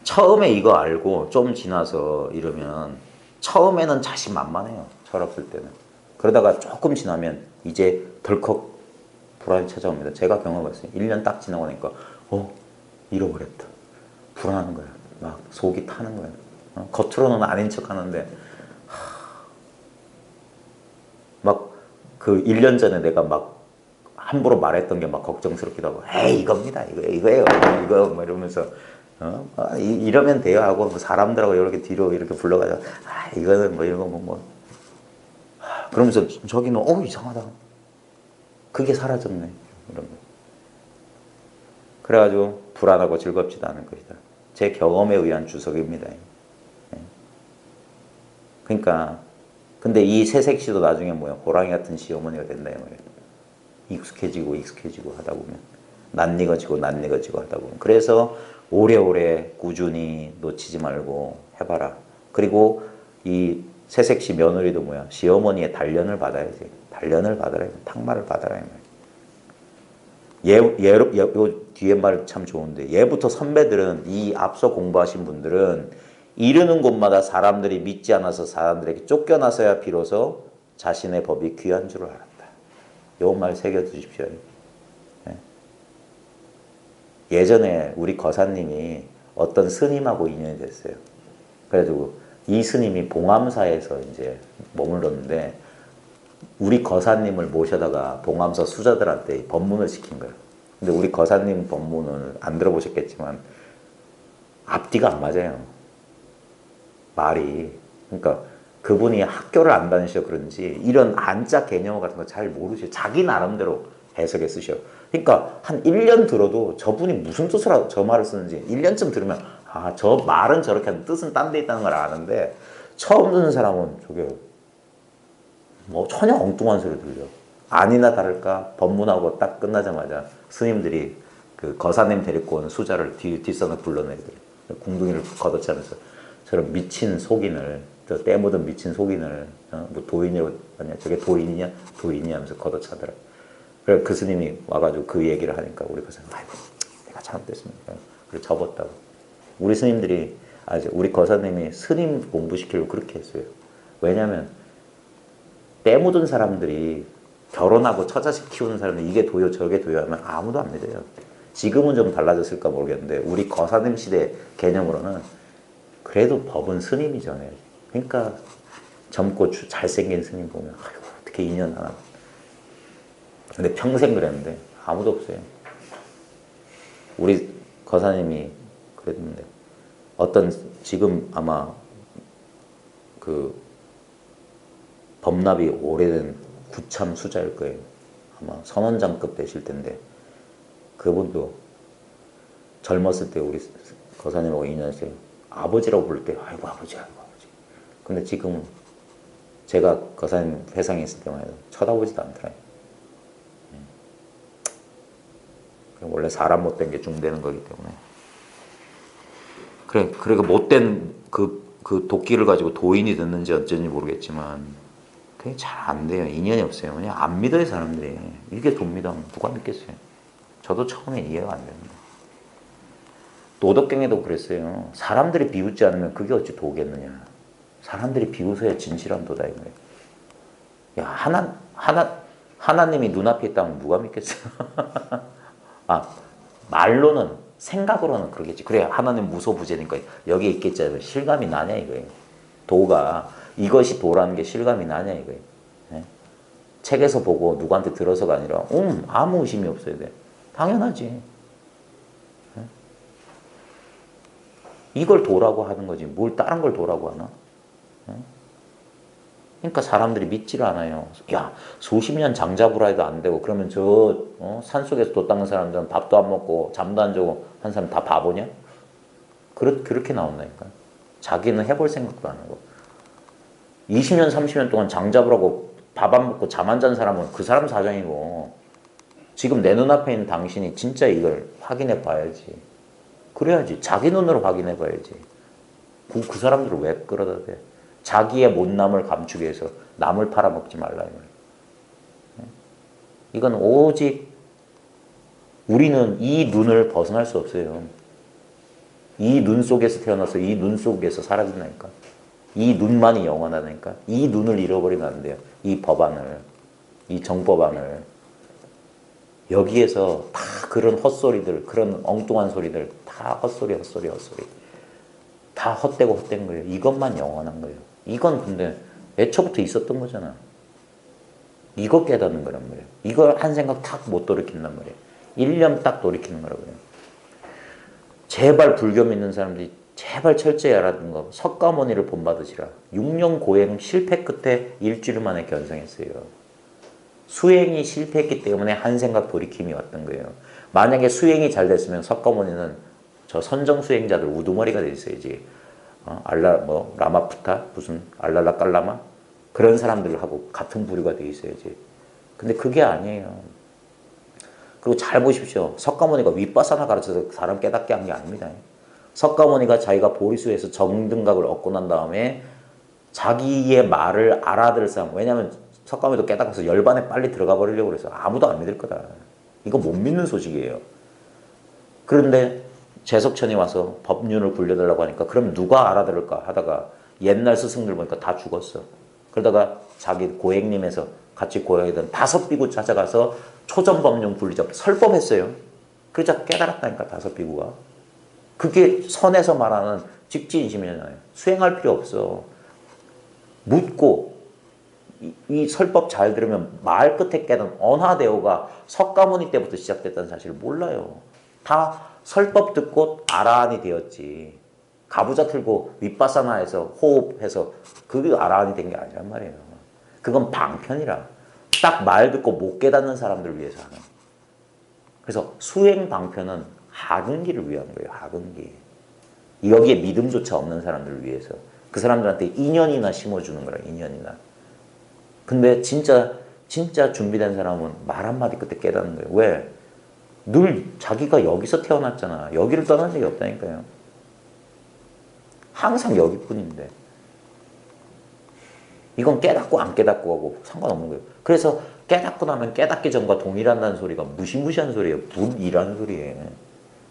처음에 이거 알고 좀 지나서 이러면 처음에는 자신만만해요. 철없을 때는. 그러다가 조금 지나면 이제 덜컥 불안이 찾아옵니다. 제가 경험했어요. 1년 딱 지나고 나니까 잃어버렸다. 불안한 거야. 막 속이 타는 거야. 겉으로는 아닌 척 하는데 막 그 1년 전에 내가 막 함부로 말했던 게 막 걱정스럽기도 하고 에이 이겁니다. 이거예요. 이거 뭐 이러면서 이러면 돼요 하고 뭐 사람들하고 이렇게 뒤로 이렇게 불러가지고 이거는 뭐 이런 거 뭐 그러면서 저기는 이상하다. 그게 사라졌네. 이런 거. 그래가지고 불안하고 즐겁지도 않을 것이다. 제 경험에 의한 주석입니다. 그러니까 근데 이 새색시도 나중에 뭐야 호랑이 같은 시어머니가 된다 이 말이에요. 익숙해지고 하다 보면 낯익어지고 하다 보면 그래서 오래오래 꾸준히 놓치지 말고 해봐라. 그리고 이 새색시 며느리도 뭐야 시어머니의 단련을 받아야지. 단련을 받아라. 탁말을 받아라. 요 뒤에 말 참 좋은데 예부터 선배들은 이 앞서 공부하신 분들은 이르는 곳마다 사람들이 믿지 않아서 사람들에게 쫓겨나서야 비로소 자신의 법이 귀한 줄을 알았다. 요 말 새겨두십시오. 예전에 우리 거사님이 어떤 스님하고 인연이 됐어요. 그래가지고 이 스님이 봉암사에서 이제 머물렀는데 우리 거사님을 모셔다가 봉암사 수자들한테 법문을 시킨 거예요. 근데 우리 거사님 법문을 안 들어보셨겠지만 앞뒤가 안 맞아요. 말이. 그러니까 그분이 학교를 안 다니셔 그런지 이런 안자 개념 같은 거 잘 모르셔. 자기 나름대로 해석해 쓰셔. 그러니까 한 1년 들어도 저분이 무슨 뜻으로 저 말을 쓰는지 1년쯤 들으면 아, 저 말은 저렇게 하는 뜻은 딴 데 있다는 걸 아는데 처음 듣는 사람은 저게 뭐 전혀 엉뚱한 소리 들려. 아니나 다를까 법문하고 딱 끝나자마자 스님들이 그 거사님 데리고 온 수자를 뒷선을 불러내더래요. 궁둥이를 걷어차면서 저런 미친 속인을 저 때 묻은 미친 속인을 뭐 도인이라고 하냐 저게 도인이냐 도인이냐 하면서 걷어차더라. 그래서 그 스님이 와가지고 그 얘기를 하니까 우리 거사님 아이고 내가 잘못됐습니다. 그래서 접었다고. 우리 스님들이 우리 거사님이 스님 공부시키려고 그렇게 했어요. 왜냐하면 때 묻은 사람들이 결혼하고 처자식 키우는 사람들 이게 도요 저게 도요 하면 아무도 안 믿어요. 지금은 좀 달라졌을까 모르겠는데 우리 거사님 시대 개념으로는 그래도 법은 스님이죠. 그러니까 젊고 잘생긴 스님 보면 아이고 어떻게 인연 하나. 근데 평생 그랬는데 아무도 없어요. 우리 거사님이 그랬는데 어떤 지금 아마 그 법납이 오래된 구참 수자일 거예요. 아마 선원장급 되실 텐데 그분도 젊었을 때 우리 거사님하고 인연했어요. 아버지라고 부를 때 아이고 아버지 아이고 아버지. 근데 지금은 제가 거사님 회상에 있을 때만 해도 쳐다보지도 않더라고요. 원래 사람 못된 게 중되는 거기 때문에. 그러니까 못된 그 도끼를 가지고 도인이 됐는지 어쩐지 모르겠지만 그게 잘 안 돼요. 인연이 없어요. 그냥 안 믿어요 사람들이. 이게 돕니다. 누가 믿겠어요. 저도 처음에 이해가 안 됩니다. 도덕경에도 그랬어요. 사람들이 비웃지 않으면 그게 어찌 도겠느냐. 사람들이 비웃어야 진실한 도다 이거예요. 야 하나님이 눈앞에 있다면 누가 믿겠어요? 말로는 생각으로는 그러겠지. 그래 하나님 무소부재니까 여기에 있겠지. 실감이 나냐 이거예요. 도가 이것이 도라는 게 실감이 나냐 이거예요. 네? 책에서 보고 누구한테 들어서가 아니라 아무 의심이 없어야 돼. 당연하지. 네? 이걸 도라고 하는 거지. 뭘 다른 걸 도라고 하나? 네? 그러니까 사람들이 믿지를 않아요. 야, 수십 년 장잡으라 해도 안 되고 그러면 저 산속에서 도 닦는 사람들은 밥도 안 먹고 잠도 안 자고 한 사람 다 바보냐? 그렇게 나온다니까. 자기는 해볼 생각도 안 하고. 20년, 30년 동안 장잡으라고 밥 안 먹고 잠 안 잔 사람은 그 사람 사정이고 지금 내 눈앞에 있는 당신이 진짜 이걸 확인해 봐야지. 그래야지. 자기 눈으로 확인해 봐야지. 그 사람들을 왜 끌어다 대? 자기의 못남을 감추기 위해서 남을 팔아먹지 말라. 이건 오직 우리는 이 눈을 벗어날 수 없어요. 이 눈 속에서 태어나서 이 눈 속에서 사라진다니까. 이 눈만이 영원하다니까. 이 눈을 잃어버리면 안 돼요. 이 법안을, 이 정법안을. 여기에서 다 그런 헛소리들, 그런 엉뚱한 소리들 다 헛소리. 다 헛되고 헛된 거예요. 이것만 영원한 거예요. 이건 근데 애초부터 있었던 거잖아. 이거 깨닫는 거란 말이에요. 이걸 한 생각 탁 못 돌이킨단 말이에요. 1년 딱 돌이키는 거라고요. 제발 불교 믿는 사람들이 제발 철저히 알아듣는 거. 석가모니를 본받으시라. 6년 고행 실패 끝에 일주일 만에 견성했어요. 수행이 실패했기 때문에 한 생각 돌이킴이 왔던 거예요. 만약에 수행이 잘 됐으면 석가모니는 저 선정 수행자들 우두머리가 돼 있어야지. 라마푸타 무슨 알랄라 깔라마 그런 사람들하고 같은 부류가 돼 있어야지. 근데 그게 아니에요. 그리고 잘 보십시오. 석가모니가 윗바사나 가르쳐서 사람 깨닫게 한 게 아닙니다. 석가모니가 자기가 보리수에서 정등각을 얻고 난 다음에 자기의 말을 알아들을 사람. 왜냐하면 석가모니도 깨닫고서 열반에 빨리 들어가 버리려고 그래서 아무도 안 믿을 거다. 이거 못 믿는 소식이에요. 그런데 재석천이 와서 법륜을 굴려달라고 하니까 그럼 누가 알아들을까 하다가 옛날 스승들 보니까 다 죽었어. 그러다가 자기 고행님에서 같이 고행하던 5비구 찾아가서 초전법륜 굴리자 설법했어요. 그러자 깨달았다니까 5비구가. 그게 선에서 말하는 직지인심이잖아요. 수행할 필요 없어. 묻고 이 설법 잘 들으면 말 끝에 깨닫는 언하대오가 석가모니 때부터 시작됐다는 사실을 몰라요. 다 설법 듣고 아라한이 되었지. 가부좌 틀고 윗바사나에서 호흡해서 그게 아라한이 된 게 아니란 말이에요. 그건 방편이라. 딱 말 듣고 못 깨닫는 사람들을 위해서 하는. 그래서 수행 방편은 하근기를 위한 거예요. 하근기. 여기에 믿음조차 없는 사람들을 위해서. 그 사람들한테 인연이나 심어주는 거라. 인연이나. 근데 진짜 준비된 사람은 말 한마디 끝에 깨닫는 거예요. 왜? 늘 자기가 여기서 태어났잖아. 여기를 떠난 적이 없다니까요. 항상 여기뿐인데. 이건 깨닫고 안 깨닫고 하고 상관없는 거예요. 그래서 깨닫고 나면 깨닫기 전과 동일한다는 소리가 무시무시한 소리예요. 불이라는 소리예요.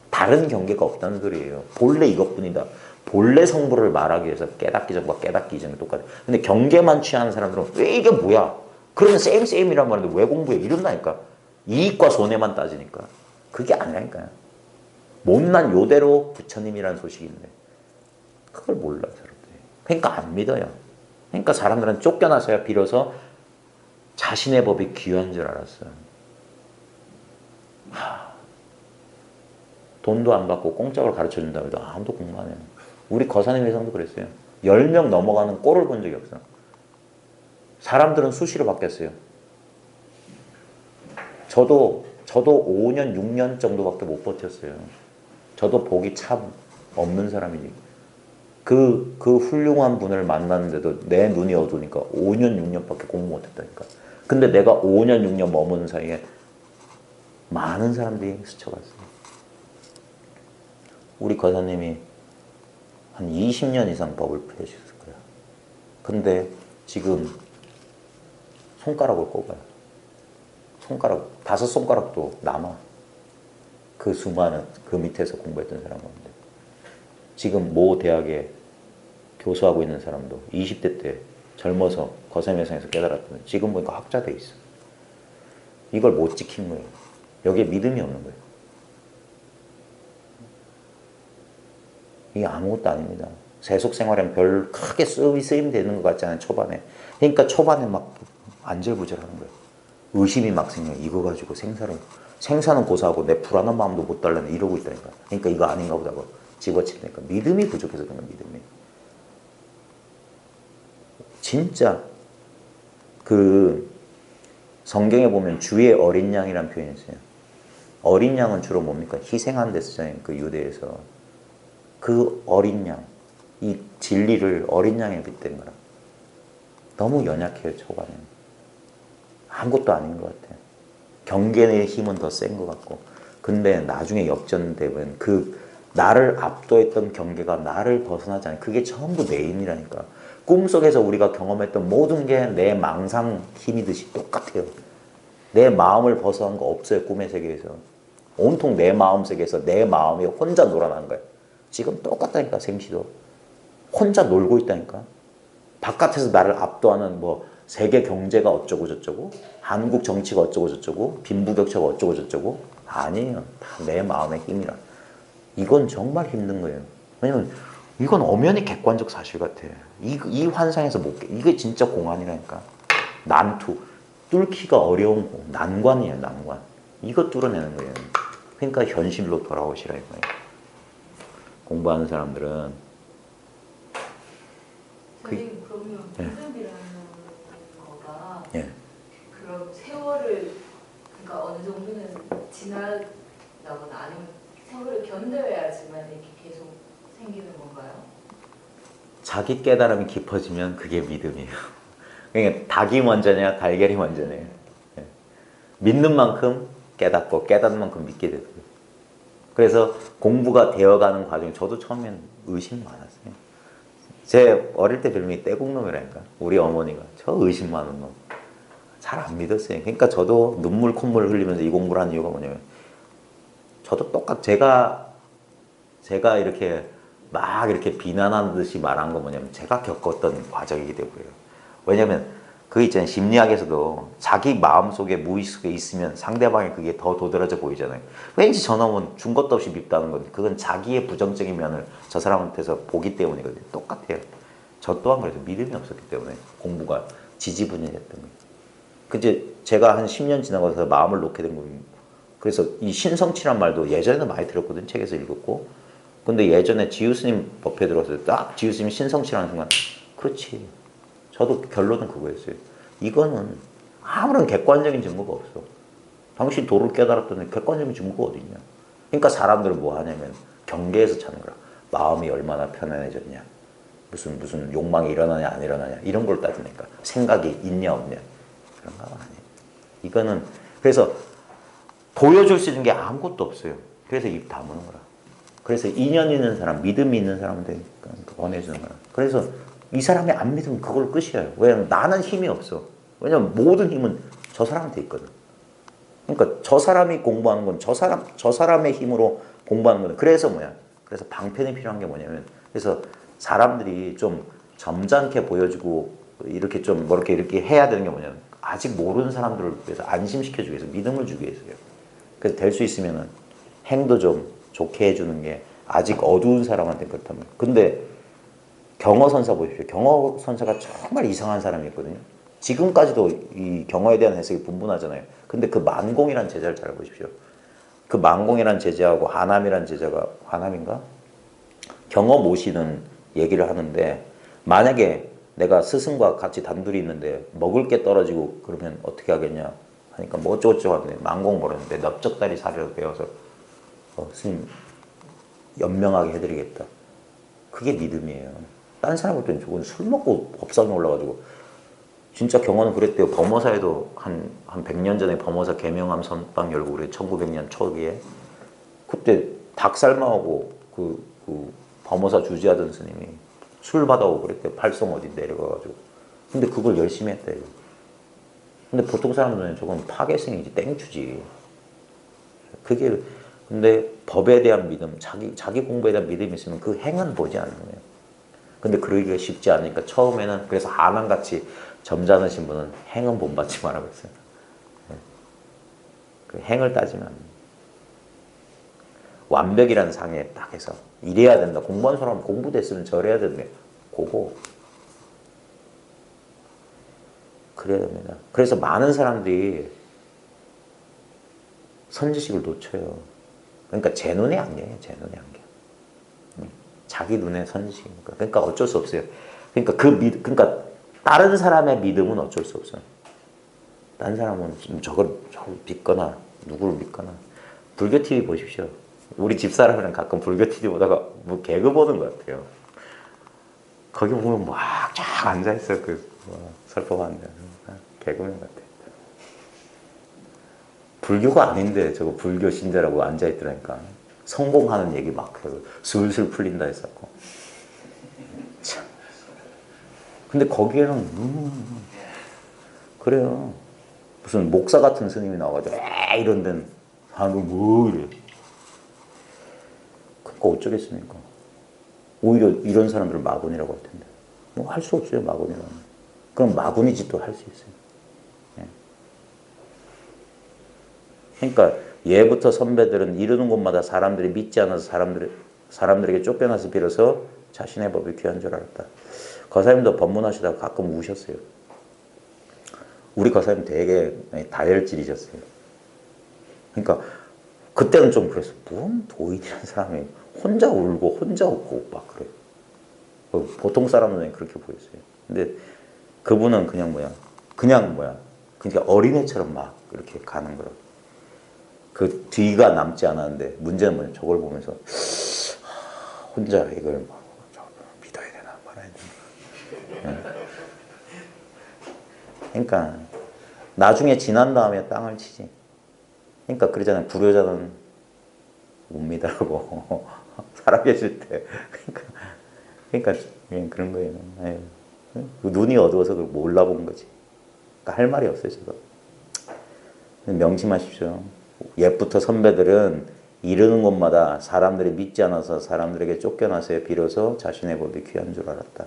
다른 경계가 없다는 소리예요. 본래 이것뿐이다. 본래 성부를 말하기 위해서 깨닫기 전과 깨닫기 이전이 똑같아요. 근데 경계만 취하는 사람들은 왜 이게 뭐야? 그러면 쌤이란 말인데 왜 공부해? 이런다니까. 이익과 손해만 따지니까. 그게 아니라니까요. 못난 요대로 부처님이라는 소식인데 그걸 몰라 사람들이. 그러니까 안 믿어요. 그러니까 사람들은 쫓겨나서야 비로소 자신의 법이 귀한 줄 알았어요. 돈도 안 받고 공짜로 가르쳐준다고 해도 아무도 공부 안 해요. 우리 거사님 회장도 그랬어요. 10명 넘어가는 꼴을 본 적이 없어. 사람들은 수시로 바뀌었어요. 저도 5년, 6년 정도밖에 못 버텼어요. 저도 복이 참 없는 사람이니. 그 훌륭한 분을 만났는데도 내 눈이 어두우니까 5년, 6년밖에 공부 못했다니까. 근데 내가 5년, 6년 머무는 사이에 많은 사람들이 스쳐갔어요. 우리 거사님이 한 20년 이상 법을 펴주셨을 거야. 근데 지금 손가락을 꼽아요. 손가락, 5손가락도 남아. 그 수많은, 그 밑에서 공부했던 사람 가운데. 지금 모 대학에 교수하고 있는 사람도 20대 때 젊어서 거세매상에서 깨달았더니 지금 보니까 학자 돼 있어. 이걸 못 지킨 거예요. 여기에 믿음이 없는 거예요. 이게 아무것도 아닙니다. 세속 생활엔 별 크게 쓰임 되는 것 같지 않아요, 초반에. 그러니까 초반에 막 안절부절하는 거예요. 의심이 막 생겨요. 이거 가지고 생사는 고사하고 내 불안한 마음도 못 달래네 이러고 있다니까. 그러니까 이거 아닌가 보다고 집어치니까 믿음이 부족해서 그런 거예요. 믿음이. 진짜 그 성경에 보면 주의 어린 양이라는 표현이 있어요. 어린 양은 주로 뭡니까? 희생한 데 쓰잖아요. 그 유대에서. 그 어린 양, 이 진리를 어린 양에 빗댄 거라. 너무 연약해요, 초반에는. 아무것도 아닌 것 같아요. 경계의 힘은 더 센 것 같고. 근데 나중에 역전되면 그 나를 압도했던 경계가 나를 벗어나지 않아요. 그게 전부 내 힘이라니까. 꿈속에서 우리가 경험했던 모든 게 내 망상 힘이듯이 똑같아요. 내 마음을 벗어난 거 없어요. 꿈의 세계에서. 온통 내 마음 세계에서 내 마음이 혼자 놀아나는 거예요. 지금 똑같다니까. 생시도 혼자 놀고 있다니까. 바깥에서 나를 압도하는 뭐 세계 경제가 어쩌고 저쩌고, 한국 정치가 어쩌고 저쩌고, 빈부격차가 어쩌고 저쩌고 아니에요. 다 내 마음의 힘이라. 이건 정말 힘든 거예요. 왜냐면 이건 엄연히 객관적 사실 같아. 이 환상에서 못 깨. 이게 진짜 공안이라니까. 난투. 뚫기가 어려운 난관이에요. 난관. 이거 뚫어내는 거예요. 그러니까 현실로 돌아오시라 이거예요. 공부하는 사람들은. 선생님 그러면 예. 믿음이라는 거가 예. 그런 세월을 그러니까 어느 정도는 지나다거나 아니면 세월을 견뎌야지만 이렇게 계속 생기는 건가요? 자기 깨달음이 깊어지면 그게 믿음이에요. 그러니까 닭이 먼저냐 달걀이 먼저냐. 예. 믿는 만큼 깨닫고 깨닫는 만큼 믿게 되고요. 그래서 공부가 되어가는 과정에 저도 처음엔 의심 많았어요. 제 어릴 때 별명이 떼국놈이라니까. 우리 어머니가 저 의심 많은 놈. 잘 안 믿었어요. 그러니까 저도 눈물 콧물 흘리면서 이 공부를 하는 이유가 뭐냐면 저도 제가 이렇게 막 이렇게 비난하는 듯이 말한 거 뭐냐면 제가 겪었던 과정이기 때문에요. 왜냐면 그 있잖아요. 심리학에서도 자기 마음속에 무의식에 있으면 상대방이 그게 더 도드라져 보이잖아요. 왠지 저놈은 준 것도 없이 밉다는 건 그건 자기의 부정적인 면을 저 사람한테서 보기 때문이거든요. 똑같아요. 저 또한 그래서 믿음이 없었기 때문에 공부가 지지분열했던 거예요. 그제 제가 한 10년 지나가서 마음을 놓게 된 거예요. 그래서 이 신성치란 말도 예전에도 많이 들었거든. 책에서 읽었고. 근데 예전에 지우스님 법회 들어왔을 때 딱 지우스님이 신성치라는 순간 그렇지. 저도 결론은 그거였어요. 이거는 아무런 객관적인 증거가 없어. 당신 도를 깨달았더니 객관적인 증거가 어딨냐. 그러니까 사람들은 뭐 하냐면 경계에서 찾는 거야. 마음이 얼마나 편안해졌냐. 무슨 욕망이 일어나냐 안 일어나냐 이런 걸 따지니까 생각이 있냐 없냐 그런 거 아니에요. 이거는 그래서 보여줄 수 있는 게 아무것도 없어요. 그래서 입 다무는 거라. 그래서 인연 있는 사람, 믿음이 있는 사람한테 권해주는 거라. 그래서 이 사람이 안 믿으면 그걸 끝이에요. 왜냐면 나는 힘이 없어. 왜냐면 모든 힘은 저 사람한테 있거든. 그러니까 저 사람이 공부하는 건 저 사람의 힘으로 공부하는 거든. 그래서 뭐야? 그래서 방편이 필요한 게 뭐냐면 그래서 사람들이 좀 점잖게 보여주고 이렇게 좀 뭐 이렇게 해야 되는 게 뭐냐면 아직 모르는 사람들을 위해서 안심시켜주기 위해서 믿음을 주기 위해서요. 그래서 될 수 있으면은 행도 좀 좋게 해주는 게 아직 어두운 사람한테 그렇다면. 근데 경허선사 보십시오. 경허선사가 정말 이상한 사람이었거든요. 지금까지도 이 경허에 대한 해석이 분분하잖아요. 근데 그 만공이라는 제자를 잘 보십시오. 그 만공이라는 제자하고 하남이라는 제자가 하남인가? 경허 모시는 얘기를 하는데 만약에 내가 스승과 같이 단둘이 있는데 먹을 게 떨어지고 그러면 어떻게 하겠냐 하니까 뭐 어쩌고저쩌고 하는데 만공 모르는데 넓적다리 사례로 배워서 스님 연명하게 해드리겠다. 그게 믿음이에요. 딴 사람 볼 때는 저건 술 먹고 법상에 올라가지고 진짜 경호는 그랬대요. 범어사에도 한 100년 전에 범어사 계명함 선방 열고 그래 1900년 초기에 그때 닭살마하고 그 범어사 주지하던 스님이 술 받아오고 그랬대요. 팔송 어디 내려가가지고. 근데 그걸 열심히 했대요. 근데 보통 사람들은 저건 파괴생이지 땡추지. 그게 근데 법에 대한 믿음, 자기 공부에 대한 믿음이 있으면 그 행은 보지 않는 거예요. 근데 그러기가 쉽지 않으니까 처음에는 그래서 하남같이 점잖으신 분은 행은 본받지 말라고 했어요. 그 행을 따지면 완벽이라는 상에 딱 해서 이래야 된다. 공부하는 사람은 공부 됐으면 저래야 된다. 그거 그래야 됩니다. 그래서 많은 사람들이 선지식을 놓쳐요. 그러니까 제 눈에 안겨요. 제 눈에 안겨. 자기 눈에 선지식이니까. 그러니까 어쩔 수 없어요. 그러니까 그러니까 다른 사람의 믿음은 어쩔 수 없어요. 다른 사람은 저걸 믿거나 누구를 믿거나. 불교 TV 보십시오. 우리 집사람이랑 가끔 불교 TV 보다가 뭐 개그 보는 것 같아요. 거기 보면 막 쫙 앉아있어요. 설법하는데. 개그맨 같아. 불교가 아닌데 저거 불교 신자라고 앉아있더라니까. 성공하는 얘기 막 술술 풀린다 했었고. 참. 근데 거기에는 그래요. 무슨 목사 같은 스님이 나와가지고 이런 데는 사람들 뭐 이래. 그러니까 어쩌겠습니까. 오히려 이런 사람들을 마군이라고 할 텐데. 뭐 할 수 없어요. 마군이라는. 그럼 마군이 짓도 할 수 있어요. 그러니까 예부터 선배들은 이르는 곳마다 사람들이 믿지 않아서 사람들에게 쫓겨나서 빌어서 자신의 법이 귀한 줄 알았다. 거사님도 법문하시다가 가끔 우셨어요. 우리 거사님 되게 다혈질이셨어요. 그러니까 그때는 좀 그랬어. 뭔 도인이라는 사람이 혼자 울고 혼자 웃고 막 그래. 보통 사람은 그렇게 보였어요. 근데 그분은 그냥 그러니까 어린애처럼 막 이렇게 가는 거라고. 그 뒤가 남지 않았는데 문제는 뭐냐 저걸 보면서 혼자 이걸 믿어야 되나 말아야 되나. 그러니까 나중에 지난 다음에 땅을 치지. 그러니까 그러잖아요. 불효자는 못 믿으라고 살아계실 때. 그러니까 그런 거예요. 눈이 어두워서 그걸 몰라본 거지. 할 말이 없어요, 제가. 명심하십시오. 옛부터 선배들은 이르는 곳마다 사람들이 믿지 않아서 사람들에게 쫓겨나서 비로소 자신의 법이 귀한 줄 알았다.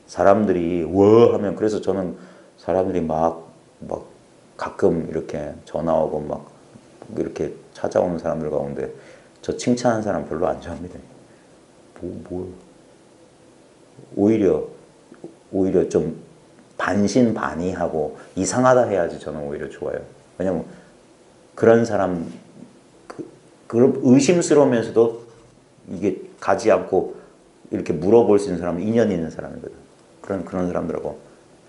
사람들이 워 하면, 그래서 저는 사람들이 막 가끔 이렇게 전화 오고 막 이렇게 찾아오는 사람들 가운데 저 칭찬하는 사람 별로 안 좋아합니다. 오히려 좀 반신반의하고 이상하다 해야지 저는 오히려 좋아요. 왜냐면 그런 사람, 그런 의심스러우면서도 이게 가지 않고 이렇게 물어볼 수 있는 사람은 인연이 있는 사람이거든. 그런 사람들하고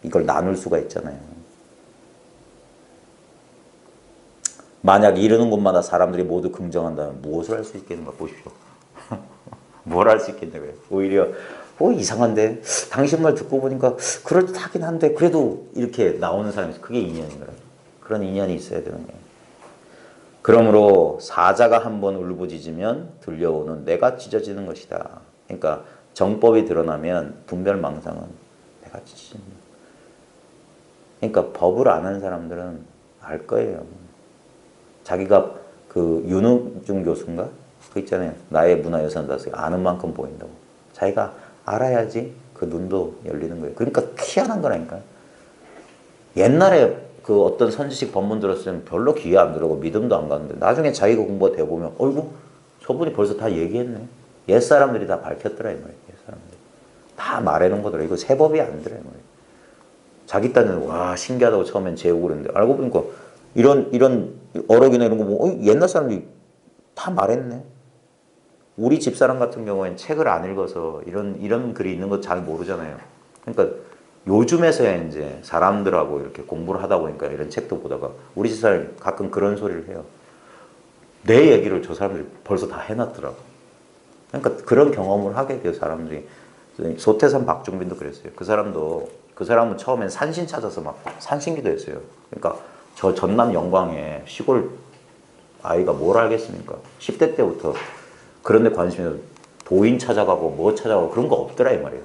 이걸 나눌 수가 있잖아요. 만약 이르는 곳마다 사람들이 모두 긍정한다면 무엇을 할 수 있겠는가 보십시오. 뭘 할 수 있겠냐고요. 오히려 이상한데 당신 말 듣고 보니까 그럴듯하긴 한데 그래도 이렇게 나오는 사람이, 그게 인연인 거예요. 그런 인연이 있어야 되는 거예요. 그러므로 사자가 한번 울부짖으면 들려오는 내가 찢어지는 것이다. 그러니까 정법이 드러나면 분별망상은 내가 찢어진다. 그러니까 법을 안 하는 사람들은 알 거예요. 자기가 그 윤흥준 교수인가? 그 있잖아요. 나의 문화유산다서 아는 만큼 보인다고. 자기가 알아야지 그 눈도 열리는 거예요. 그러니까 희한한 거라니까요. 옛날에 그 어떤 선지식 법문 들었을 때는 별로 귀에 안 들어오고 믿음도 안 가는데 나중에 자기가 공부가 돼보면 어이구 저분이 벌써 다 얘기했네. 옛사람들이 다 밝혔더라 이 말이에요. 옛사람들이 다 말해놓은 거더라. 이거 새 법이 아니더라 이 말이에요. 자기 딴에는 와 신기하다고 처음엔 재우고 그랬는데 알고 보니까 이런 어록이나 이런 거 보면 옛날 사람들이 다 말했네. 우리 집사람 같은 경우에는 책을 안 읽어서 이런 글이 있는 거 잘 모르잖아요. 그러니까 요즘에서야 이제 사람들하고 이렇게 공부를 하다 보니까 이런 책도 보다가 우리 집사람이 가끔 그런 소리를 해요. 내 얘기를 저 사람들이 벌써 다 해놨더라고. 그러니까 그런 경험을 하게 돼요, 사람들이. 소태산 박종빈도 그랬어요. 그 사람은 처음엔 산신 찾아서 막 산신기도 했어요. 그러니까 저 전남 영광에 시골 아이가 뭘 알겠습니까? 10대 때부터 그런 데 관심이 도인 찾아가고 뭐 찾아가고 그런 거 없더라 이 말이에요.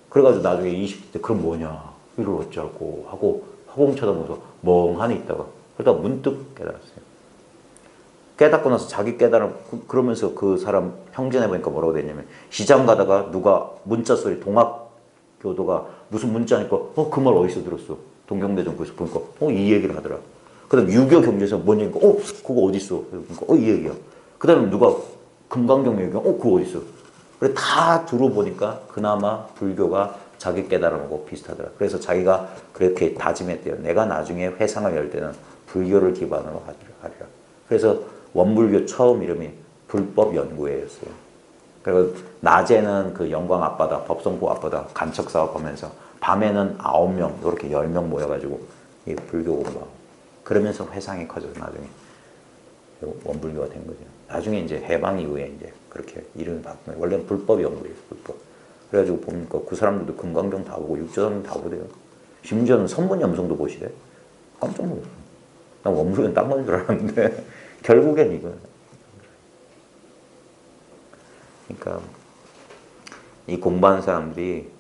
그래가지고 나중에 20대 때 그럼 뭐냐 이걸 어쩌고 하고 허공 쳐다보면서 멍하니 있다가 그러다가 문득 깨달았어요. 깨닫고 나서 자기 깨달음 그러면서 그 사람 형제내 보니까 뭐라고 됐냐면 시장 가다가 누가 문자 소리 동학교도가 무슨 문자니까 그 말 어디서 들었어? 동경대전 거기서 보니까 이 얘기를 하더라. 그 다음 유교 경제에서 뭐냐니까 그거 어디 있어? 그러니까 이 얘기야. 그 다음에 누가 금강경 얘기야. 그거 어디 있어? 그래 다 들어보니까 그나마 불교가 자기 깨달음하고 비슷하더라. 그래서 자기가 그렇게 다짐했대요. 내가 나중에 회상을 열 때는 불교를 기반으로 하리라. 그래서 원불교 처음 이름이 불법연구회였어요. 그리고 낮에는 그 영광 앞바다, 법성고 앞바다 간척 사업하면서 밤에는 9명, 이렇게 10명 모여가지고 이 불교 공부하고 그러면서 회상이 커져서 나중에 원불교가 된 거죠. 나중에 이제 해방 이후에 이제 그렇게 이름이 바꾼 거예요. 원래는 불법 연구예요, 불법. 그래가지고 보니까 그 사람들도 금강경 다 보고 육조선 다 보대요. 심지어는 선문염성도 보시대. 깜짝 놀랐어요. 난 원불교는 딴 건 줄 알았는데 결국엔 이거예요. 그러니까 이 공부하는 사람들이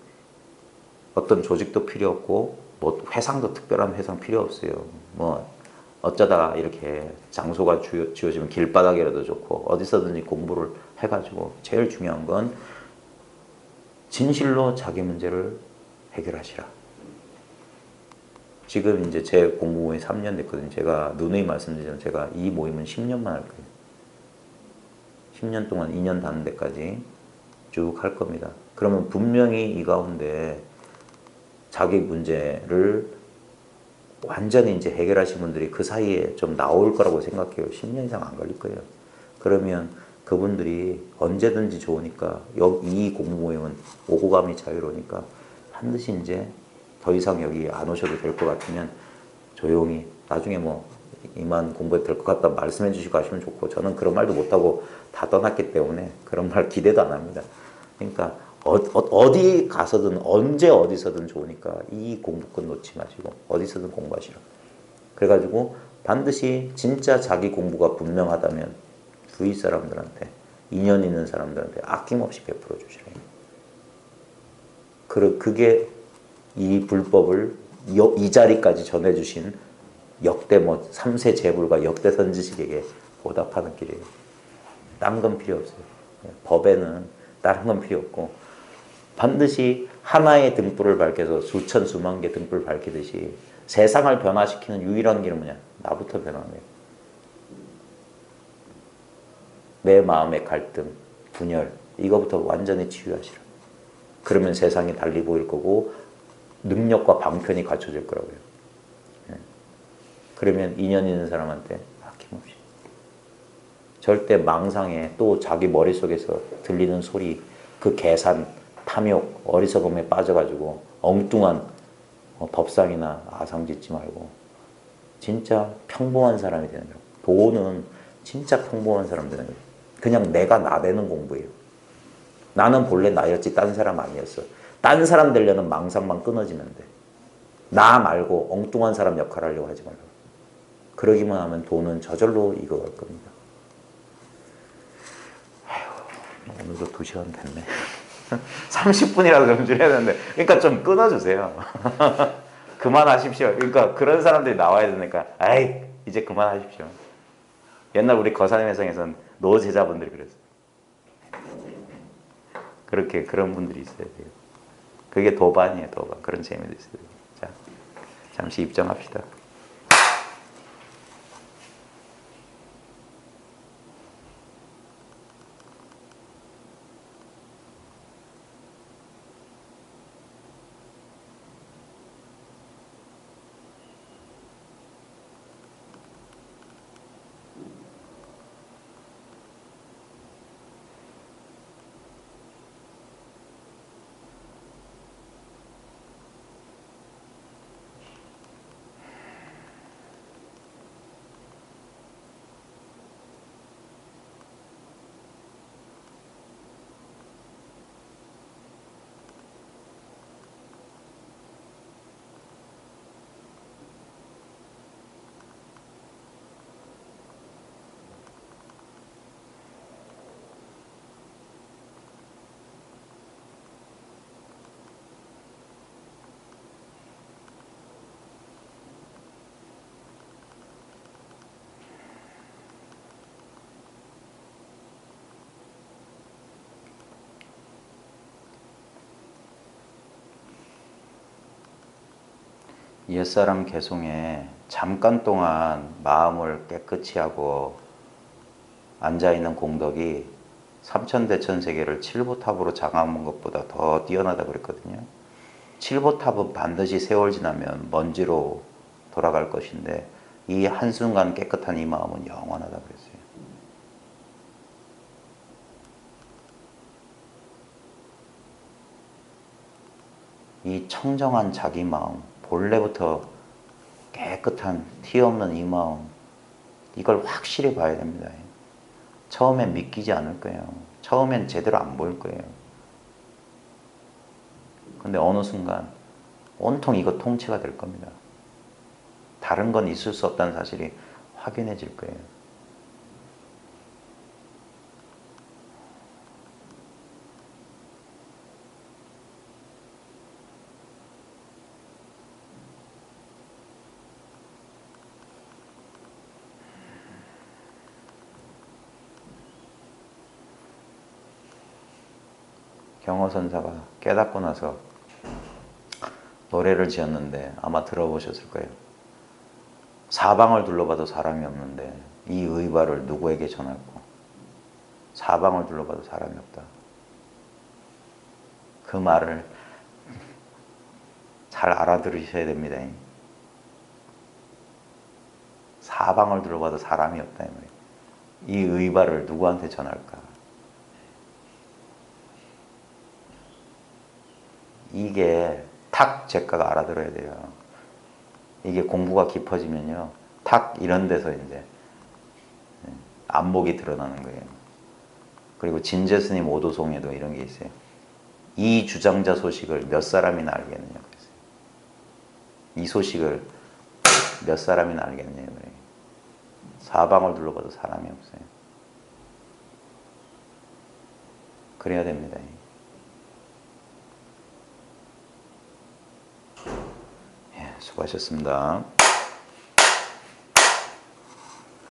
어떤 조직도 필요 없고 뭐 회상도 특별한 회상 필요 없어요. 뭐 어쩌다가 이렇게 장소가 주어지면 길바닥이라도 좋고 어디서든지 공부를 해가지고 제일 중요한 건 진실로 자기 문제를 해결하시라. 지금 이제 제 공부 모임이 3년 됐거든요. 제가 누누이 말씀드리자면 제가 이 모임은 10년만 할 거예요. 10년 동안 2년 다는 데까지 쭉 할 겁니다. 그러면 분명히 이 가운데 자기 문제를 완전히 이제 해결하신 분들이 그 사이에 좀 나올 거라고 생각해요. 10년 이상 안 걸릴 거예요. 그러면 그분들이 언제든지 좋으니까 이 공부 모임은 오고 감이 자유로우니까 반드시 이제 더 이상 여기 안 오셔도 될 것 같으면 조용히 나중에 뭐 이만 공부해도 될 것 같다 말씀해 주시고 하시면 좋고 저는 그런 말도 못하고 다 떠났기 때문에 그런 말 기대도 안 합니다. 그러니까 어디 가서든 언제 어디서든 좋으니까 이 공부권 놓지 마시고 어디서든 공부하시라. 그래가지고 반드시 진짜 자기 공부가 분명하다면 주위 사람들한테 인연 있는 사람들한테 아낌없이 베풀어 주시라. 그게 이 불법을 이 자리까지 전해주신 역대 뭐 3세 재불과 역대 선지식에게 보답하는 길이에요. 딴 건 필요 없어요. 법에는 다른 건 필요 없고 반드시 하나의 등불을 밝혀서 수천 수만 개 등불을 밝히듯이 세상을 변화시키는 유일한 길은 뭐냐? 나부터 변하는 거예요. 내 마음의 갈등, 분열 이거부터 완전히 치유하시라. 그러면 세상이 달리 보일 거고 능력과 방편이 갖춰질 거라고요. 그러면 인연 있는 사람한테 아낌없이 절대 망상에 또 자기 머릿속에서 들리는 소리 그 계산, 탐욕, 어리석음에 빠져가지고 엉뚱한 법상이나 아상 짓지 말고 진짜 평범한 사람이 되는 거예요. 도는 진짜 평범한 사람 되는 거예요. 그냥 내가 나 되는 공부예요. 나는 본래 나였지 딴 사람 아니었어. 딴 사람 되려는 망상만 끊어지면 돼. 나 말고 엉뚱한 사람 역할을 하려고 하지 말라고. 그러기만 하면 도는 저절로 익어갈 겁니다. 아휴, 오늘도 2시간 됐네. 30분이라도 염주해야 되는데 그러니까 좀 끊어주세요. 그만하십시오. 그러니까 그런 사람들이 나와야 되니까 아이 이제 그만하십시오. 옛날 우리 거사님 회상에서는 노제자분들이 그랬어요. 그렇게 그런 분들이 있어야 돼요. 그게 도반이에요. 도반. 그런 재미도 있어요. 자, 잠시 입정합시다. 옛사람 개송에 잠깐 동안 마음을 깨끗이 하고 앉아있는 공덕이 삼천대천세계를 칠보탑으로 장악한 것보다 더 뛰어나다고 그랬거든요. 칠보탑은 반드시 세월 지나면 먼지로 돌아갈 것인데 이 한순간 깨끗한 이 마음은 영원하다고 그랬어요. 이 청정한 자기 마음, 본래부터 깨끗한 티 없는 이 마음, 이걸 확실히 봐야 됩니다. 처음엔 믿기지 않을 거예요. 처음엔 제대로 안 보일 거예요. 근데 어느 순간 온통 이거 통치가 될 겁니다. 다른 건 있을 수 없다는 사실이 확연해질 거예요. 경허선사가 깨닫고 나서 노래를 지었는데 아마 들어보셨을 거예요. 사방을 둘러봐도 사람이 없는데 이 의발을 누구에게 전할꼬? 사방을 둘러봐도 사람이 없다. 그 말을 잘 알아들으셔야 됩니다. 사방을 둘러봐도 사람이 없다. 이 의발을 누구한테 전할까? 이게 탁 제가가 알아들어야 돼요. 이게 공부가 깊어지면요. 탁 이런 데서 이제 안목이 드러나는 거예요. 그리고 진제스님 오도송에도 이런 게 있어요. 이 주장자 소식을 몇 사람이나 알겠느냐 그랬어요. 이 소식을 몇 사람이나 알겠느냐 그래요. 사방을 둘러봐도 사람이 없어요. 그래야 됩니다. 예. 수고하셨습니다.